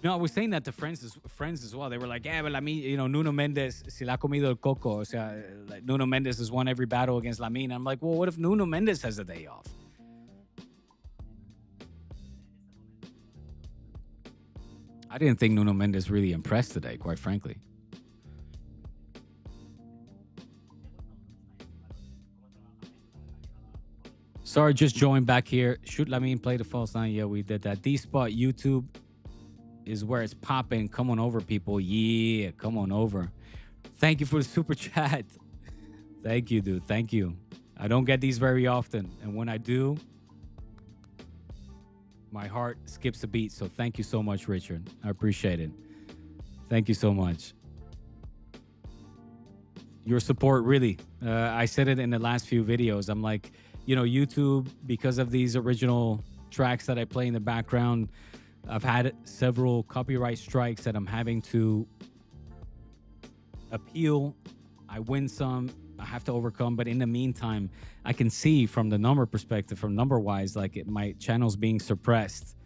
No, I was saying that to friends as well. They were like, yeah, but Lamine, Nuno Mendes, se la ha comido el coco. O sea, like, Nuno Mendes has won every battle against Lamine. I'm like, well, what if Nuno Mendes has a day off? I didn't think Nuno Mendes really impressed today, quite frankly. Sorry, just joined back here. Should Lamine play the false nine? Yeah, we did that. D-Spot YouTube is where it's popping. Come on over, people. Yeah, come on over. Thank you for the super chat. Thank you, dude. Thank you. I don't get these very often, and when I do, my heart skips a beat. So thank you so much, Richard. I appreciate it. Thank you so much. Your support, really. I said it in the last few videos. I'm like, YouTube, because of these original tracks that I play in the background, I've had several copyright strikes that I'm having to appeal. I win some, I have to overcome. But in the meantime, I can see from the number perspective, from number wise, like my channel's being suppressed.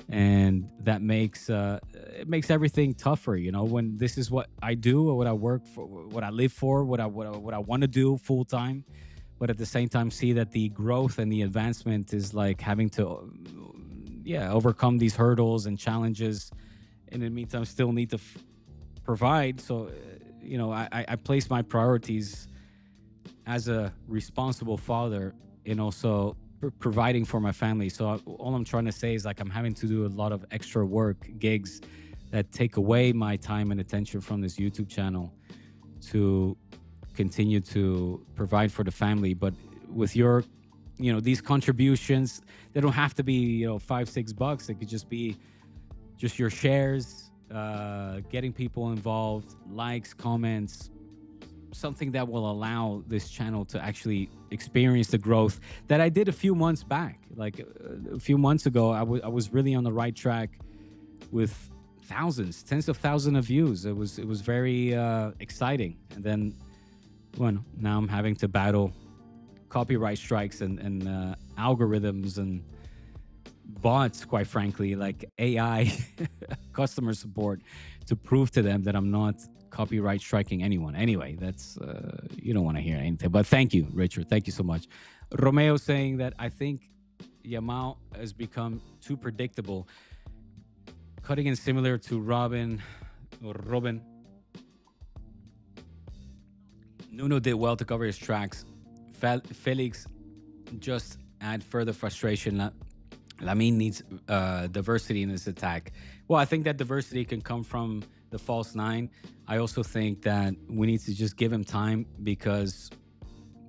And that makes it makes everything tougher, when this is what I do, or what I work for, what I live for, what I want to do full time. But at the same time, see that the growth and the advancement is like having to overcome these hurdles and challenges. In the meantime, still need to provide. So, I place my priorities as a responsible father and also providing for my family. So all I'm trying to say is, like, I'm having to do a lot of extra work, gigs that take away my time and attention from this YouTube channel to continue to provide for the family. But with your, these contributions, they don't have to be, $5-6. It could just be just your shares, getting people involved, likes, comments, something that will allow this channel to actually experience the growth that I did a few months back. Like a few months ago, I was really on the right track with thousands, tens of thousands of views. It was very exciting. And then, well, now I'm having to battle copyright strikes and algorithms and bots, quite frankly, like AI customer support, to prove to them that I'm not copyright striking anyone. Anyway, that's you don't want to hear anything. But thank you, Richard. Thank you so much. Romeo saying that I think Yamal has become too predictable, cutting in similar to Robin. Nuno did well to cover his tracks. Felix just add further frustration. Lamine needs diversity in his attack. Well, I think that diversity can come from the false nine. I also think that we need to just give him time, because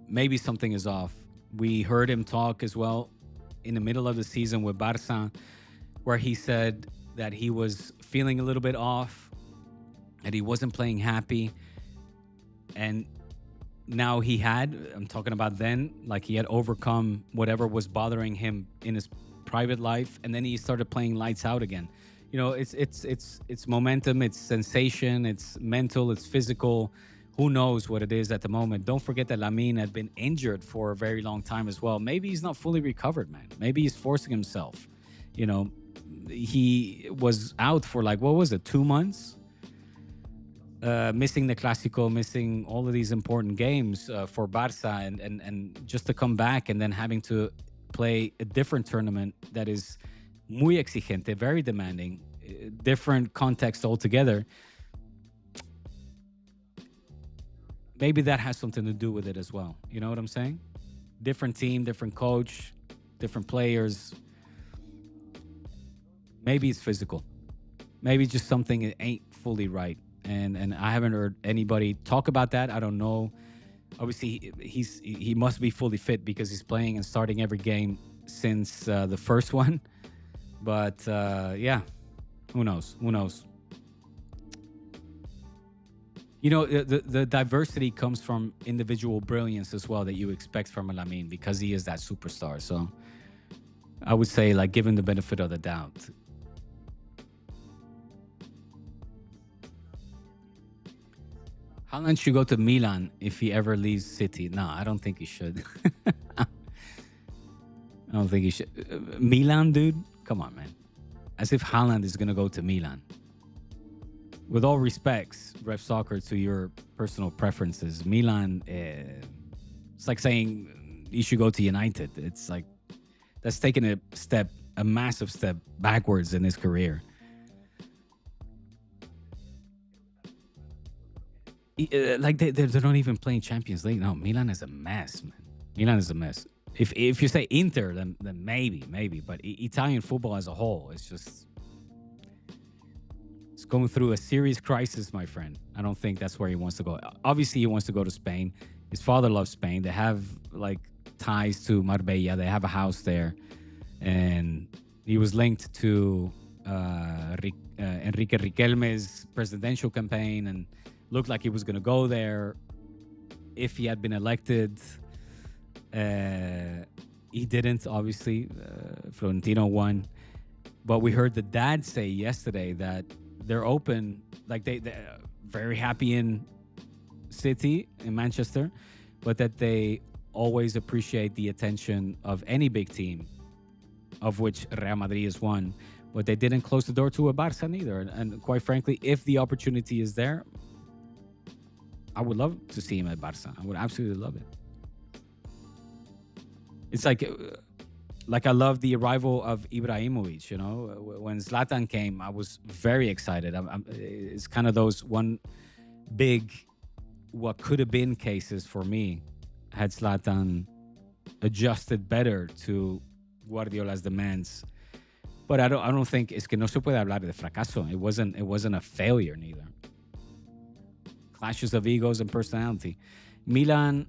maybe something is off. We heard him talk as well in the middle of the season with Barca, where he said that he was feeling a little bit off, that he wasn't playing happy. And now I'm talking about then, like he had overcome whatever was bothering him in his private life, and then he started playing lights out again. You know, it's momentum, it's sensation, it's mental, it's physical. Who knows what it is at the moment? Don't forget that Lamine had been injured for a very long time as well. Maybe he's not fully recovered, man. Maybe he's forcing himself. You know, he was out for like, what was it, 2 months, missing the Clásico, missing all of these important games for Barca, and just to come back and then having to play a different tournament that is muy exigente, very demanding, different context altogether. Maybe that has something to do with it as well. You know what I'm saying? Different team, different coach, different players. Maybe it's physical. Maybe just something that ain't fully right. And I haven't heard anybody talk about that. I don't know. Obviously, he must be fully fit because he's playing and starting every game since the first one. But yeah, who knows? Who knows? You know, the diversity comes from individual brilliance as well that you expect from a Lamine because he is that superstar. So I would say, like, give him the benefit of the doubt. Haaland should go to Milan if he ever leaves City. No, I don't think he should. I don't think he should. Milan, dude? Come on, man. As if Haaland is going to go to Milan. With all respects, Ref Soccer, to your personal preferences, Milan, it's like saying you should go to United. It's like that's taking a massive step backwards in his career. Like they're not even playing Champions League. No, Milan is a mess, man. Milan is a mess. If you say Inter, then maybe. But Italian football as a whole, it's going through a serious crisis, my friend. I don't think that's where he wants to go. Obviously, he wants to go to Spain. His father loves Spain. They have like ties to Marbella. They have a house there, and he was linked to Enrique Riquelme's presidential campaign, and looked like he was going to go there if he had been elected. He didn't, obviously. Florentino won. But we heard the dad say yesterday that they're open, like they're very happy in City, in Manchester, but that they always appreciate the attention of any big team, of which Real Madrid is one. But they didn't close the door to a Barca neither. And quite frankly, if the opportunity is there, I would love to see him at Barca. I would absolutely love it. It's like I love the arrival of Ibrahimovic. You know, when Zlatan came, I was very excited. It's kind of those one big, what could have been cases for me had Zlatan adjusted better to Guardiola's demands. But I don't think es que no se puede hablar de fracaso. It wasn't a failure neither. Clashes of egos and personality. Milan,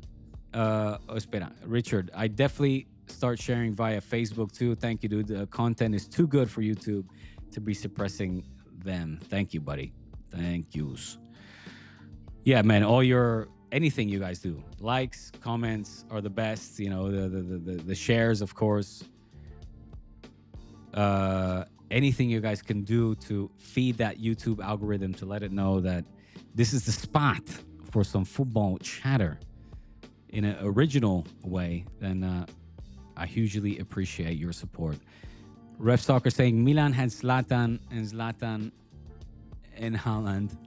espera, Richard, I definitely start sharing via Facebook too. Thank you, dude. The content is too good for YouTube to be suppressing them. Thank you, buddy. Thank yous. Yeah, man, anything you guys do, likes, comments are the best. You know, the shares, of course. Anything you guys can do to feed that YouTube algorithm to let it know that this is the spot for some football chatter in an original way, then I hugely appreciate your support. Ref Soccer saying Milan had Zlatan and Haaland.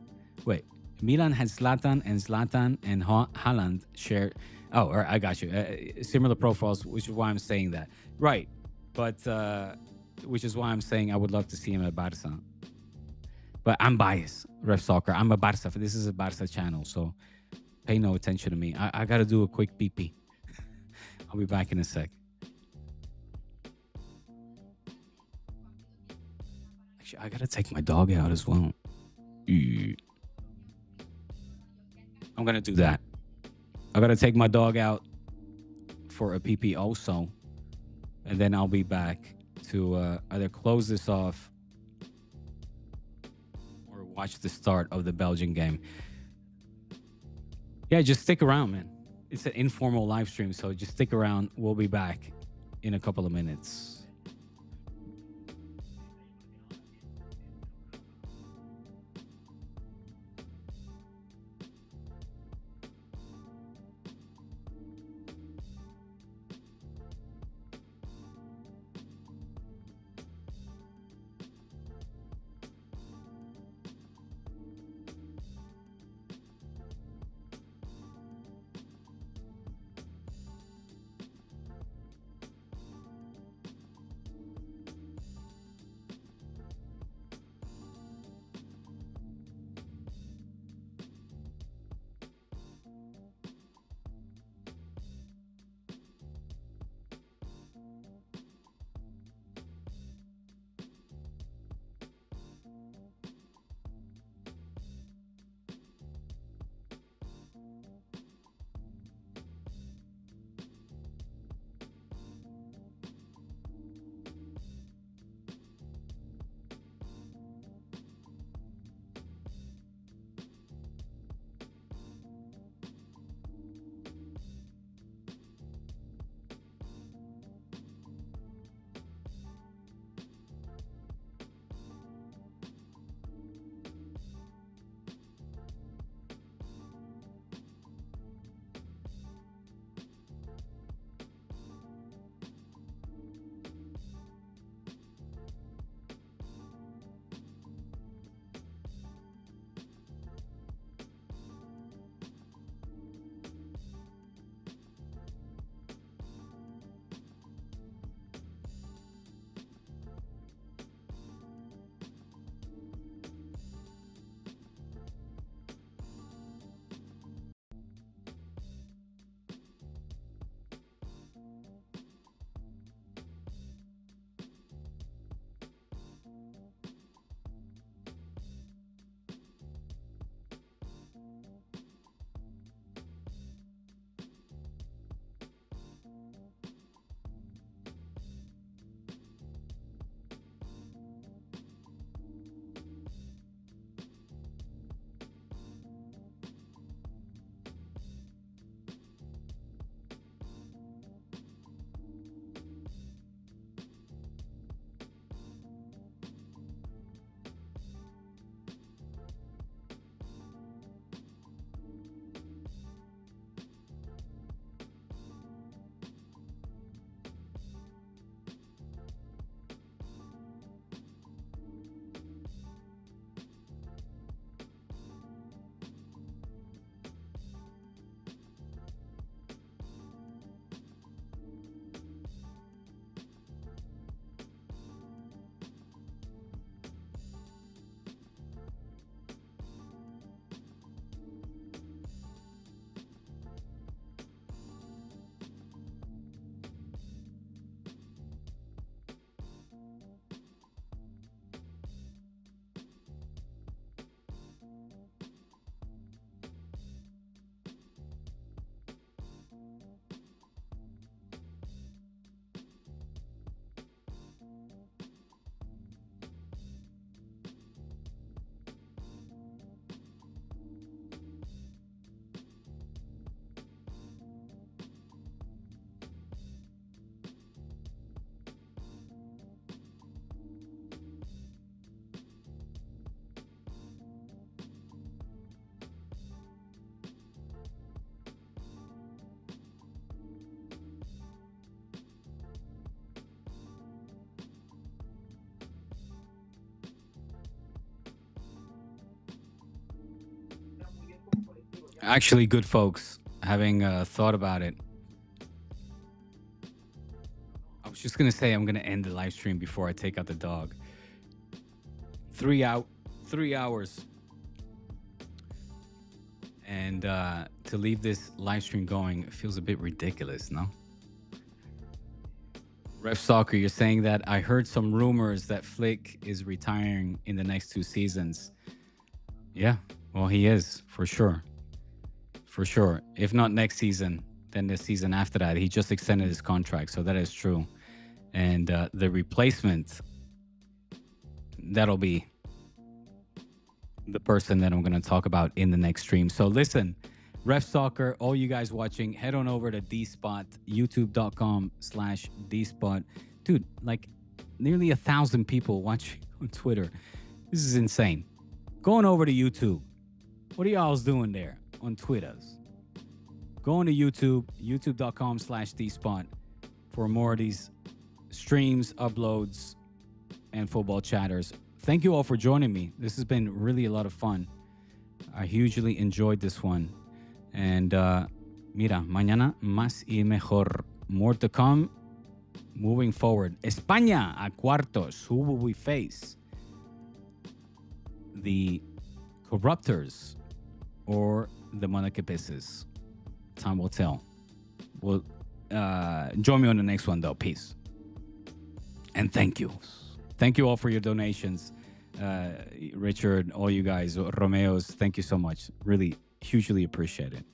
Wait, Milan had Zlatan and Haaland share. Oh, I got you. Similar profiles, which is why I'm saying that. Right, but which is why I'm saying I would love to see him at Barca. But I'm biased, Ref Soccer. I'm a Barca. This is a Barca channel, so pay no attention to me. I got to do a quick pee-pee. I'll be back in a sec. Actually, I got to take my dog out as well. I'm going to do that. I got to take my dog out for a pee-pee also. And then I'll be back to either close this off or watch the start of the Belgian game. Yeah, just stick around, man. It's an informal live stream, so just stick around. We'll be back in a couple of minutes. Actually, good folks, having thought about it, I was just gonna say I'm gonna end the live stream before I take out the dog. 3 out, 3 hours, and to leave this live stream going feels a bit ridiculous, no? Ref Soccer, you're saying that I heard some rumors that Flick is retiring in the next 2 seasons. Yeah, well, he is for sure. For sure. If not next season, then the season after that. He just extended his contract, so that is true. And the replacement, that'll be the person that I'm going to talk about in the next stream. So listen, Ref Soccer, all you guys watching, head on over to DSpot, youtube.com/DSpot. Dude, like nearly 1,000 people watching on Twitter. This is insane. Going over to YouTube. What are y'all doing there on Twitters? Going to YouTube, youtube.com/DSpot for more of these streams, uploads, and football chatters. Thank you all for joining me. This has been really a lot of fun. I hugely enjoyed this one. And mira, mañana más y mejor. More to come. Moving forward. España a cuartos. Who will we face? The Corruptors or the Monacapisses? Time will tell. Well, join me on the next one, though. Peace. And thank you. Thank you all for your donations. Richard, all you guys, Romeos, thank you so much. Really, hugely appreciate it.